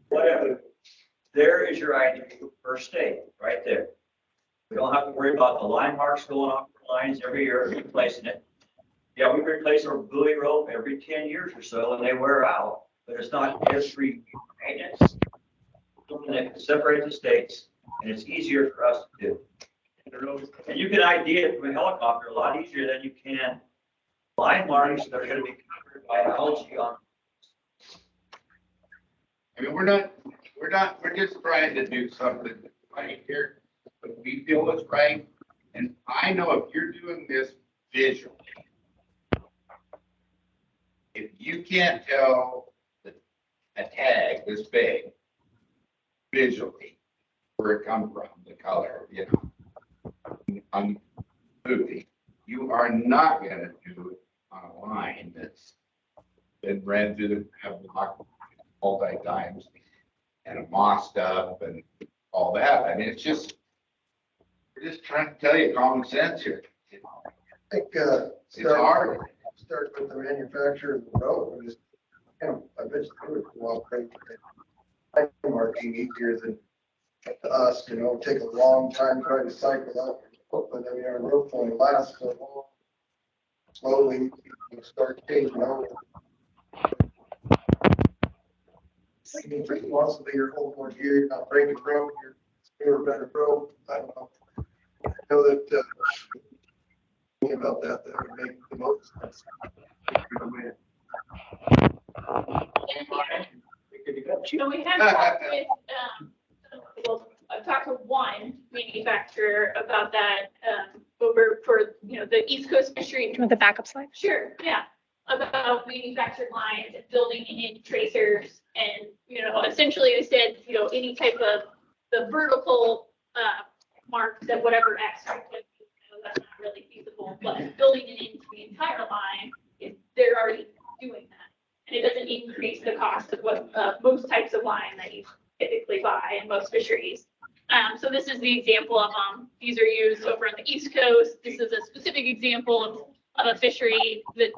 Whatever. There is your ID per state, right there. We don't have to worry about the line marks going off the lines every year, replacing it. Yeah, we replace our buoy rope every 10 years or so and they wear out, but it's not every maintenance. Something that can separate the states and it's easier for us to do. And you can ID it from a helicopter a lot easier than you can line marks that are going to be covered by algae on. I mean, we're just trying to do something right here, but we feel it's right. And I know if you're doing this visually, if you can't tell a tag this big visually where it comes from, the color, you know, on movie, you are not gonna do it on a line that's been ran through the, have blocked multi times and mossed up and all that. I mean, it's just, we're just trying to tell you common sense here. You know, I think, it's hard. Start with the manufacturer of the road, and just, you know, I bet you would cooperate. Line marking easier than to us, you know, take a long time trying to cycle out, but I mean, our road only lasts so long. Slowly, you start changing over. I mean, possibly your whole more gear, you're not breaking road, you're better road, I don't know. I know that, about that would make the most sense. So we have talked with, well, I've talked with one manufacturer about that, over for, you know, the East Coast Fishery. Do you want the backup slide? Sure, yeah, about manufactured lines and building in tracers and, you know, a essentially they said, you know, any type of the vertical marks at whatever X, that's not really feasible, but building it into the entire line, they're already doing that. And it doesn't increase the cost of what most types of line that you typically buy in most fisheries. So this is the example of these are used over on the East Coast. This is a specific example of a fishery that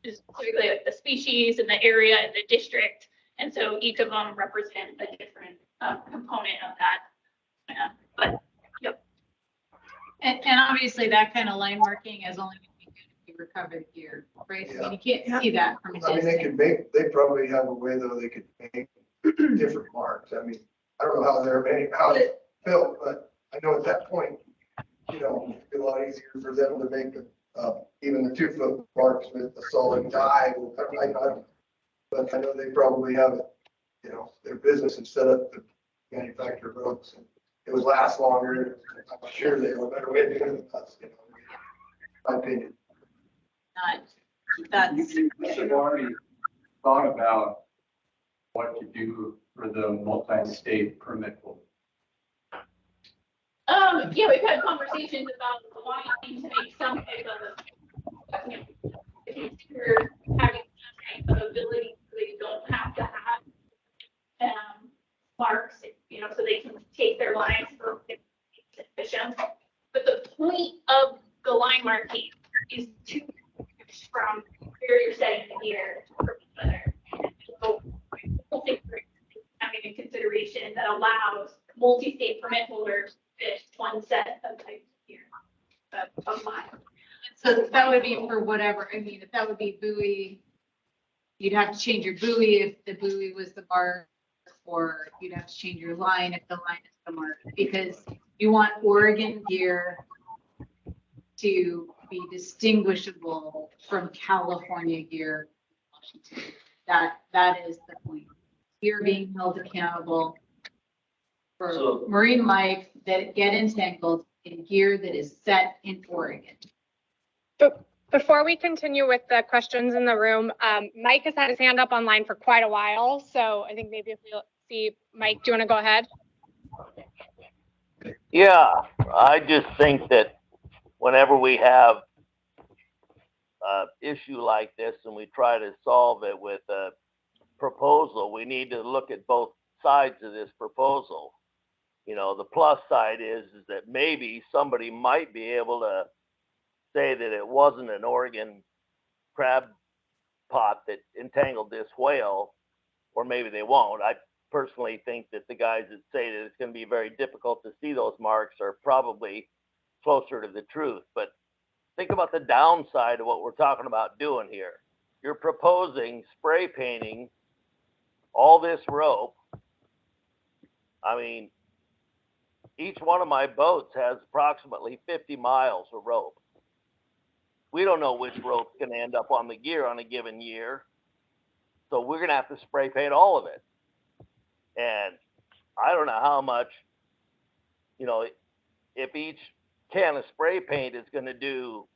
is typically like the species and the area and the district. And so each of them represent a different component of that. But yep. And obviously that kind of line marking is only going to be good if you recover the gear, right? So you can't see that from a I mean, distance. they probably have a way though, they could make different marks. I mean, I don't know how it's built, but I know at that point, you know, it'd be a lot easier for them to make even the 2-foot marks with a solid die. But I know they probably have it, you know, their business and set up to manufacture boats. And it would last longer. I'm sure they have a better way of doing it than us, you know, in my opinion. That's. We should already thought about what to do for the multi-state permit holder. Yeah, we've had conversations about wanting to make some type of, you know, consider having some type of ability so they don't have to have marks, you know, so they can take their lines for efficient. But the point of the line marking is to from where you're setting the gear from each other. So we'll think having a consideration that allows multi-state permit holders to fish one set of types of gear of line. So that would be for whatever, I mean, if that would be buoy, you'd have to change your buoy if the buoy was the mark, or you'd have to change your line if the line is the mark, because you want Oregon gear to be distinguishable from California gear. That is the point. You're being held accountable for So- marine life that get entangled in gear that is set in Oregon. But before we continue with the questions in the room, Mike has had his hand up online for quite a while. So I think maybe if we see Mike, do you want to go ahead? Yeah, I just think that whenever we have an issue like this and we try to solve it with a proposal, we need to look at both sides of this proposal. You know, the plus side is that maybe somebody might be able to say that it wasn't an Oregon crab pot that entangled this whale, or maybe they won't. I personally think that the guys that say that it's going to be very difficult to see those marks are probably closer to the truth. But think about the downside of what we're talking about doing here. You're proposing spray painting all this rope. I mean, each one of my boats has approximately 50 miles of rope. We don't know which rope's going to end up on the gear on a given year. So we're going to have to spray paint all of it. And I don't know how much, you know, if each can of spray paint is going to do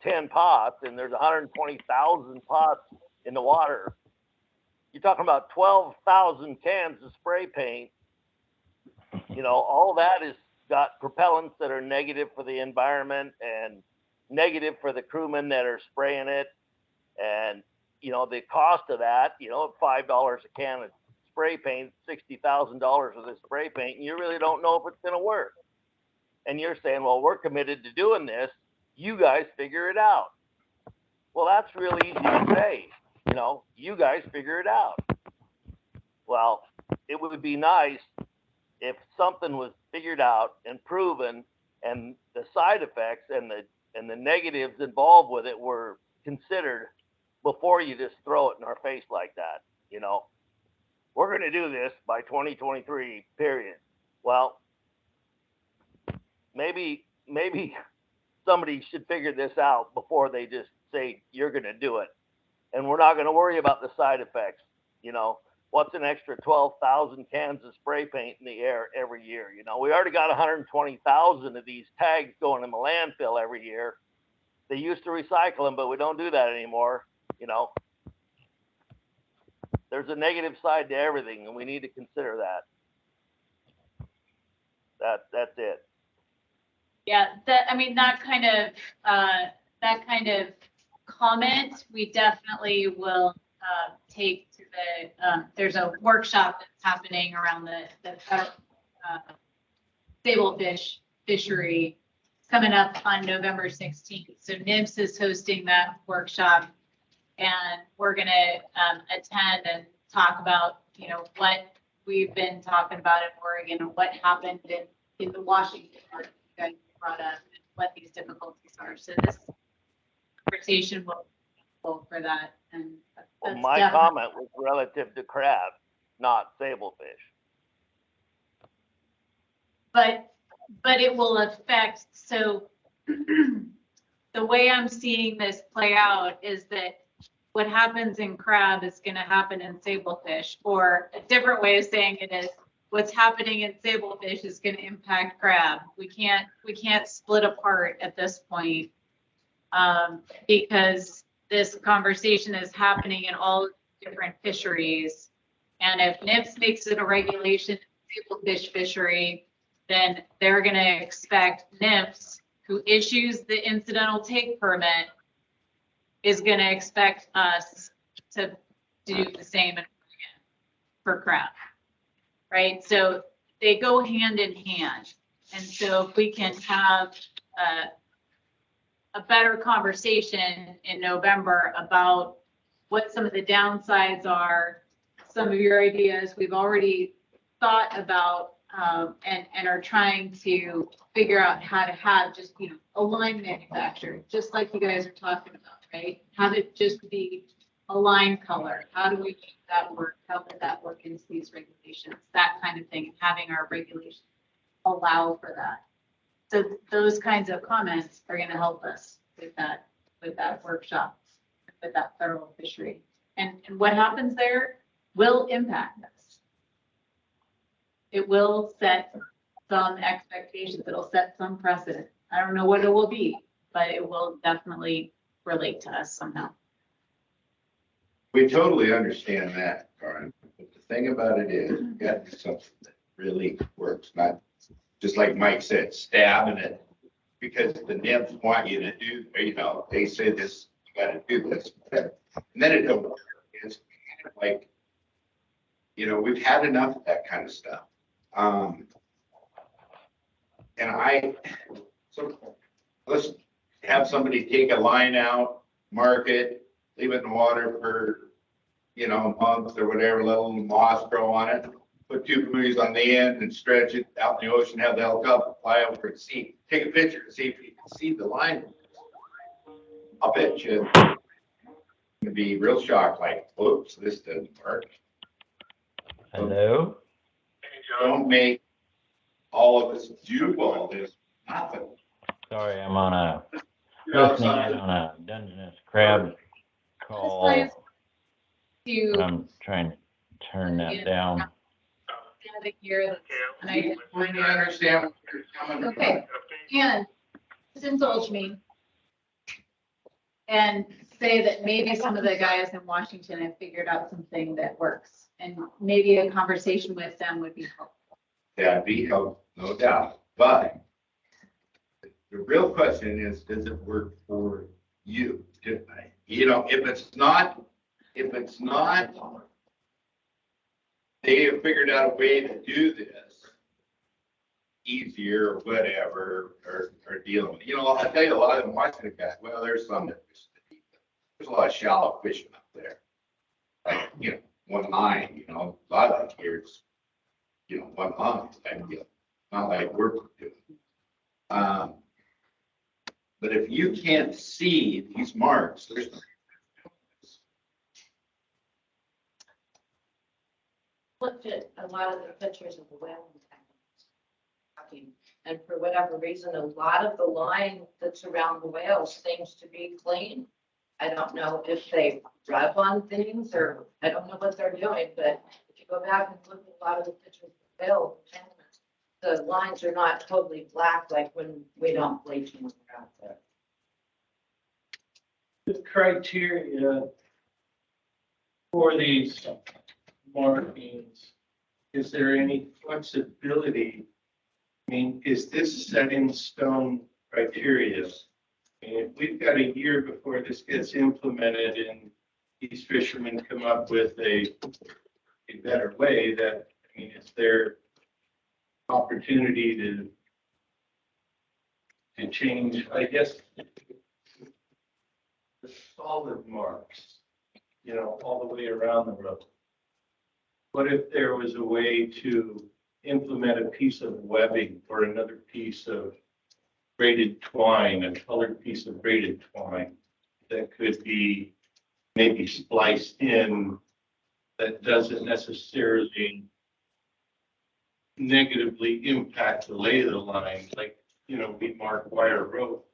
10 pots and there's 120,000 pots in the water, you're talking about 12,000 cans of spray paint. You know, all that is got propellants that are negative for the environment and negative for the crewmen that are spraying it. And, you know, the cost of that, you know, $5 a can of spray paint, $60,000 of the spray paint, and you really don't know if it's going to work. And you're saying, well, we're committed to doing this. You guys figure it out. Well, that's really easy to say. You know, you guys figure it out. Well, it would be nice if something was figured out and proven, and the side effects and the negatives involved with it were considered before you just throw it in our face like that. You know, we're going to do this by 2023, period. Well, maybe somebody should figure this out before they just say you're going to do it. And we're not going to worry about the side effects. You know, what's an extra 12,000 cans of spray paint in the air every year? You know, we already got 120,000 of these tags going in the landfill every year. They used to recycle them, but we don't do that anymore. You know, there's a negative side to everything, and we need to consider that. That's it. Yeah, that kind of comment, we definitely will take to there's a workshop that's happening around the sablefish fishery coming up on November 16th. So NIMS is hosting that workshop, and we're gonna attend and talk about, what we've been talking about in Oregon and what happened in the Washington part you guys brought up and what these difficulties are. So this conversation will be helpful for that. And Well, that's my definitely- comment was relative to crab, not sablefish. But it will affect, so the way I'm seeing this play out is that what happens in crab is going to happen in sablefish, or a different way of saying it is what's happening in sablefish is going to impact crab. We can't split apart at this point because this conversation is happening in all different fisheries. And if NIPS makes it a regulation sablefish fishery, then they're going to expect NIPS, who issues the incidental take permit, is going to expect us to do the same for crab, right? So they go hand in hand. And so if we can have a better conversation in November about what some of the downsides are, some of your ideas we've already thought about and are trying to figure out how to have just, a line manufactured, just like you guys are talking about, right? Have it just be a line color. How do we make that work? How does that work into these regulations? That kind of thing, having our regulations allow for that. So those kinds of comments are going to help us with that workshop, with that federal fishery. And what happens there will impact us. It will set some expectations. It'll set some precedent. I don't know what it will be, but it will definitely relate to us somehow. We totally understand that, Karen. But the thing about it is, you got to do something that really works, not just like Mike said, stabbing it because the nymphs want you to do, they say this, you got to do this. And then it don't work. It's kind of like, we've had enough of that kind of stuff. So let's have somebody take a line out, mark it, leave it in the water for, a month or whatever, let a little moss grow on it, put 2 buoys on the end and stretch it out in the ocean, have the helicopter fly over and see, take a picture and see if you can see the line. I'll bet you you'd be real shocked, like, oops, this doesn't work. Hello? Don't make all of us do all this, nothing. Sorry, I'm listening in on a Dungeness crab call. I'm trying to turn that down. I understand what you're coming from. Okay, and just indulge me and say that maybe some of the guys in Washington have figured out something that works, and maybe a conversation with them would be helpful. That'd be helpful, no doubt. But the real question is, does it work for you? If it's not, they have figured out a way to do this easier or whatever, or dealing with, I'll tell you a lot of them watching the guys, well, there's some that fish the deep. There's a lot of shallow fishing up there. Like, one line, a lot of it here is, 1 month type deal. Not like we're doing. But if you can't see these marks, there's Looked at a lot of the pictures of the whale entanglements. And for whatever reason, a lot of the line that's around the whales seems to be clean. I don't know if they rub on things or I don't know what they're doing, but if you go back and look at a lot of the pictures of whale entanglements, the lines are not totally black like when we don't bleach them out there. The criteria for these markings, is there any flexibility? I mean, is this set in stone criteria? I mean, if we've got a year before this gets implemented and these fishermen come up with a better way, that, I mean, is there opportunity to change, I guess, the solid marks, you know, all the way around the road? What if there was a way to implement a piece of webbing or another piece of braided twine, a colored piece of braided twine that could be maybe spliced in, that doesn't necessarily negatively impact the lay of the line, like, you know, we mark wire rope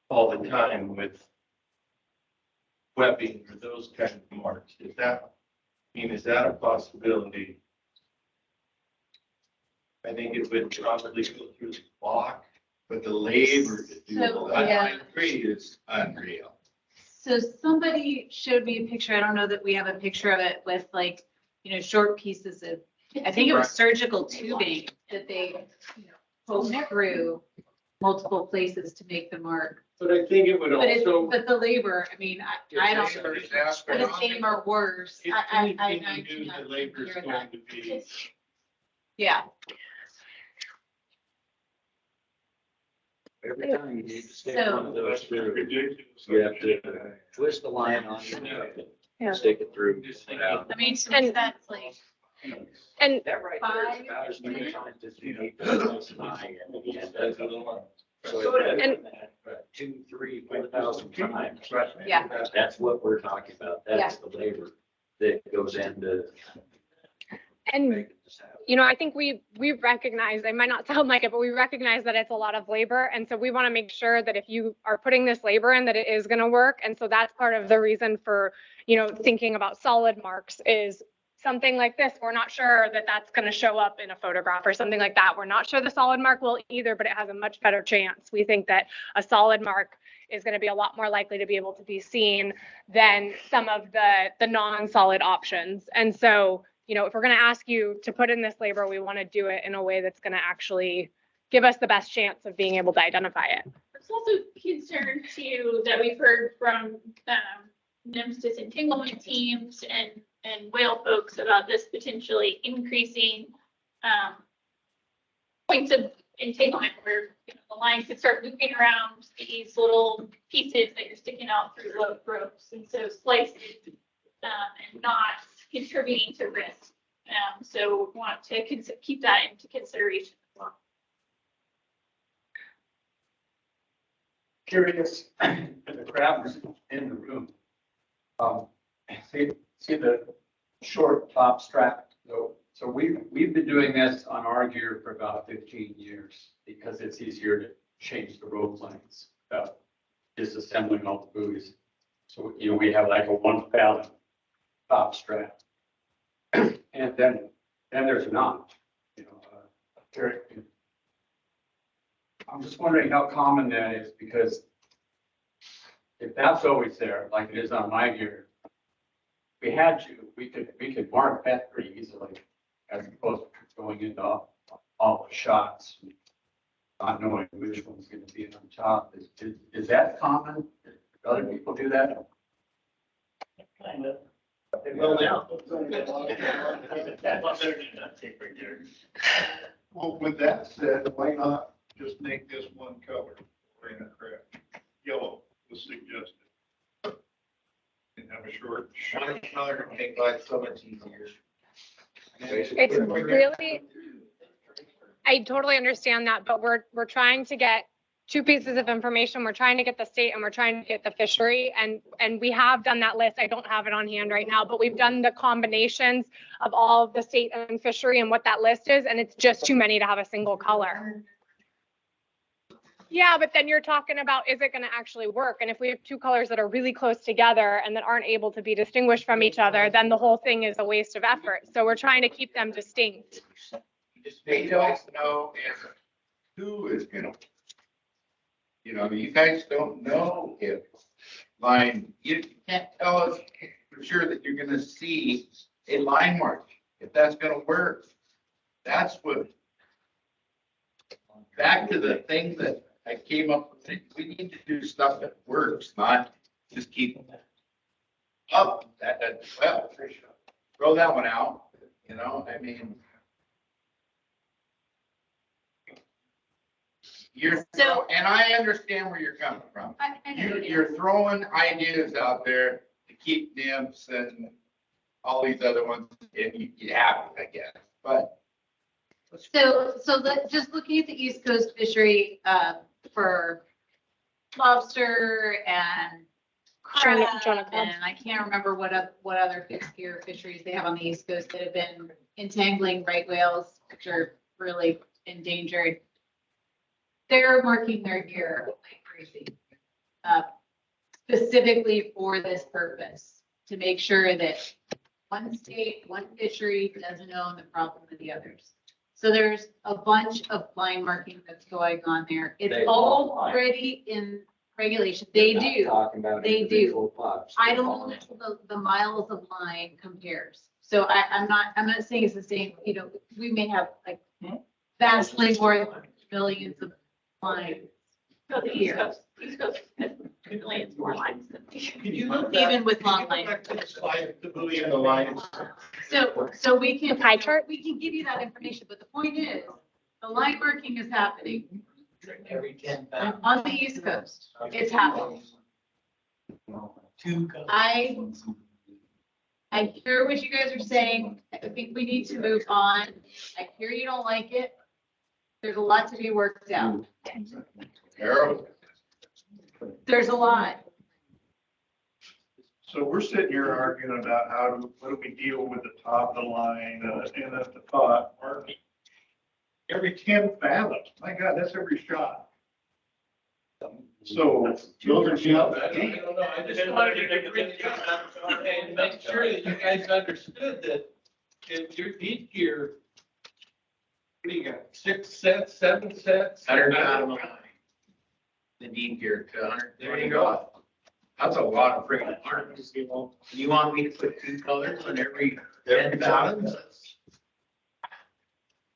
all the time with webbing or those kind of marks. Is that, I mean, is that a possibility? I think it would probably go through the block, but the labor to do So, that, yeah. I agree, is unreal. So somebody showed me a picture, I don't know that we have a picture of it with like, you know, short pieces of, I think it was surgical tubing that they, you know, poked through multiple places to make the mark. But I think it would But it's, also. but the labor, I mean, I don't, Labor is the astronomical. same or worse. If I anything you do, cannot the labor is compare going that. to be. Yeah. Every time you need to stick So- one of those through, Ridiculous. you have to twist the line on your Yeah. stick it through. Put out. I mean, to me, that's like, And That right there is about as many times as you need to twist the line. So And- 2, 3, 4,000 times. Yeah. That's what we're talking about. That's the labor that goes into. And, making this happen. you know, I think we recognize, I might not sound like it, but we recognize that it's a lot of labor. And so we want to make sure that if you are putting this labor in, that it is going to work. And so that's part of the reason for, you know, thinking about solid marks is something like this. We're not sure that that's going to show up in a photograph or something like that. We're not sure the solid mark will either, but it has a much better chance. We think that a solid mark is going to be a lot more likely to be able to be seen than some of the non-solid options. And so, you know, if we're going to ask you to put in this labor, we want to do it in a way that's going to actually give us the best chance of being able to identify it. There's also concern too that we've heard from NIMS disentanglement teams and whale folks about this potentially increasing points of entanglement where, you know, the line could start looping around these little pieces that you're sticking out through ropes, and so slicing and not contributing to risk. So want to keep that into consideration as well. Curious, the crowds in the room. See the short top strap. So we've been doing this on our gear for about 15 years because it's easier to change the rope lengths without disassembling all the buoys. So, you know, we have like a 1 fathom top strap. And then there's not, you know, I'm just wondering how common that is, because if that's always there, like it is on my gear, we could mark that pretty easily as opposed to going into all the shots, not knowing which one's going to be on top. Is that common? Do other people do that? Kind of. Well, now. That's what they're doing, that tape right there. Well, with that said, why not just make this one color or in a crap? Yellow was suggested. And have a short. One color to make life so much easier. It's really, I totally understand that, but we're trying to get two pieces of information. We're trying to get the state and we're trying to get the fishery, and we have done that list. I don't have it on hand right now, but we've done the combinations of all of the state and fishery and what that list is, and it's just too many to have a single color. Yeah, but then you're talking about, is it going to actually work? And if we have two colors that are really close together and that aren't able to be distinguished from each other, then the whole thing is a waste of effort. So we're trying to keep them distinct. They don't know if who is gonna, you know, you guys don't know if line, you can't tell us for sure that you're gonna see a line mark, if that's gonna work. That's what. Back to the thing that I came up with, we need to do stuff that works, not just keep up well, throw that one out, you know, I mean. And I understand where you're coming from. You're throwing ideas out there to keep nymphs and all these other ones, and you have it, I guess, but. Just looking at the East Coast fishery, for lobster and crab, and I can't remember what other fixed gear fisheries they have on the East Coast that have been entangling right whales, which are really endangered. They're marking their gear like crazy, specifically for this purpose, to make sure that one state, one fishery doesn't own the problem of the others. So there's a bunch of line marking that's going on there. It's already in regulation. They do. They do. I don't know the miles of line compares. So I'm not saying it's the same, you know, we may have like vastly more millions of lines. So the East Coast has millions more lines than Even with long line. The buoy and the lines. So we can, pie chart, we can give you that information, but the point is, the line marking is happening Every 10,000. on the East Coast. It's happening. I hear what you guys are saying. I think we need to move on. I hear you don't like it. There's a lot to be worked out. There's a lot. So we're sitting here arguing about what do we deal with the top of the line and at the top, every 10 fathoms. My God, that's every shot. So those are shots. I just wanted to bring it up and make sure that you guys understood that if your deep gear, what do you got, 6 cents, 7 cents? 100. The deep gear to 100. There you go. That's a lot of freaking arms. You want me to put 2 colors on every 10,000?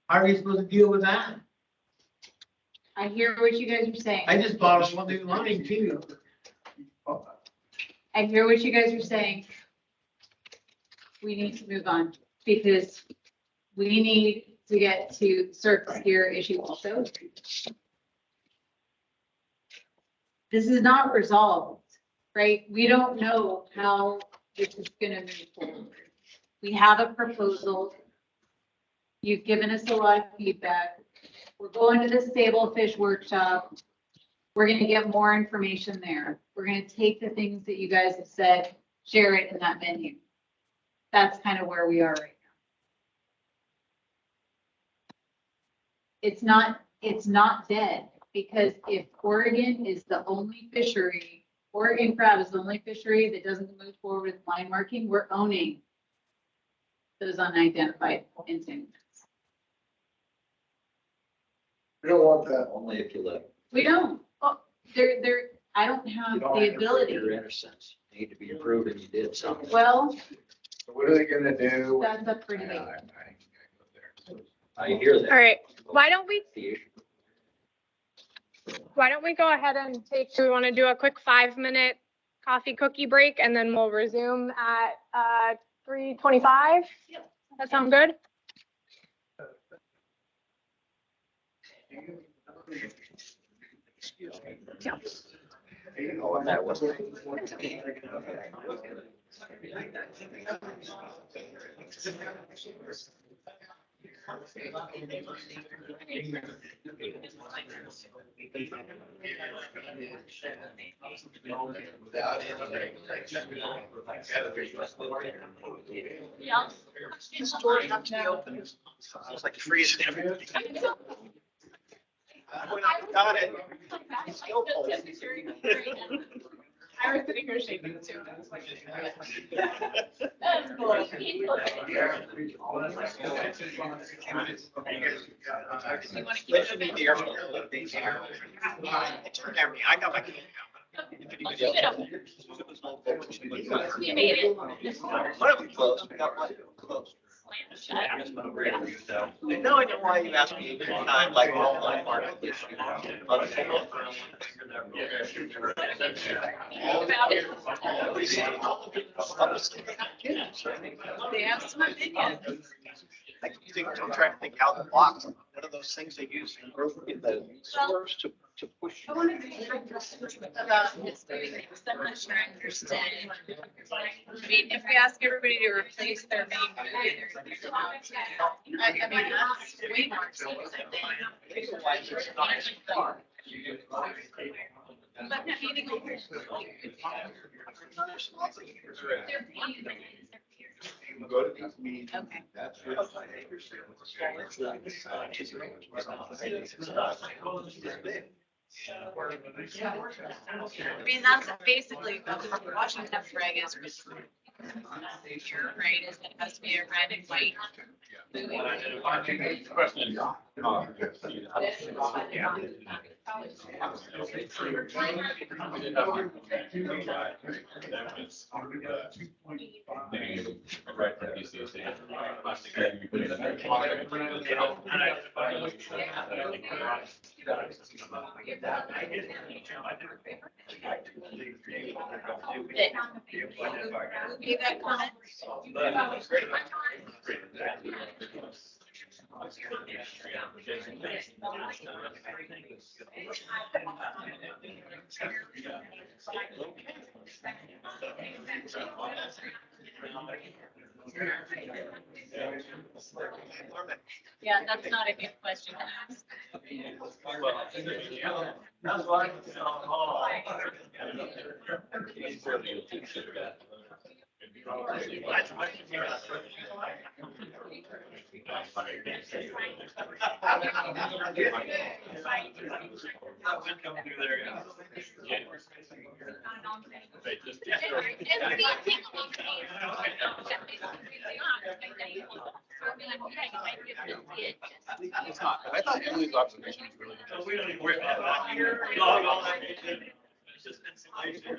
How are you supposed to deal with that? I hear what you guys are saying. I just bought a new line too. I hear what you guys are saying. We need to move on because we need to get to surface gear issue also. This is not resolved, right? We don't know how this is gonna move forward. We have a proposal. You've given us a lot of feedback. We're going to the Stablefish workshop. We're gonna get more information there. We're gonna take the things that you guys have said, share it in that menu. That's kind of where we are right now. It's not dead, because if Oregon is the only fishery, Oregon crab is the only fishery that doesn't move forward with line marking, we're owning those unidentified entanglements. We don't want that. Only if you look. We don't. Oh, I don't have the ability. Your innocence. You need to be proven you did something. Well, So what are they gonna do? that's up for debate. I hear that. All right, why don't we The issue. go ahead and do we want to do a quick 5-minute coffee cookie break and then we'll resume at 3:25? That sound good? Yeah. That was. Yeah. It's stored up to the open. It's like freezing everything. When I got it. It's still cold. I was sitting here shaking too. That's cool. Listen to the air. It turned everything. I got my. Let's leave it open. We made it. Close, we got close. Slam shut. No, I know why you asked me, like, online market. They have some opinions. I'm trying to think out the box. What are those things they use in the stores to push? I want to be about history, things that I'm not sure I understand. I mean, if we ask everybody to replace their main movie, I mean, that's way more expensive than. But meeting. Go to these meetings. Okay. That's. I mean, that's basically what Washington's reg is. Right, is it has to be a red and white movie. You got comments? Yeah, that's not a good question to ask. That's why. It's not. I thought Emily's observation was really good. We don't even worry about that. It's just insulation.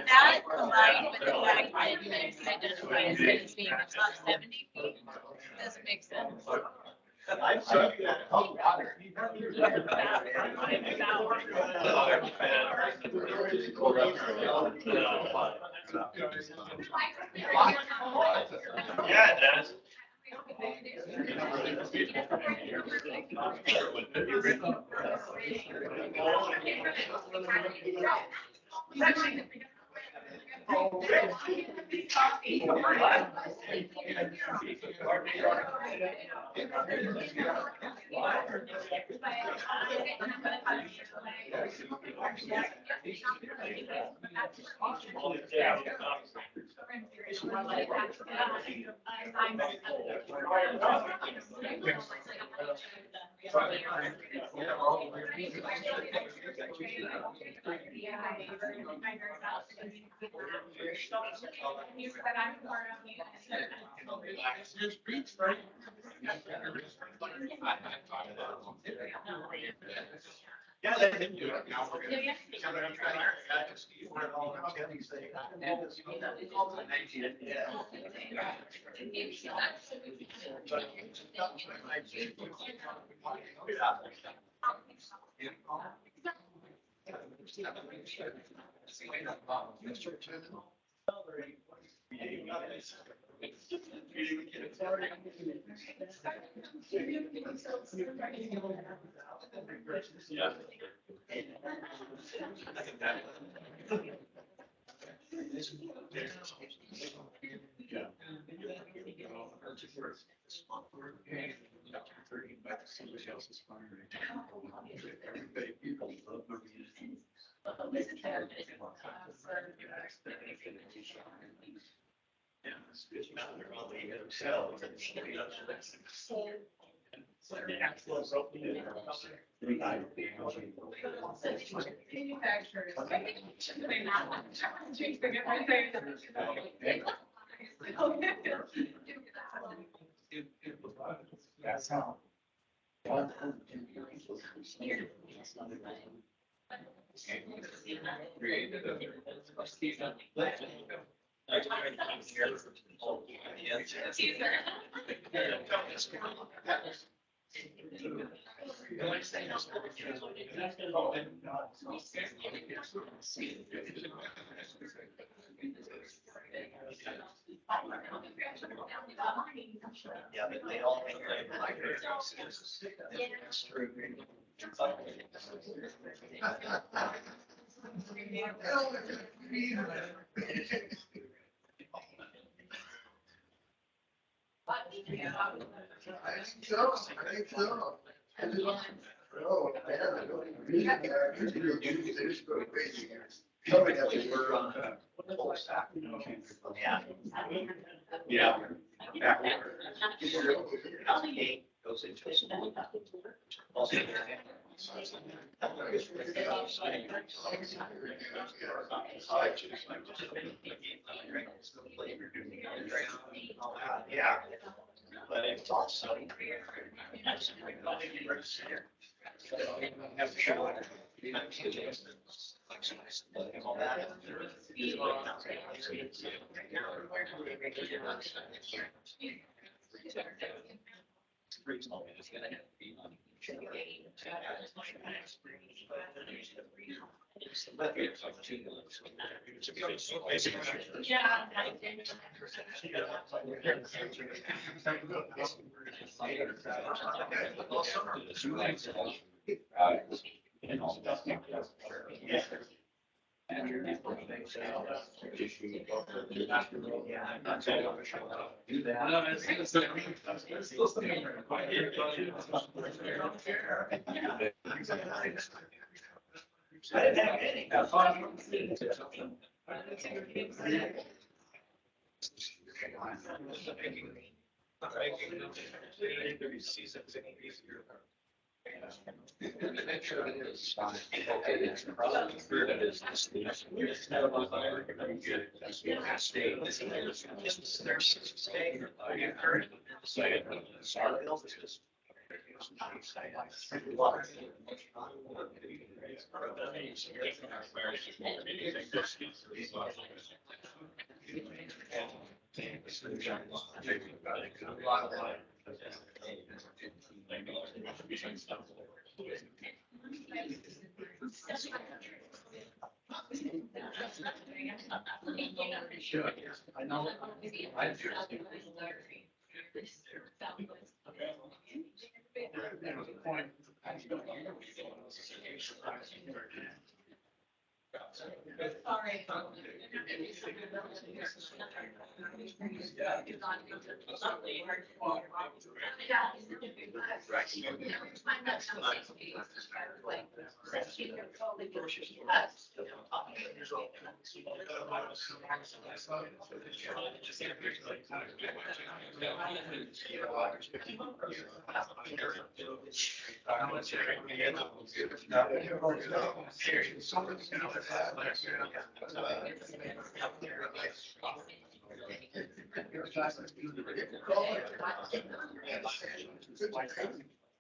That combined with the fact that it's identified as being the top 70 feet doesn't make sense. I'm sorry. Yeah, it does. Yeah, they didn't do it. Now we're gonna. Yeah. That's how. Yeah, but they all think like. I think so, I think so. Oh, man, I don't even read that. Usually they just go crazy. Somebody has to work on that. Yeah. Yeah. Goes into. Yeah. But it's also. I didn't have any. I know. I do.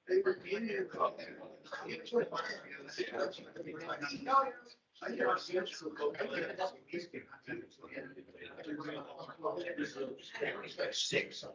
They were getting it. Six.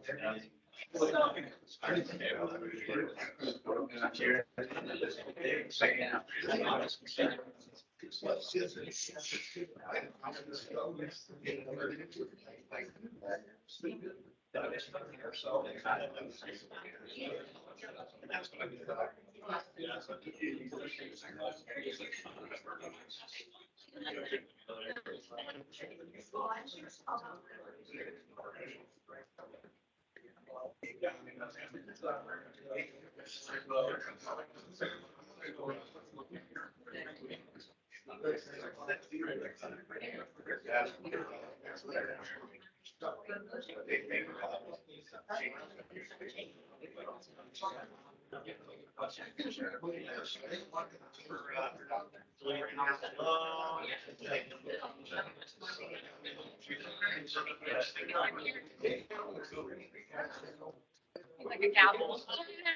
Like a gavel.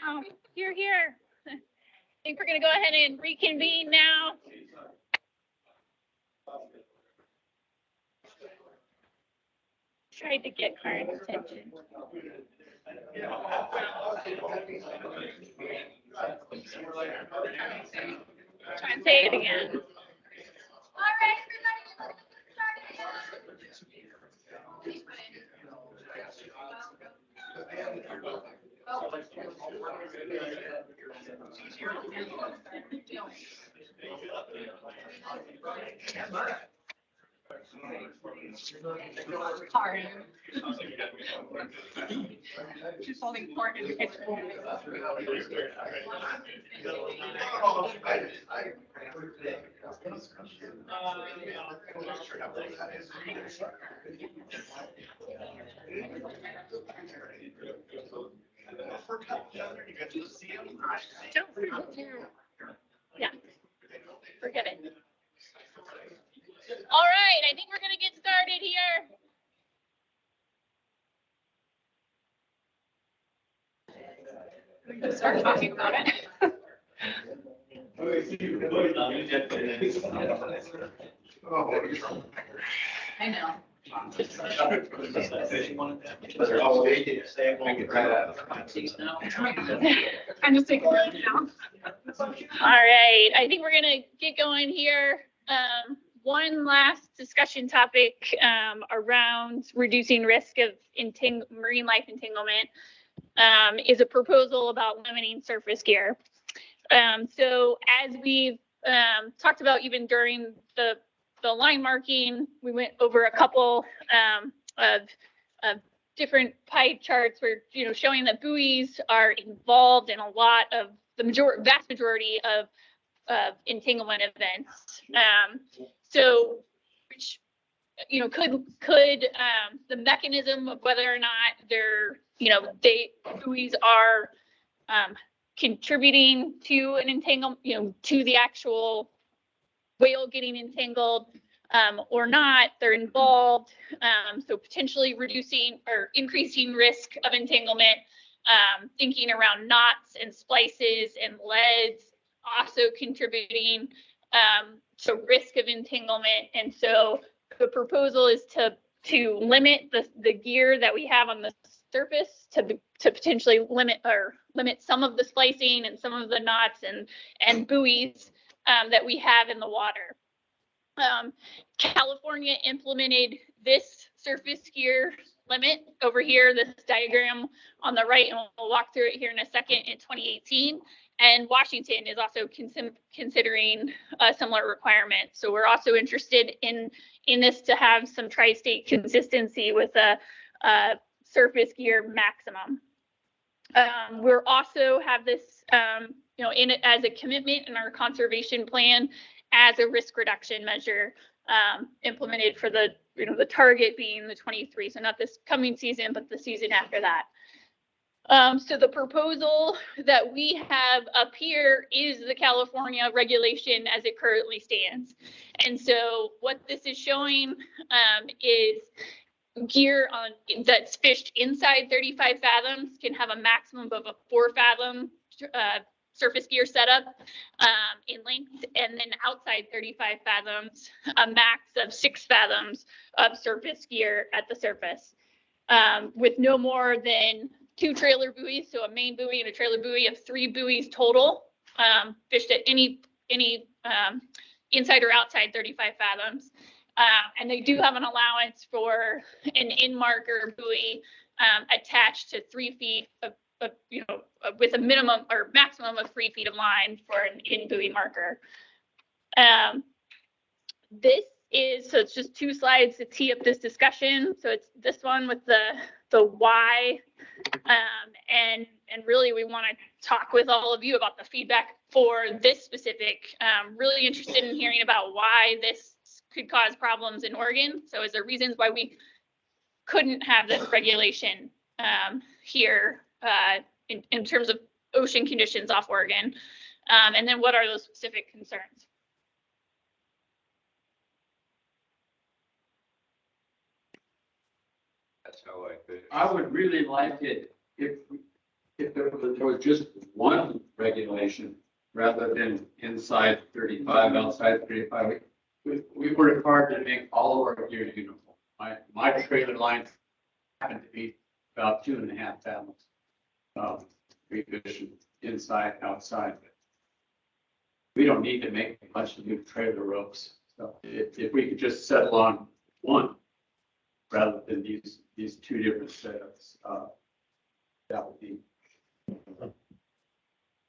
Now, you're here. I think we're gonna go ahead and reconvene now. Tried to get Karen's attention. Try and say it again. All right, everybody. Hard. She's holding court in the kitchen. Yeah. Forget it. All right, I think we're gonna get started here. We can start talking about it. I know. I'm just taking it now. All right, I think we're gonna get going here. One last discussion topic around reducing risk of marine life entanglement is a proposal about limiting surface gear. So as we've talked about even during the line marking, we went over a couple of different pie charts where, showing that buoys are involved in a lot of vast majority of entanglement events. So, which, could the mechanism of whether or not buoys are contributing to an entanglement, to the actual whale getting entangled or not, they're involved. So potentially reducing or increasing risk of entanglement, thinking around knots and splices and leads, also contributing to risk of entanglement. And so the proposal is to limit the gear that we have on the surface to potentially limit some of the splicing and some of the knots and buoys that we have in the water. California implemented this surface gear limit over here, this diagram on the right, and we'll walk through it here in a second, in 2018. And Washington is also considering a similar requirement. So we're also interested in this to have some tri-state consistency with a surface gear maximum. We're also have this, in it as a commitment in our conservation plan as a risk reduction measure implemented for the target being the 23. So not this coming season, but the season after that. So the proposal that we have up here is the California regulation as it currently stands. And so what this is showing is gear that's fished inside 35 fathoms can have a maximum of a 4 fathom surface gear setup in length, and then outside 35 fathoms, a max of 6 fathoms of surface gear at the surface, with no more than 2 trailer buoys, so a main buoy and a trailer buoy of 3 buoys total, fished at any inside or outside 35 fathoms. And they do have an allowance for an in-marker buoy attached to 3 feet of with a minimum or maximum of 3 feet of line for an in-buoy marker. So it's just 2 slides to tee up this discussion. So it's this one with the why, and really we want to talk with all of you about the feedback for this specific. Really interested in hearing about why this could cause problems in Oregon. So is there reasons why we couldn't have this regulation here in terms of ocean conditions off Oregon? And then what are those specific concerns? That's how I would really like it if there was just one regulation rather than inside 35, outside 35. We work hard to make all of our gear uniform. My trailer lines happen to be about 2.5 fathoms. We fish inside, outside. We don't need to make a bunch of new trailer ropes. So if we could just settle on one rather than these two different setups, that would be.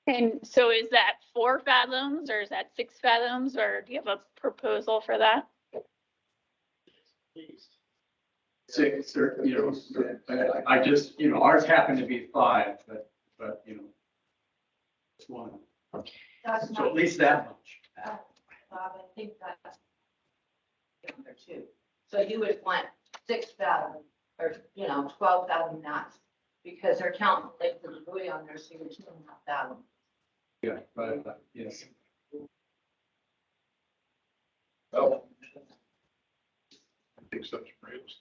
And so is that 4 fathoms or is that 6 fathoms, or do you have a proposal for that? 6 or, I just, ours happened to be 5, but, it's 1. That's So not. at least that much. Bob, I think that's. There too. So you would want 6 fathom or, 12 fathom knots because they're counting like the buoy on there, so you're 2.5 fathom. Yeah, right, yes. Oh. I think such rails.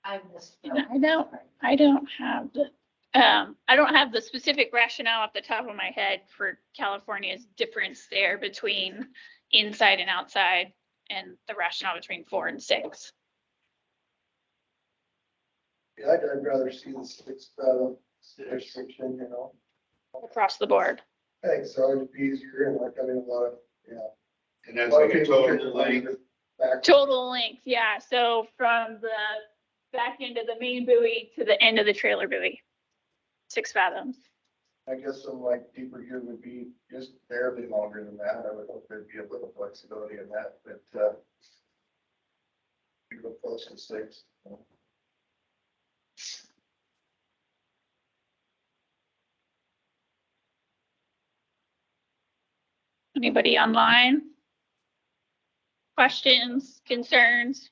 I missed. I don't have the specific rationale off the top of my head for California's difference there between inside and outside and the rationale between 4 and 6. Yeah, I'd rather see the 6 fathom restriction, Across the board. I think so, it'd be easier and like, a lot of, And that's like a total length. Total length, yeah. So from the back end of the main buoy to the end of the trailer buoy, 6 fathoms. I guess some like deeper gear would be just barely longer than that. I would hope there'd be a little flexibility in that, but we go close to 6. Anybody online? Questions, concerns?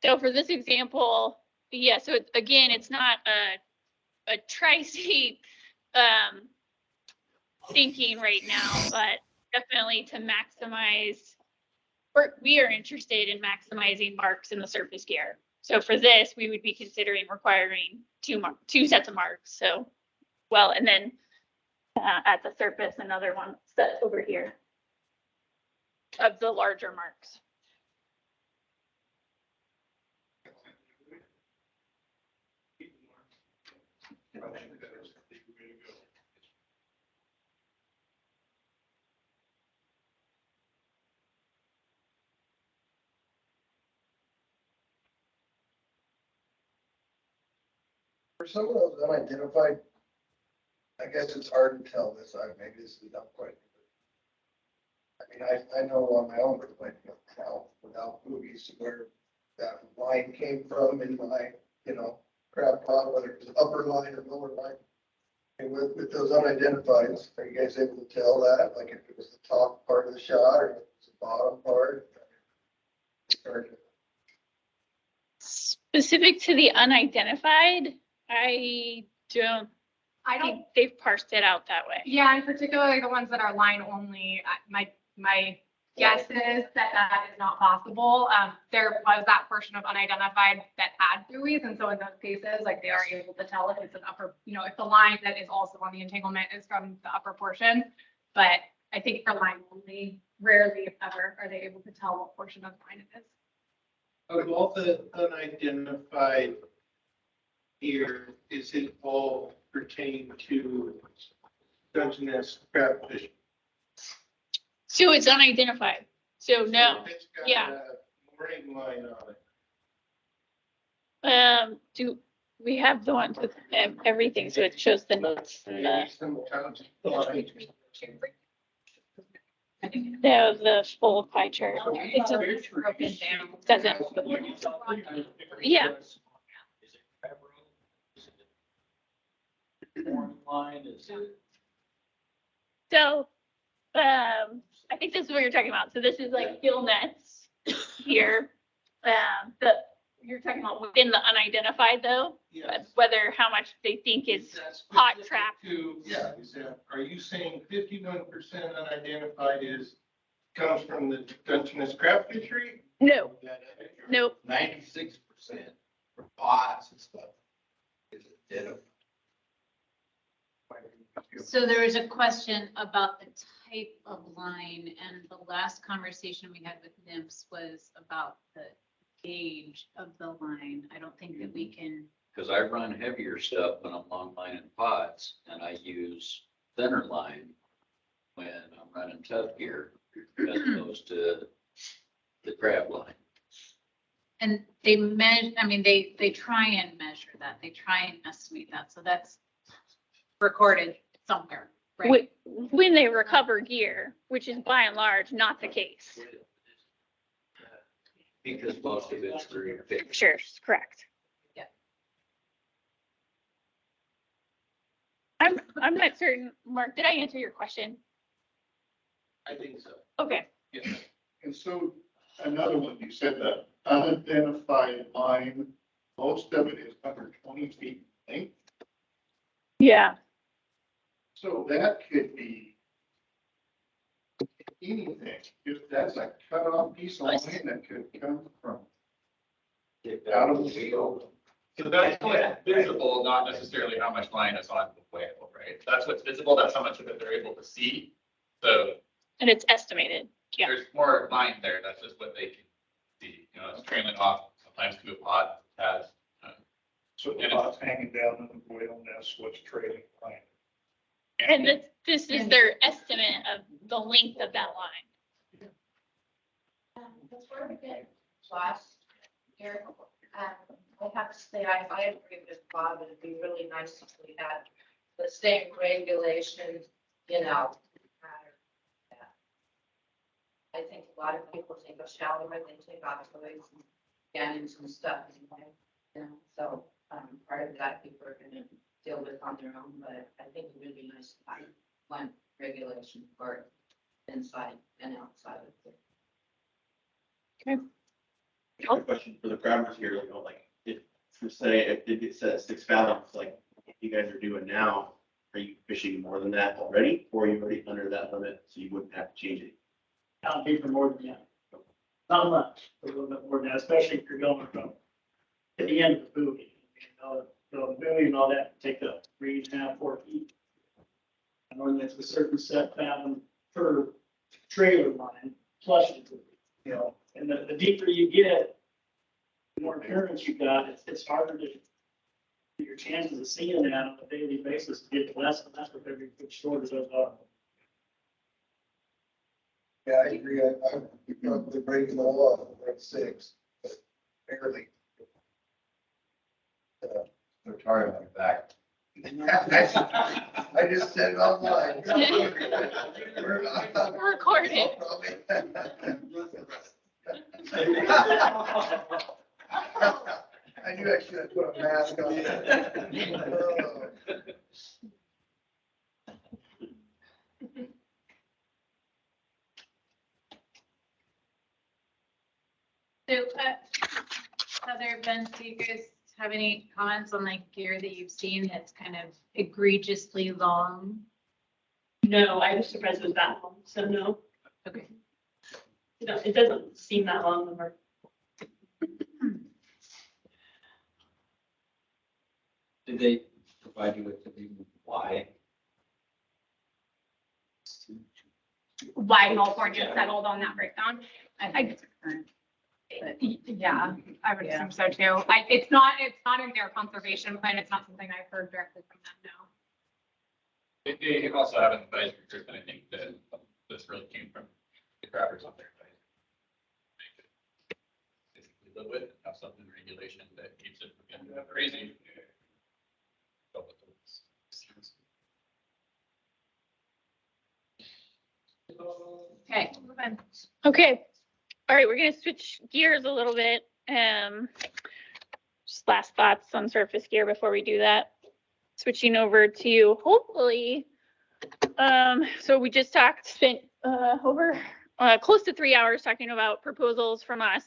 So for this example, yeah, so again, it's not a tri-state thinking right now, but definitely to maximize, we are interested in maximizing marks in the surface gear. So for this, we would be considering requiring 2 sets of marks. So, well, and then at the surface, another one set over here of the larger marks. For some of those unidentified, I guess it's hard to tell this, maybe this is not quite. I mean, I know on my own, but I can tell without movies where that line came from in my, crab pot, whether it was upper line or lower line. And with those unidentified, are you guys able to tell that, like if it was the top part of the shot or if it was the bottom part? Specific to the unidentified, I don't think they've parsed it out that way. Yeah, and particularly the ones that are line only, my guess is that is not possible. There was that portion of unidentified that had buoys, and so in those cases, like they are able to tell if it's an upper, if the line that is also on the entanglement is from the upper portion. But I think for line only, rarely if ever are they able to tell what portion of the line it is. Of all the unidentified here, is it all pertaining to Dungeness crab fishing? So it's unidentified. So no, It's got yeah. a mooring line on it. Do we have the ones with everything? So it shows the notes and the full pie chart. It's broken down. Doesn't. Yeah. Orange line is. So, I think this is what you're talking about. So this is like gill nets here. You're talking about within the unidentified though, Yes. whether how much they think is That's hot specific trap. Yeah, are you saying 51% unidentified comes from the Dungeness crab fishery? No, nope. 96% for pots and stuff is identified. So there was a question about the type of line, and the last conversation we had with NIMS was about the gauge of the line. I don't think that we can. Because I run heavier stuff when I'm long lining pots, and I use thinner line when I'm running tough gear, as opposed to the crab line. And they measure, I mean, they try and measure that. They try and estimate that. So that's recorded somewhere, right? When they recover gear, which is by and large not the case. Because most of it's through your fixture. Sure, correct. Yeah. I'm not certain, Mark, did I answer your question? I think so. Okay. Yeah. And so another one, you said the unidentified line, most of it is under 20 feet in length. Yeah. So that could be anything. If that's a cut off piece of line that could come from out of the field. So that's what's visible, not necessarily how much line is on the whale, right? That's what's visible, that's how much of it they're able to see. So And it's estimated. Yeah. there's more line there, that's just what they can see, you know, it's trailing off sometimes to a pot has. So the pot's hanging down in the whale nest, what's trailing line. And this is their estimate of the length of that line. That's where we did last year. I have to say, I agree with Bob, it'd be really nice if we had the same regulations, you know. I think a lot of people take a shower, they take off toys and cannons and stuff, anyway, you know, so, part of that people are gonna deal with on their own, but I think it would be nice to have one regulation for inside and outside of the. Okay. A question for the crabbers here, you know, like, if, for say, if it says 6 fathoms, like you guys are doing now, are you fishing more than that already, or are you already under that limit, so you wouldn't have to change it? I'll pay for more than that. Not much, a little bit more than that, especially if you're going from to the end of the buoy. The buoy and all that take up 3.5, 4 feet. And when it's a certain set fathom per trailer line, plus, you know, and the deeper you get, the more appearance you got, it's harder to, your chances of seeing that on a daily basis get less and less with every foot shorter goes up. Yeah, I agree. I'm probably breaking the law at 6, but barely. They're targeting my back. I just said it online. Recorded. I knew I should have put a mask on. So, Heather, Ben, do you guys have any comments on like gear that you've seen that's kind of egregiously long? No, I was surprised it was that long, so no. Okay. No, it doesn't seem that long number. Did they provide you with the reason why? Why California settled on that breakdown. I think it's current. Yeah, I would Yeah. assume so too. It's not in their conservation plan. It's not something I've heard directly from them, no. They also have an advisory group, and I think that this really came from the crabbers on their advisory. Basically live with, have something in regulation that keeps it from getting crazy. Okay. Okay. All right, we're gonna switch gears a little bit. Just last thoughts on surface gear before we do that. switching over to hopefully, so we just spent over close to 3 hours talking about proposals from us.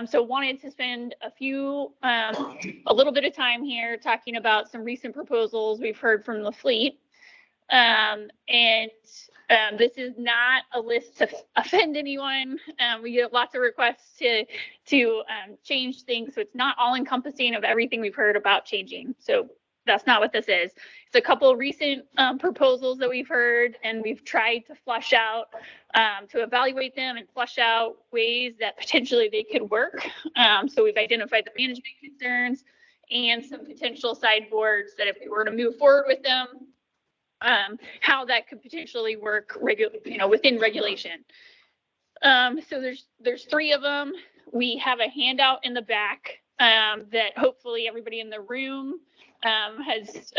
So wanted to spend a little bit of time here talking about some recent proposals we've heard from the fleet. This is not a list to offend anyone. We get lots of requests to change things, so it's not all encompassing of everything we've heard about changing. So that's not what this is. It's a couple of recent proposals that we've heard, and we've tried to flush out, to evaluate them and flush out ways that potentially they could work. So we've identified the management concerns and some potential sideboards that if we were to move forward with them, how that could potentially work within regulation. So there's 3 of them. We have a handout in the back that hopefully everybody in the room has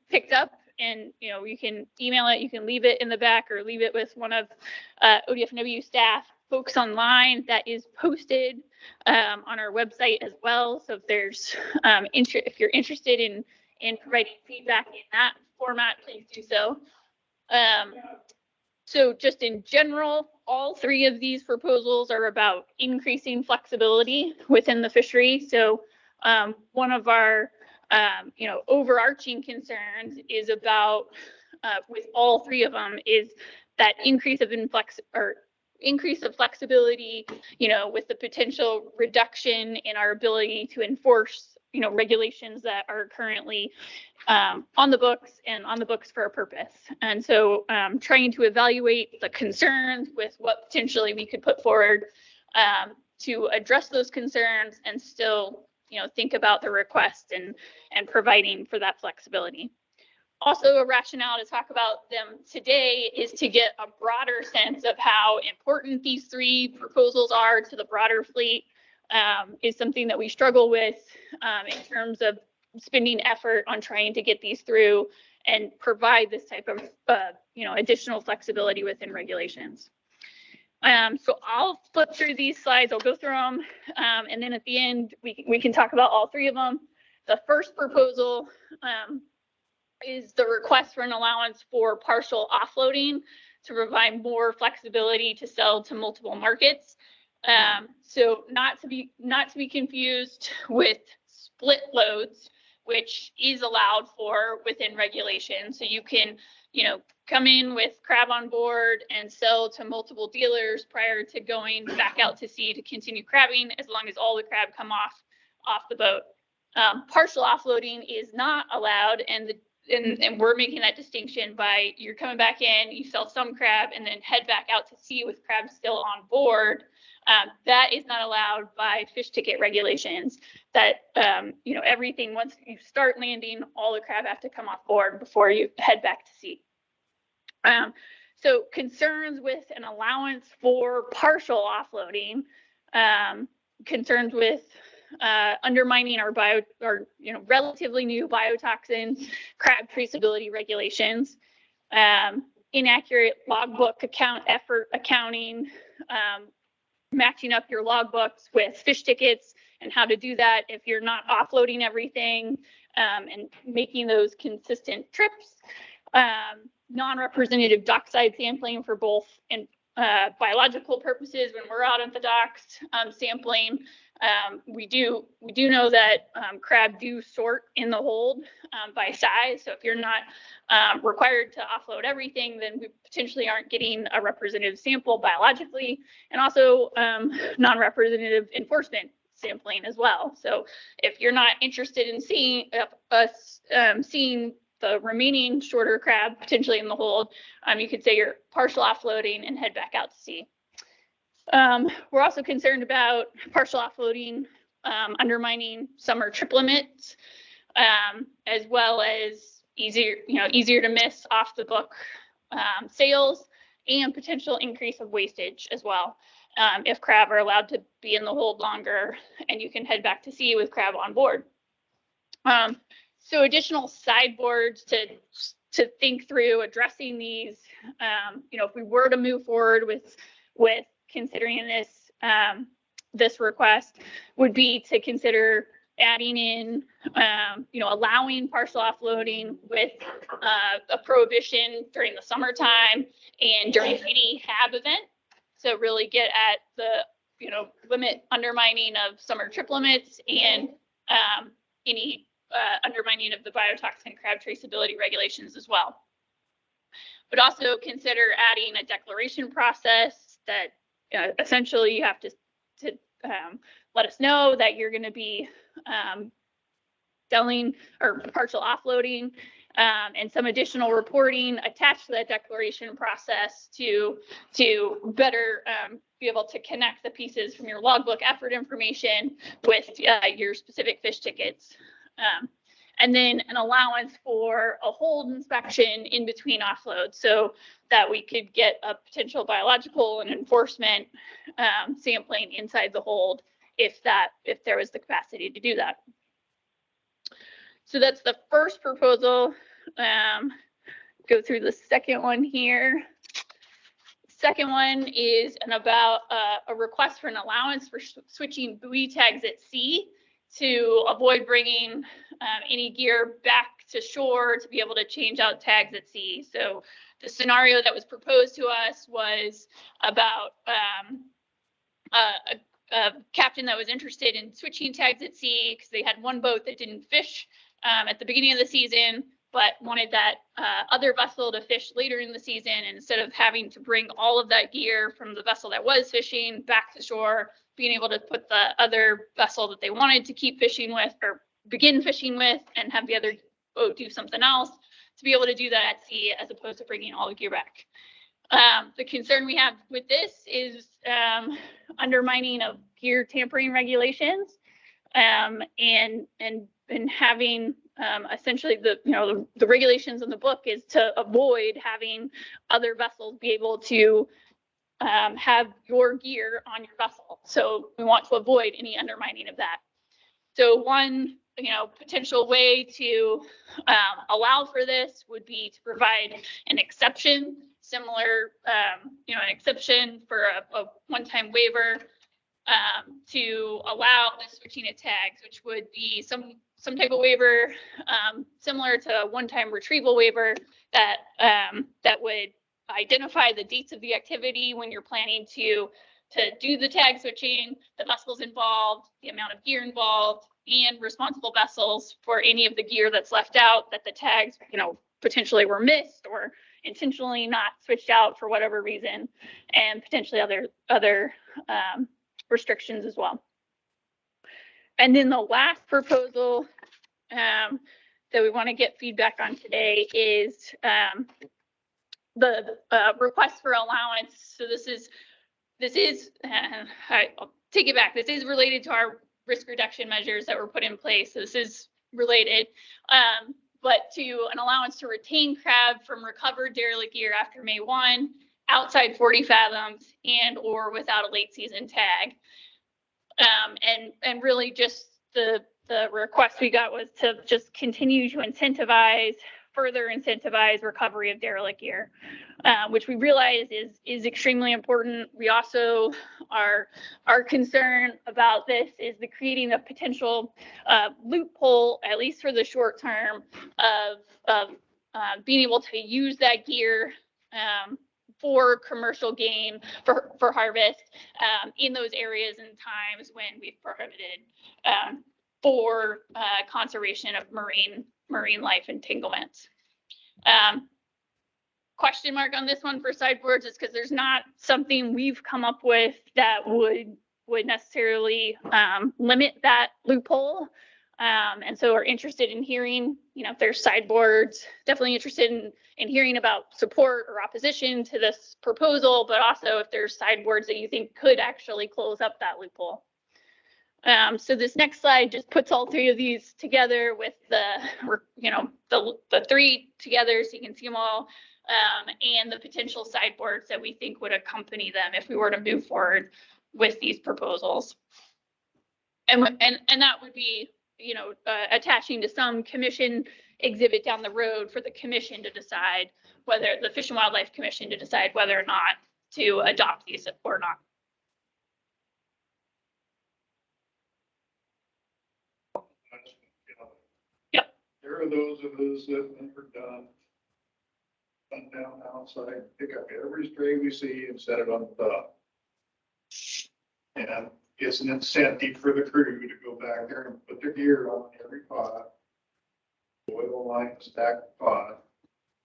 picked up, and you can email it, you can leave it in the back or leave it with one of ODFW staff folks online. That is posted on our website as well. So if there's if you're interested in providing feedback in that format, please do so. So just in general, all 3 of these proposals are about increasing flexibility within the fishery. So one of our overarching concerns is about, with all 3 of them, is that increase of flexibility, with the potential reduction in our ability to enforce, regulations that are currently on the books for a purpose. And so trying to evaluate the concerns with what potentially we could put forward to address those concerns and still, think about the request and providing for that flexibility. Also, a rationale to talk about them today is to get a broader sense of how important these 3 proposals are to the broader fleet. Is something that we struggle with in terms of spending effort on trying to get these through and provide this type of additional flexibility within regulations. So I'll flip through these slides. I'll go through them, and then at the end we can talk about all 3 of them. The first proposal is the request for an allowance for partial offloading to provide more flexibility to sell to multiple markets. So not to be confused with split loads, which is allowed for within regulation. So you can, come in with crab on board and sell to multiple dealers prior to going back out to sea to continue crabbing, as long as all the crab come off the boat. Partial offloading is not allowed, and we're making that distinction by you're coming back in, you sell some crab, and then head back out to sea with crab still on board. That is not allowed by fish ticket regulations. That everything, once you start landing, all the crab have to come off board before you head back to sea. So concerns with an allowance for partial offloading, concerns with undermining our relatively new biotoxin crab traceability regulations, inaccurate logbook accounting, matching up your logbooks with fish tickets and how to do that if you're not offloading everything, and making those consistent trips, non-representative dockside sampling for both and biological purposes when we're out at the docks sampling. We do know that crab do sort in the hold by size. So if you're not required to offload everything, then we potentially aren't getting a representative sample biologically, and also non-representative enforcement sampling as well. So if you're not interested in seeing seeing the remaining shorter crab potentially in the hold, you could say you're partial offloading and head back out to sea. We're also concerned about partial offloading undermining summer trip limits, as well as easier to miss off the book sales, and potential increase of wastage as well, if crab are allowed to be in the hold longer and you can head back to sea with crab on board. So additional sideboards to think through addressing these, if we were to move forward with considering this request, would be to consider adding in, allowing partial offloading with a prohibition during the summertime and during any HAB event. So really get at the, limit undermining of summer trip limits and any undermining of the biotoxin crab traceability regulations as well. But also consider adding a declaration process that essentially you have to let us know that you're going to be selling or partial offloading, and some additional reporting attached to that declaration process to better be able to connect the pieces from your logbook effort information with your specific fish tickets. And then an allowance for a hold inspection in between offloads so that we could get a potential biological and enforcement sampling inside the hold if there was the capacity to do that. So that's the first proposal. Go through the second one here. Second one is about a request for an allowance for switching buoy tags at sea to avoid bringing any gear back to shore to be able to change out tags at sea. So the scenario that was proposed to us was about a captain that was interested in switching tags at sea because they had one boat that didn't fish at the beginning of the season, but wanted that other vessel to fish later in the season. And instead of having to bring all of that gear from the vessel that was fishing back to shore, being able to put the other vessel that they wanted to keep fishing with or begin fishing with and have the other boat do something else, to be able to do that at sea as opposed to bringing all the gear back. The concern we have with this is undermining of gear tampering regulations, and having essentially the regulations in the book is to avoid having other vessels be able to have your gear on your vessel. So we want to avoid any undermining of that. So one potential way to allow for this would be to provide an exception, similar, an exception for a one-time waiver to allow the switching of tags, which would be some type of waiver similar to a one-time retrieval waiver that would identify the dates of the activity when you're planning to do the tag switching, the vessels involved, the amount of gear involved, and responsible vessels for any of the gear that's left out that the tags, potentially were missed or intentionally not switched out for whatever reason, and potentially other restrictions as well. And then the last proposal that we want to get feedback on today is the request for allowance. So this is I'll take it back. This is related to our risk reduction measures that were put in place. So this is related, but to an allowance to retain crab from recovered derelict gear after May 1, outside 40 fathoms and or without a late season tag. And really just the request we got was to just continue to further incentivize recovery of derelict gear, which we realize is extremely important. We also our concern about this is the creating a potential loophole, at least for the short term, of being able to use that gear for commercial game, for harvest in those areas and times when we've prohibited for conservation of marine life entanglements. Question mark on this one for sideboards is because there's not something we've come up with that would necessarily limit that loophole. And so we're interested in hearing, if there's sideboards, definitely interested in hearing about support or opposition to this proposal, but also if there's sideboards that you think could actually close up that loophole. So this next slide just puts all three of these together with the three together so you can see them all, and the potential sideboards that we think would accompany them if we were to move forward with these proposals. And that would be, attaching to some commission exhibit down the road for the commission to decide whether, the Fish and Wildlife Commission to decide whether or not to adopt these or not. for those of us that have never done down outside, pick up every stray we see and set it on the top. And it's an incentive for the crew to go back there and put their gear on every pot. Oil line, stack the pot.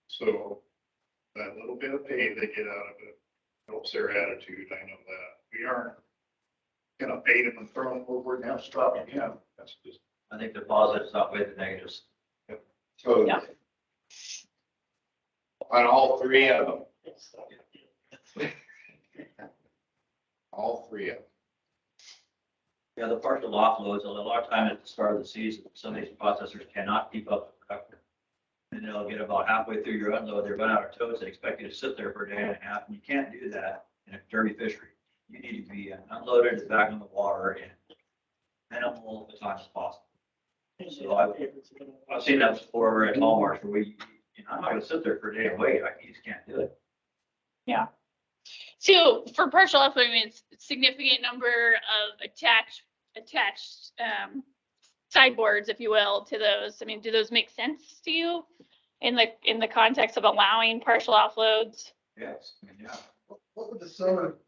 So that little bit of pay they get out of it helps their attitude. I know that. We aren't gonna bait them and throw them over and have to stop them. Yeah, that's just. I think the positives outweigh the negatives. So Yeah. on all three of them. All three of them. Yeah, the partial offloads, a lot of time at the start of the season, some of these processors cannot keep up with production. And they'll get about halfway through your unload, they run out of totes, they expect you to sit there for a day and a half, and you can't do that in a derby fishery. You need to be unloaded and back in the water in minimal as time as possible. So I've seen that before at Walmart where I'm not gonna sit there for a day and wait, you just can't do it. Yeah. So for partial offloading, it's a significant number of attached sideboards, if you will, to those. I mean, do those make sense to you in the context of allowing partial offloads? Yes, I mean, yeah. What would the summer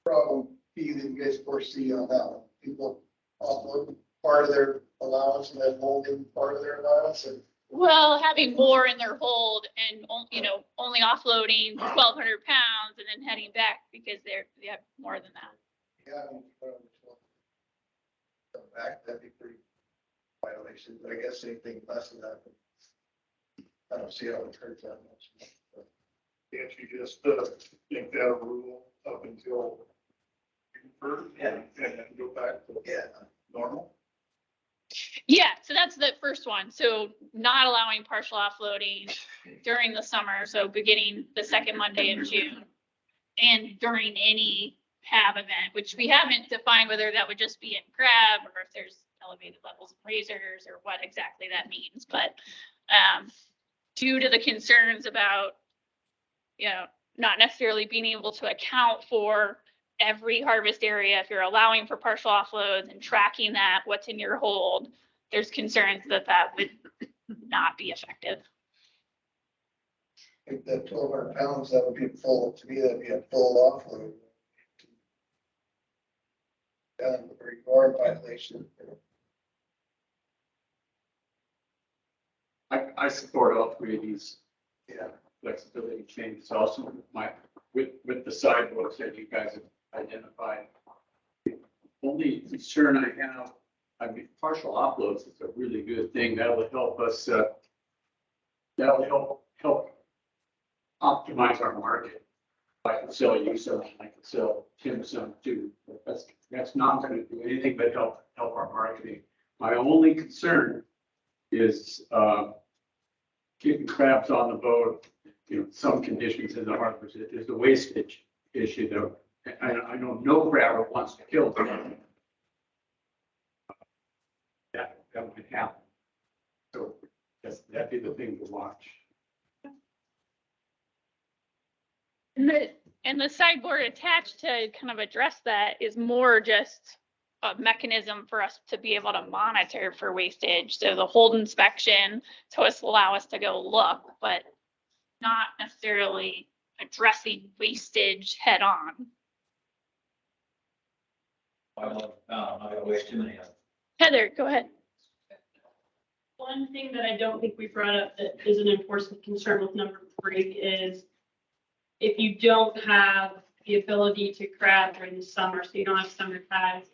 problem be that you guys foresee on that one? People offload part of their allowance and then holding part of their allowance and. Well, having more in their hold and, only offloading 1,200 pounds and then heading back because they have more than that. Yeah. Come back, that'd be pretty violation, but I guess anything less than that. I don't see how it hurts that much. Can't you just make that a rule up until and then go back to normal? Yeah, so that's the first one. So not allowing partial offloading during the summer, so beginning the second Monday of June. And during any PAB event, which we haven't defined whether that would just be in crab or if there's elevated levels of razors or what exactly that means. But due to the concerns about, not necessarily being able to account for every harvest area, if you're allowing for partial offloads and tracking that, what's in your hold, there's concerns that would not be effective. If that 1,200 pounds, that would be full, to me, that'd be a full offload. Or ignore violation. I support all three of these. Yeah, flexibility changes also with the sidewalks that you guys have identified. The only concern I have, partial offloads is a really good thing. That'll help us, that'll help optimize our market. I can sell you some, I can sell Tim some too. That's not going to do anything but help our marketing. My only concern is keeping crabs on the boat. Some conditions in the harbors is the wastage issue though. I know no crabber wants to kill them. That would happen. So that'd be the thing to watch. And the sideboard attached to kind of address that is more just a mechanism for us to be able to monitor for wastage. So the hold inspection to allow us to go look, but not necessarily addressing wastage head on. I'm not gonna waste too many of them. Heather, go ahead. One thing that I don't think we brought up that is an enforcement concern with number 3 is if you don't have the ability to crab during the summer, so you don't have summer tags,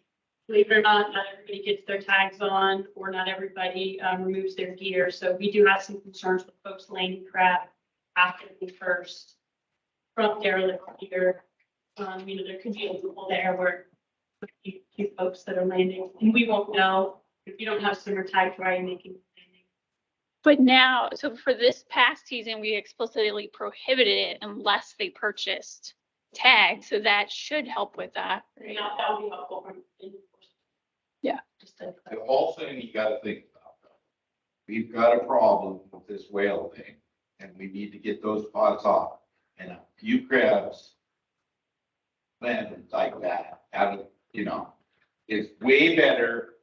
believe it or not everybody gets their tags on, or not everybody removes their gear. So we do have some concerns with folks landing crab after the first from derelict gear. There could be a loophole there where few folks that are landing, and we won't know if you don't have summer tags, why are you making landing? But now, so for this past season, we explicitly prohibited it unless they purchased tags. So that should help with that. Right? That would be helpful from Yeah. The whole thing you gotta think about, we've got a problem with this whale thing, and we need to get those pots off. And a few crabs landed like that, out of, is way better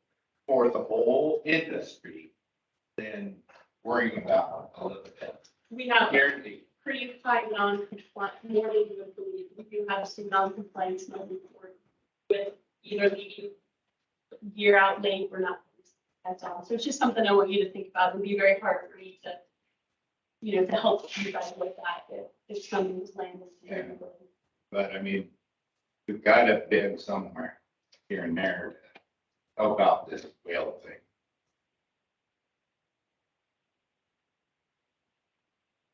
for the whole industry than worrying about a little bit. We have Guaranteed. pretty high non-compliant, more than you would believe. We do have some non-compliance moving forward with either the year out late or not. That's all. So it's just something I want you to think about. It would be very hard for me to, you know, to help you guys with that if something was landed. Yeah. But I mean, we've got to bid somewhere here and there to help out this whale thing.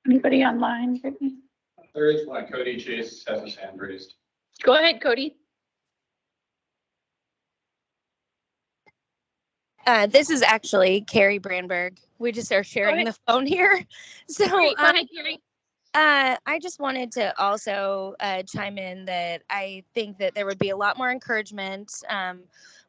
Anybody online, Brittany? There is one. Cody Chase has his hand raised. Go ahead, Cody. This is actually Carrie Brandberg. We just are sharing the phone here. So Great, go ahead, Carrie. I just wanted to also chime in that I think that there would be a lot more encouragement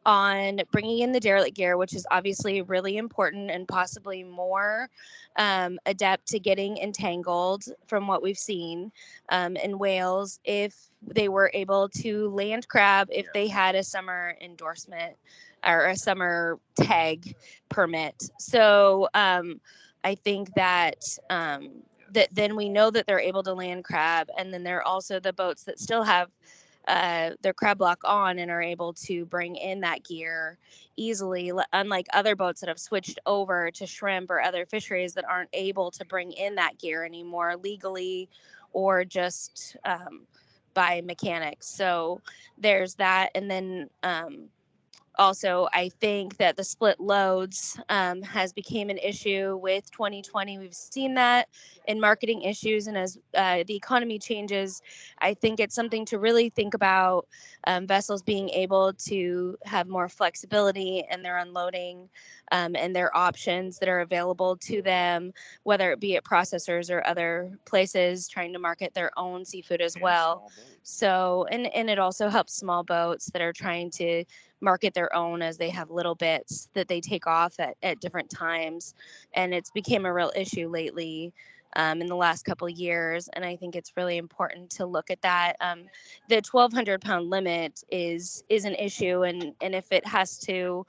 on bringing in the derelict gear, which is obviously really important and possibly more adept to getting entangled from what we've seen in Wales if they were able to land crab, if they had a summer endorsement or a summer tag permit. So I think that that then we know that they're able to land crab, and then there are also the boats that still have their crab block on and are able to bring in that gear easily, unlike other boats that have switched over to shrimp or other fisheries that aren't able to bring in that gear anymore legally or just by mechanics. So there's that. And then also, I think that the split loads has become an issue with 2020. We've seen that in marketing issues, and as the economy changes, I think it's something to really think about, vessels being able to have more flexibility in their unloading and their options that are available to them, whether it be at processors or other places trying to market their own seafood as well. So, and it also helps small boats that are trying to market their own as they have little bits that they take off at different times. And it's became a real issue lately in the last couple of years. And I think it's really important to look at that. The 1,200 pound limit is an issue. And if it has to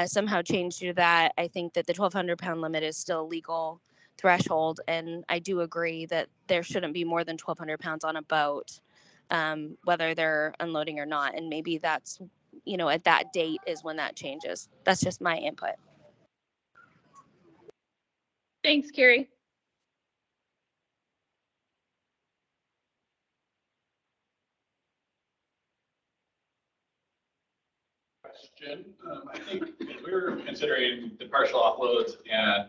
somehow change to that, I think that the 1,200 pound limit is still a legal threshold. And I do agree that there shouldn't be more than 1,200 pounds on a boat, whether they're unloading or not. And maybe that's, you know, at that date is when that changes. That's just my input. Thanks, Carrie. Question. I think we were considering the partial offloads and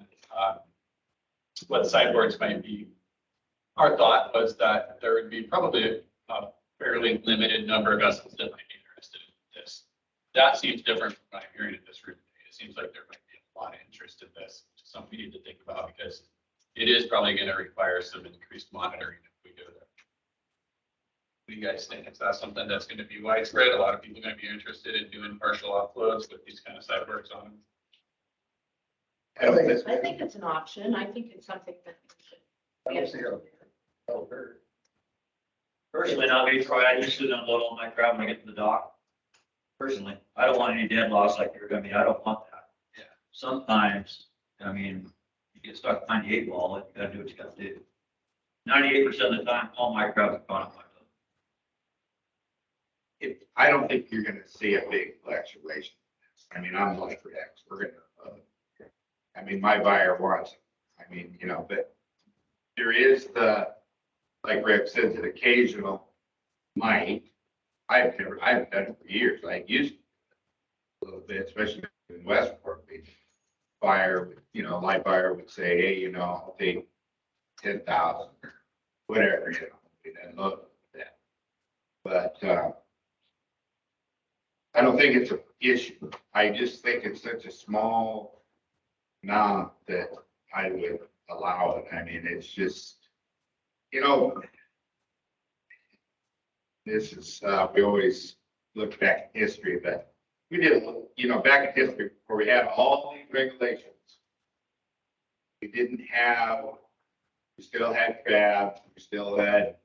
what sideboards might be. Our thought was that there would be probably a fairly limited number of vessels that might be interested in this. That seems different from what I'm hearing in this room today. It seems like there might be a lot of interest in this, which is something we need to think about because it is probably going to require some increased monitoring if we go there. What do you guys think? Is that something that's going to be widespread? A lot of people are going to be interested in doing partial offloads with these kind of sideboards on them. I think it's an option. I think it's something that we should. Personally, not me, Troy, I just sit and unload all my crap when I get to the dock. Personally, I don't want any dead loss like you're, I mean, I don't want that. Yeah. Sometimes, I mean, you get stuck behind the 8-ball, and you gotta do what you gotta do. 98% of the time, all my crap is gone off my boat. I don't think you're gonna see a big fluctuation. I mean, I'm like Rex, we're gonna, I mean, my buyer wants it. I mean, you know, but there is the, like Rex said, an occasional might. I've done it for years. I used a little bit, especially in Westport. The buyer, you know, my buyer would say, hey, you know, I'll take 10,000 or whatever, you know, and then look at that. But I don't think it's an issue. I just think it's such a small amount that I would allow it. I mean, it's just, you know, this is, we always look back in history, but we did, you know, back in history where we had all these regulations. We didn't have, we still had crab, we still had,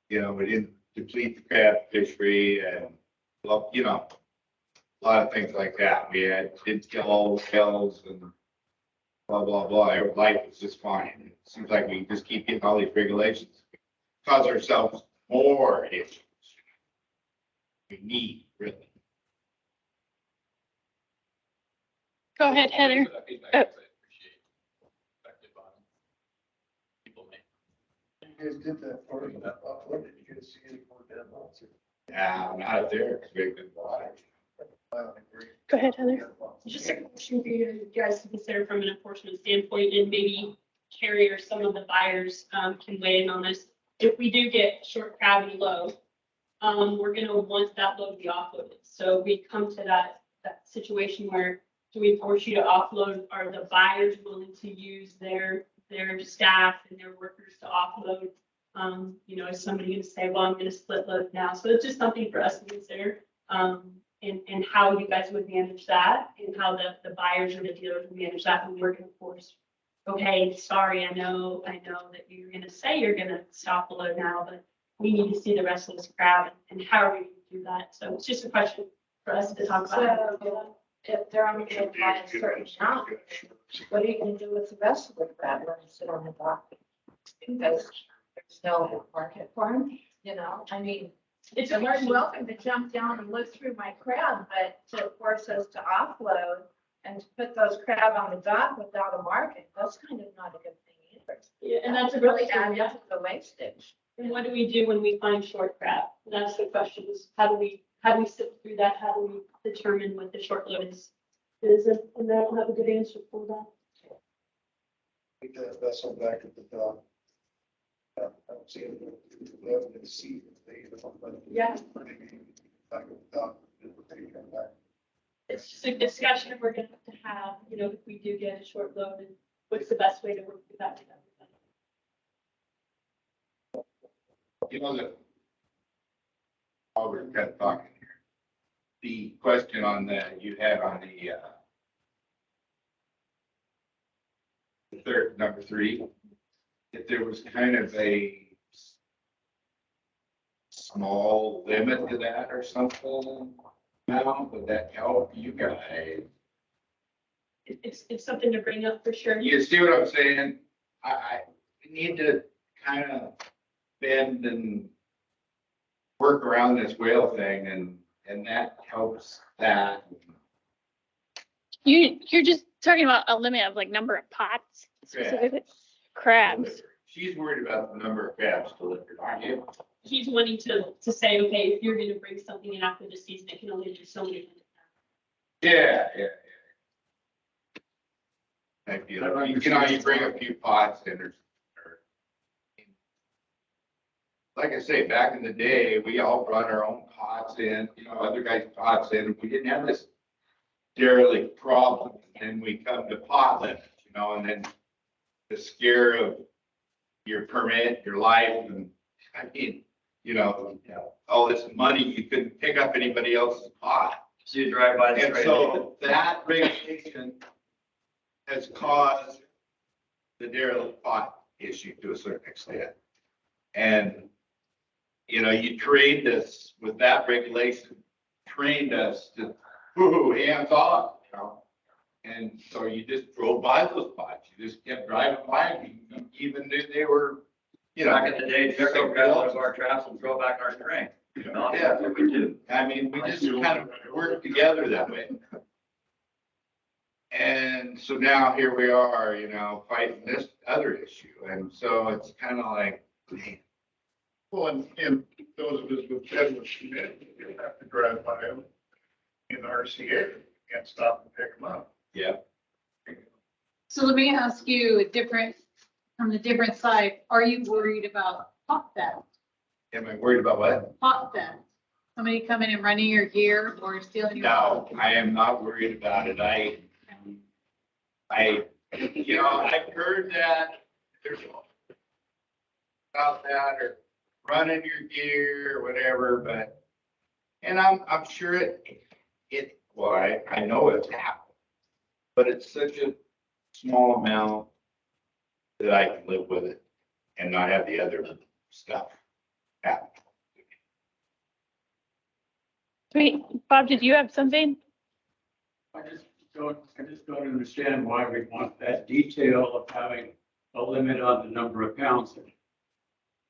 you know, we didn't deplete the crab fishery and, well, you know, a lot of things like that. We didn't kill all the whales and blah, blah, blah, life is just fine. It seems like we just keep getting all these regulations, cause ourselves more issues. We need, really. Go ahead, Heather. Thanks for that feedback, 'cause I appreciate perspective on people make. You guys did that for me. What did you guys see any more deadlines? Yeah, not there, because we've been water. I don't agree. Go ahead, Heather. Just a question for you guys to consider from an enforcement standpoint, and maybe Carrie or some of the buyers can weigh in on this. If we do get short crab and low, we're gonna want that load to be offloaded. So we come to that situation where, do we force you to offload? Are the buyers willing to use their staff and their workers to offload? You know, is somebody gonna say, well, I'm gonna split load now? So it's just something for us to consider. And how you guys would manage that, and how the buyers or the dealers would manage that when we're gonna force. Okay, sorry, I know that you're gonna say you're gonna stop the load now, but we need to see the rest of this crab, and how are we gonna do that? So it's just a question for us to talk about. So if they're only going to buy a certain amount, what are you going to do with the rest of the crab when it's sit on the dock? Because there's no market for them, you know, I mean, It's you're a more than question. welcome to jump down and look through my crab, but to force us to offload and to put those crab on the dock without a market, that's kind of not a good thing either. Yeah, and that's a really really add into the wastage. And what do we do when we find short crab? That's the question, is how do we sift through that? How do we determine what the short load is? And I don't have a good answer for that. Get that vessel back at the dock. I don't see it. Left and see if they. Yeah. Back at the dock. They come back. It's just a discussion we're gonna have to have, you know, if we do get a short load, and what's the best way to work through that with everybody? You know, while we're kind of talking here, the question on that you had on the third, number 3, if there was kind of a small limit to that or something, now, would that help you guys? It's something to bring up for sure. You see what I'm saying? We need to kind of bend and work around this whale thing, and that helps that. You're just talking about a limit of like number of pots, specifically crabs. She's worried about the number of crabs delivered, aren't you? He's wanting to say, okay, if you're gonna bring something in after the season, it can only do so many. Yeah. Maybe, you know, you bring a few pots in or like I say, back in the day, we all brought our own pots in, you know, other guys' pots in. We didn't have this derelict problem. And we come to pot limits, you know, and then the scare of your permit, your life, and I mean, you know, all this money, you couldn't pick up anybody else's pot. So you drive by the And so that regulation has caused the derelict pot issue to a certain extent. And, you know, you trained us with that regulation, trained us to, ooh, hands off, you know? And so you just drove by those pots, you just kept driving by, you even knew they were, you know. Back in the day, Chuck would grab one of our traps and throw back our string. You know, that's what we do. I mean, we just kind of work together that way. And so now here we are, you know, fighting this other issue. And so it's kind of like, man. Well, and those of us with Edward Schmidt, you have to drive by them in RCA, can't stop and pick them up. Yeah. So let me ask you from the different side, are you worried about pot theft? Am I worried about what? Pot theft? Somebody coming and running your gear or stealing your? No, I am not worried about it. You know, I've heard that there's about that or running your gear or whatever, but, and I'm sure well, I know it's happened, but it's such a small amount that I can live with it and not have the other stuff happen. Wait, Bob, did you have something? I just just don't understand why we want that detail of having a limit on the number of pounds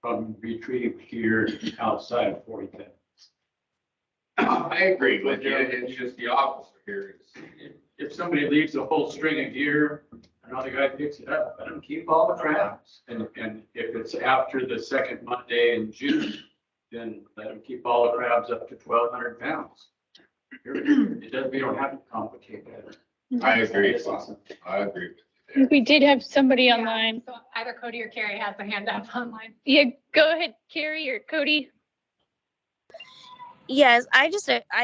from retrieved gear outside of 40 pounds. I agree with you. It's just the opposite here. If somebody leaves a whole string of gear, another guy picks it up, let them keep all the crabs. And if it's after the second Monday in June, then let them keep all the crabs up to 1,200 pounds. It doesn't, we don't have to complicate that. I agree. I agree with you. We did have somebody online. So either Cody or Carrie has a hand up online. Yeah, go ahead, Carrie or Cody. Yes, I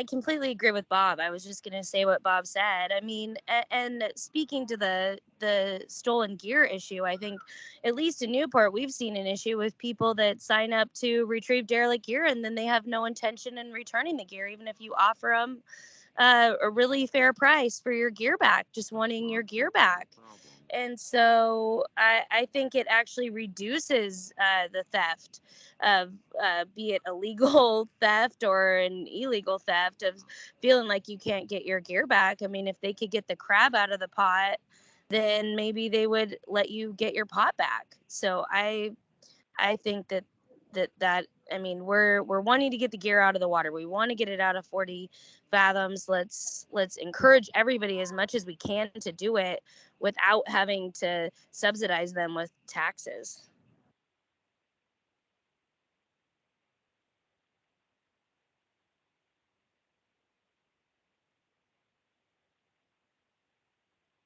completely agree with Bob. I was just going to say what Bob said. I mean, and speaking to the stolen gear issue, I think at least in Newport, we've seen an issue with people that sign up to retrieve derelict gear and then they have no intention in returning the gear, even if you offer them a really fair price for your gear back, just wanting your gear back. And so I think it actually reduces the theft of be it illegal theft or an illegal theft of feeling like you can't get your gear back. I mean, if they could get the crab out of the pot, then maybe they would let you get your pot back. So I think that I mean, we're wanting to get the gear out of the water. We want to get it out of 40 fathoms. Let's encourage everybody as much as we can to do it without having to subsidize them with taxes.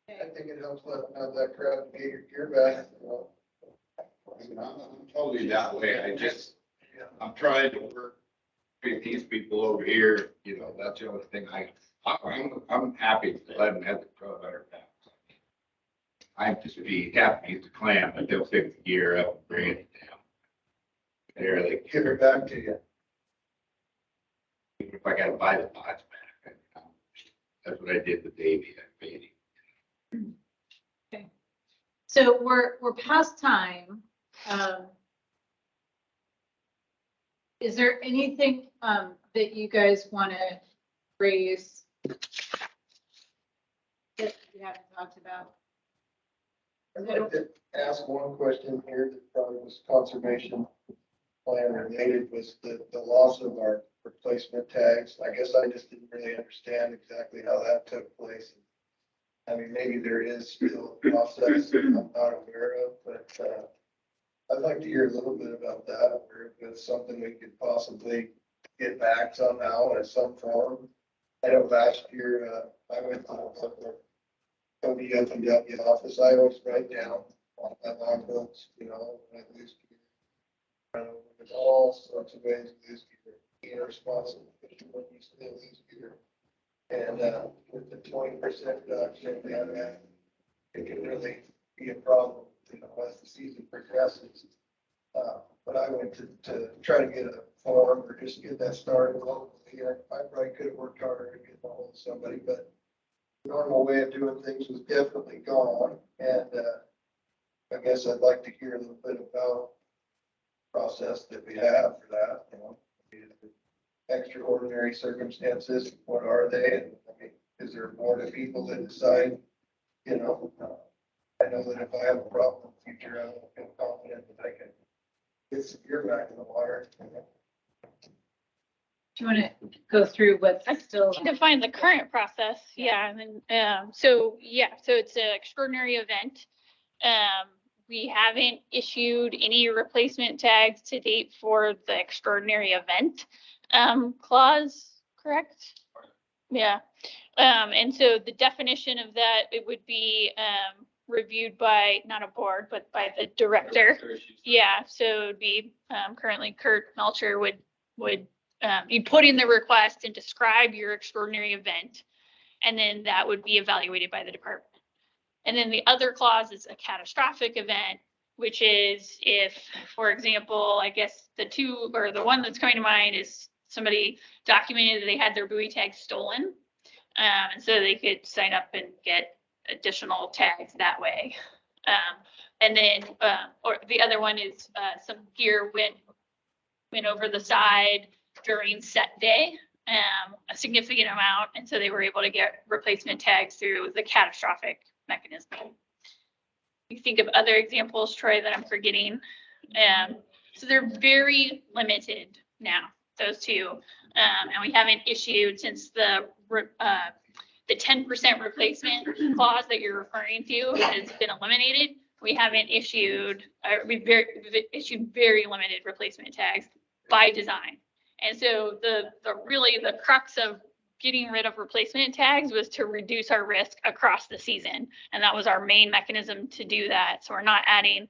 I think it helps let them have that crowd get your gear back. I'm totally that way. I'm trying to work with these people over here, you know, that's the only thing I'm happy to let them have the 1,200 pounds. I'd just be happy to use the clam, but they'll pick the gear up and bring it down. They're like, Give it back to you. even if I gotta buy the pots back. That's what I did with Davey. I paid him. Okay. So we're past time. Is there anything that you guys want to raise that we haven't talked about? I'd like to ask one question here that probably was conservation plan related, was the loss of our replacement tags. I guess I just didn't really understand exactly how that took place. I mean, maybe there is still a process that I'm not aware of, but I'd like to hear a little bit about that, or if it's something we could possibly get back somehow in some form. I know last year, I went to the Cody FMW office. I always write down on my logbooks, you know, when I lose gear. There's all sorts of ways to lose gear. Being responsible when you still lose gear. And with the 20% reduction, it can really be a problem, you know, as the season progresses. But I went to try to get a form or just get that started locally. I probably could have worked harder to get a hold of somebody, but the normal way of doing things was definitely gone. And I guess I'd like to hear a little bit about the process that we have for that, you know. Extraordinary circumstances, what are they? And I mean, is there more to people that decide, you know? I know that if I have a problem in the future, I don't feel confident that I can get some gear back in the water. Do you want to go through what's still? Define the current process. Yeah. And then, so it's an extraordinary event. We haven't issued any replacement tags to date for the extraordinary event clause, correct? Yeah. And so the definition of that, it would be reviewed by not a board, but by the director. Yeah. So it would be currently Kurt Melcher would you put in the request and describe your extraordinary event, and then that would be evaluated by the department. And then the other clause is a catastrophic event, which is if, for example, I guess the one that's coming to mind is somebody documented that they had their buoy tag stolen. And so they could sign up and get additional tags that way. And then, or the other one is some gear went over the side during set day. a significant amount. And so they were able to get replacement tags through the catastrophic mechanism. You think of other examples, Troy, that I'm forgetting. So they're very limited now, those two. And we haven't issued since the 10% replacement clause that you're referring to has been eliminated. We haven't issued, we've issued very limited replacement tags by design. And so the crux of getting rid of replacement tags was to reduce our risk across the season. And that was our main mechanism to do that. So we're not adding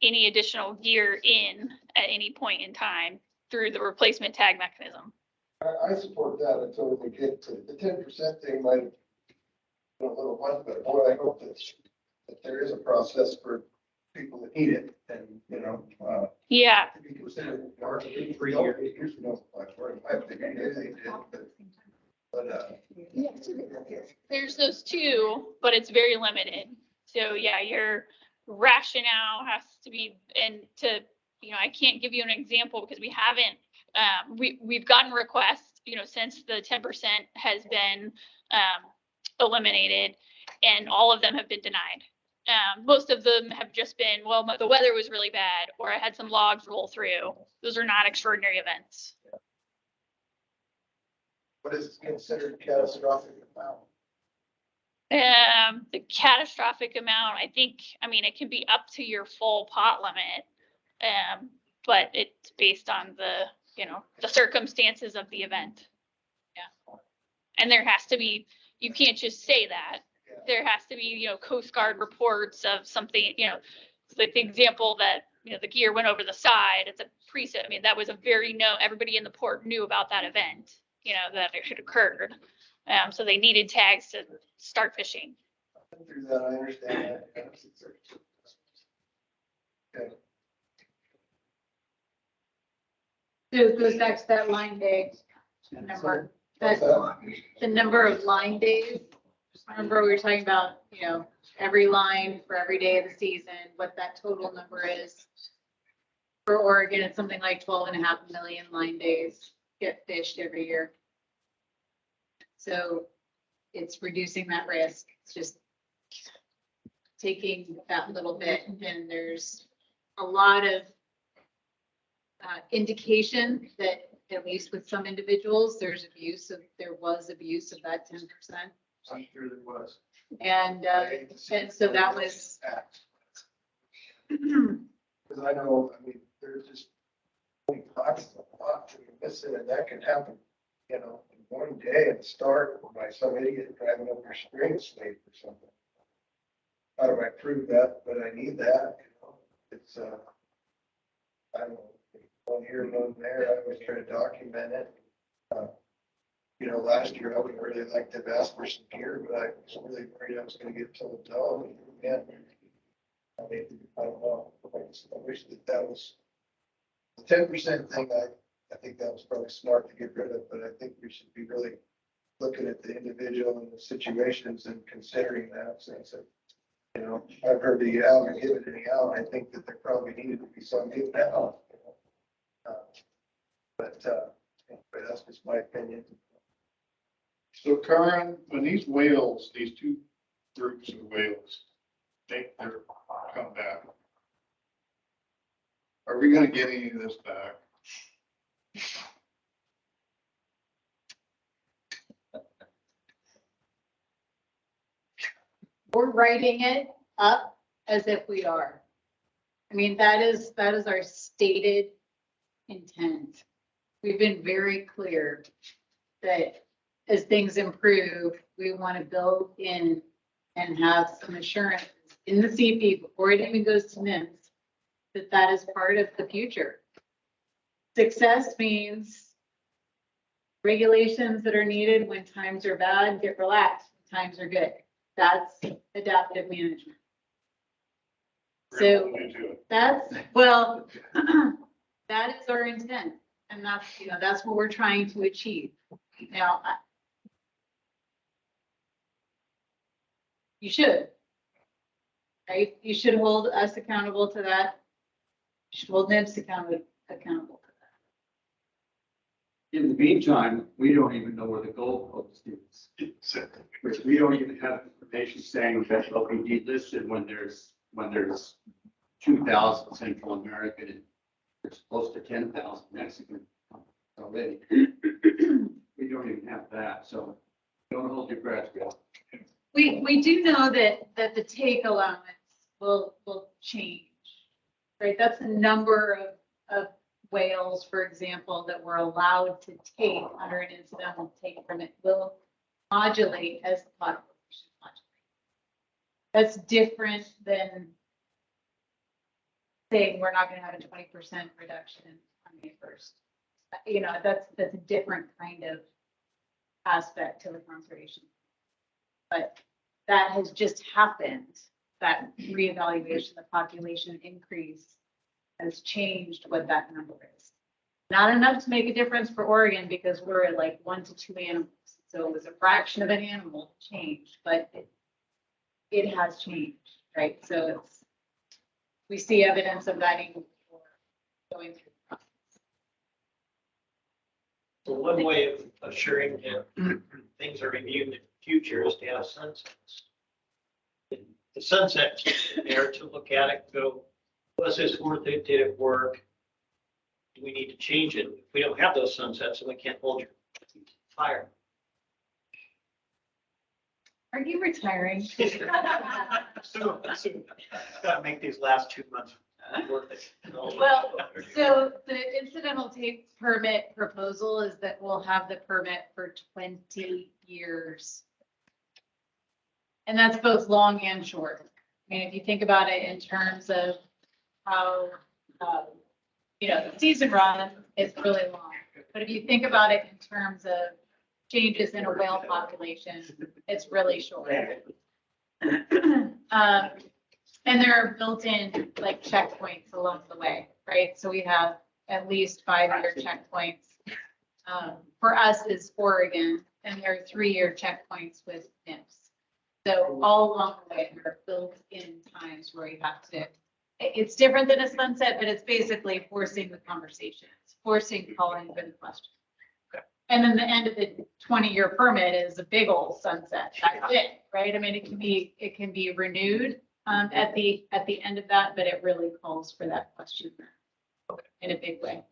any additional gear in at any point in time through the replacement tag mechanism. I support that until we get to the 10% thing might have been a little one, but boy, I hope that there is a process for people that need it and, you know. Yeah. To be considered for years, you know, like, I think they did, but There's those two, but it's very limited. So yeah, your rationale has to be, and to, you know, I can't give you an example because we haven't, we've gotten requests, you know, since the 10% has been eliminated, and all of them have been denied. Most of them have just been, well, the weather was really bad, or I had some logs roll through. Those are not extraordinary events. what is considered catastrophic amount? The catastrophic amount, I think, I mean, it can be up to your full pot limit. But it's based on the, you know, the circumstances of the event. Yeah. And there has to be, you can't just say that. There has to be, you know, Coast Guard reports of something, you know, like the example that, you know, the gear went over the side. It's a preset. I mean, that was a very everybody in the port knew about that event, you know, that it had occurred. So they needed tags to start fishing. Through that, I understand that. Okay. So it goes back to that line day number, that's the number of line days. Remember, we were talking about, you know, every line for every day of the season, what that total number is. For Oregon, it's something like 12.5 million line days get fished every year. So it's reducing that risk. It's just taking that little bit, and there's a lot of indication that at least with some individuals, there was abuse of that 10%. I'm sure there was. And so that was. Because I know, I mean, there's just lots of missing, and that can happen, you know, in one day at the start by some idiot driving up your string slate or something. How do I prove that? But I need that, you know, it's, I don't know, one here, one there, I always try to document it. You know, last year I would really like to have asked for some gear, but I was really worried I was gonna get told no. And I mean, I don't know. I wish that was the 10% thing. I think that was probably smart to get rid of, but I think we should be really looking at the individual and the situations and considering that since it, you know, I've heard the haven't given any out. I think that there probably needed to be some given out. You know? But anyway, that's just my opinion. So Karen, when these whales, these two groups of whales make their comeback, are we gonna get any of this back? We're writing it up as if we are. I mean, that is our stated intent. We've been very clear that as things improve, we want to build in and have some assurance in the CP before it even goes to NIMS that that is part of the future. Success means regulations that are needed when times are bad, get relaxed, when times are good. That's adaptive management. So that's, well, that is our intent. And that's, you know, that's what we're trying to achieve. Now, you should, right? You should hold us accountable to that. You should hold NIMS accountable to that. in the meantime, we don't even know where the goalpost is. Which we don't even have information saying that they'll be delisted when there's 2,000 Central American and there's close to 10,000 Mexican already. We don't even have that, so don't hold your breath, Bill. We do know that the take allowance will change, right? That's the number of whales, for example, that we're allowed to take under an incidental take permit will modulate as the population modulates. That's different than saying we're not going to have a 20% reduction on May 1st. You know, that's a different kind of aspect to the conservation. But that has just happened. That reevaluation, the population increase has changed what that number is. Not enough to make a difference for Oregon because we're at like 1 to 2 animals. So it was a fraction of an animal change, but it has changed, right? So we see evidence of that even before going through the process. So one way of assuring that things are reviewed in the future is to have sunsets. The sunset there to look at it, go, was this worth it? Did it work? Do we need to change it? If we don't have those sunsets, then we can't hold your fire. Are you retiring? Soon. Gotta make these last 2 months worth it. Well, so the incidental take permit proposal is that we'll have the permit for 20 years. And that's both long and short. I mean, if you think about it in terms of how, you know, the season run is really long. But if you think about it in terms of changes in a whale population, it's really short. And there are built-in like checkpoints along the way, right? So we have at least 5-year checkpoints. For us is Oregon, and there are 3-year checkpoints with NIPS. So all along the way, there are built-in times where you have to, it's different than a sunset, but it's basically forcing the conversation, it's forcing calling for the question. And then the end of the 20-year permit is a big old sunset. That's it, right? I mean, it can be renewed at the end of that, but it really calls for that question in a big way.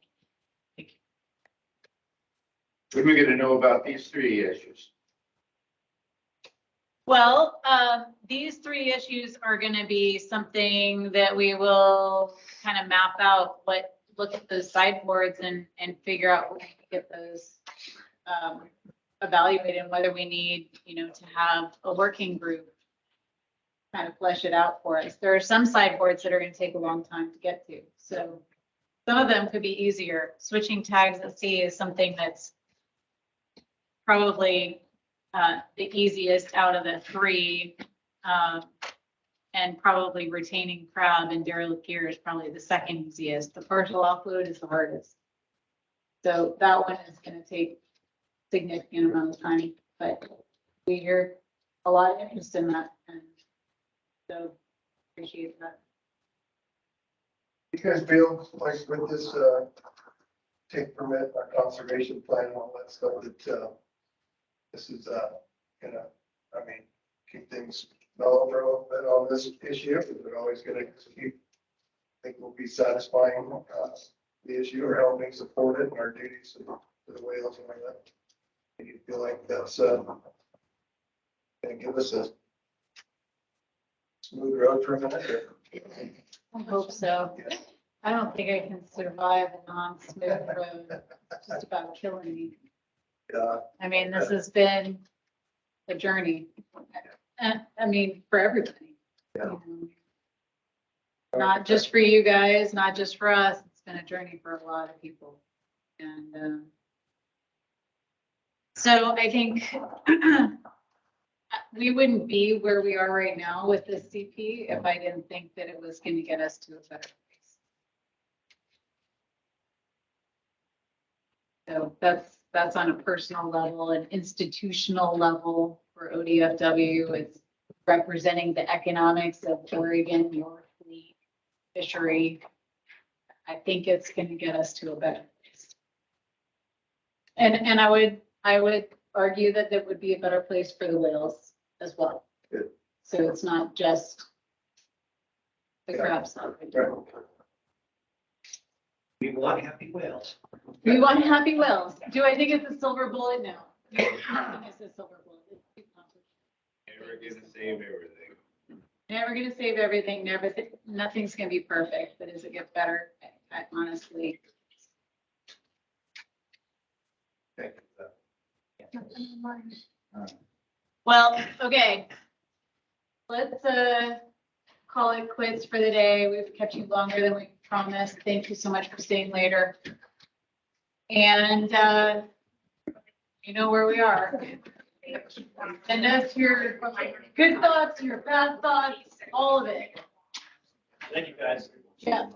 When are we gonna know about these 3 issues? Well, these 3 issues are going to be something that we will kind of map out, look at those sideboards and figure out where we can get those evaluated and whether we need, you know, to have a working group kind of flesh it out for us. There are some sideboards that are going to take a long time to get to. So some of them could be easier. Switching tags at sea is something that's probably the easiest out of the 3, and probably retaining crab and derelict gear is probably the second easiest. The partial offload is the hardest. So that one is going to take significant amount of time, but we hear a lot of interest in that, and so appreciate that. You guys feel like with this, take permit, our conservation plan and all that stuff, that, this is, gonna, I mean, keep things mellow for a little bit on this issue, because we're always gonna keep, I think we'll be satisfying, the issue or helping support it and our duties to the whales and like that. Do you feel like that's, gonna give us a smooth road for a minute? Or? I hope so. I don't think I can survive a non-smooth road. It's just about killing me. Yeah. I mean, this has been a journey. I mean, for everybody. Yeah. You know, not just for you guys, not just for us. It's been a journey for a lot of people. And so I think we wouldn't be where we are right now with this CP if I didn't think that it was going to get us to a better place. So that's on a personal level, an institutional level for ODFW. It's representing the economics of Oregon, your fleet, fishery. I think it's going to get us to a better place. And I would argue that that would be a better place for the whales as well. Good. So it's not just the crabs. We want happy whales. We want happy whales. Do I think it's a silver bullet? No. I don't think it's a silver bullet. It's too complicated. Never gonna save everything. Never gonna save everything, never, nothing's gonna be perfect, but as it gets better, I honestly. Well, okay. Let's, call it quits for the day. We've kept you longer than we promised. Thank you so much for staying later. And, you know where we are. Send us your good thoughts, your bad thoughts, all of it. Thank you, guys. Yeah.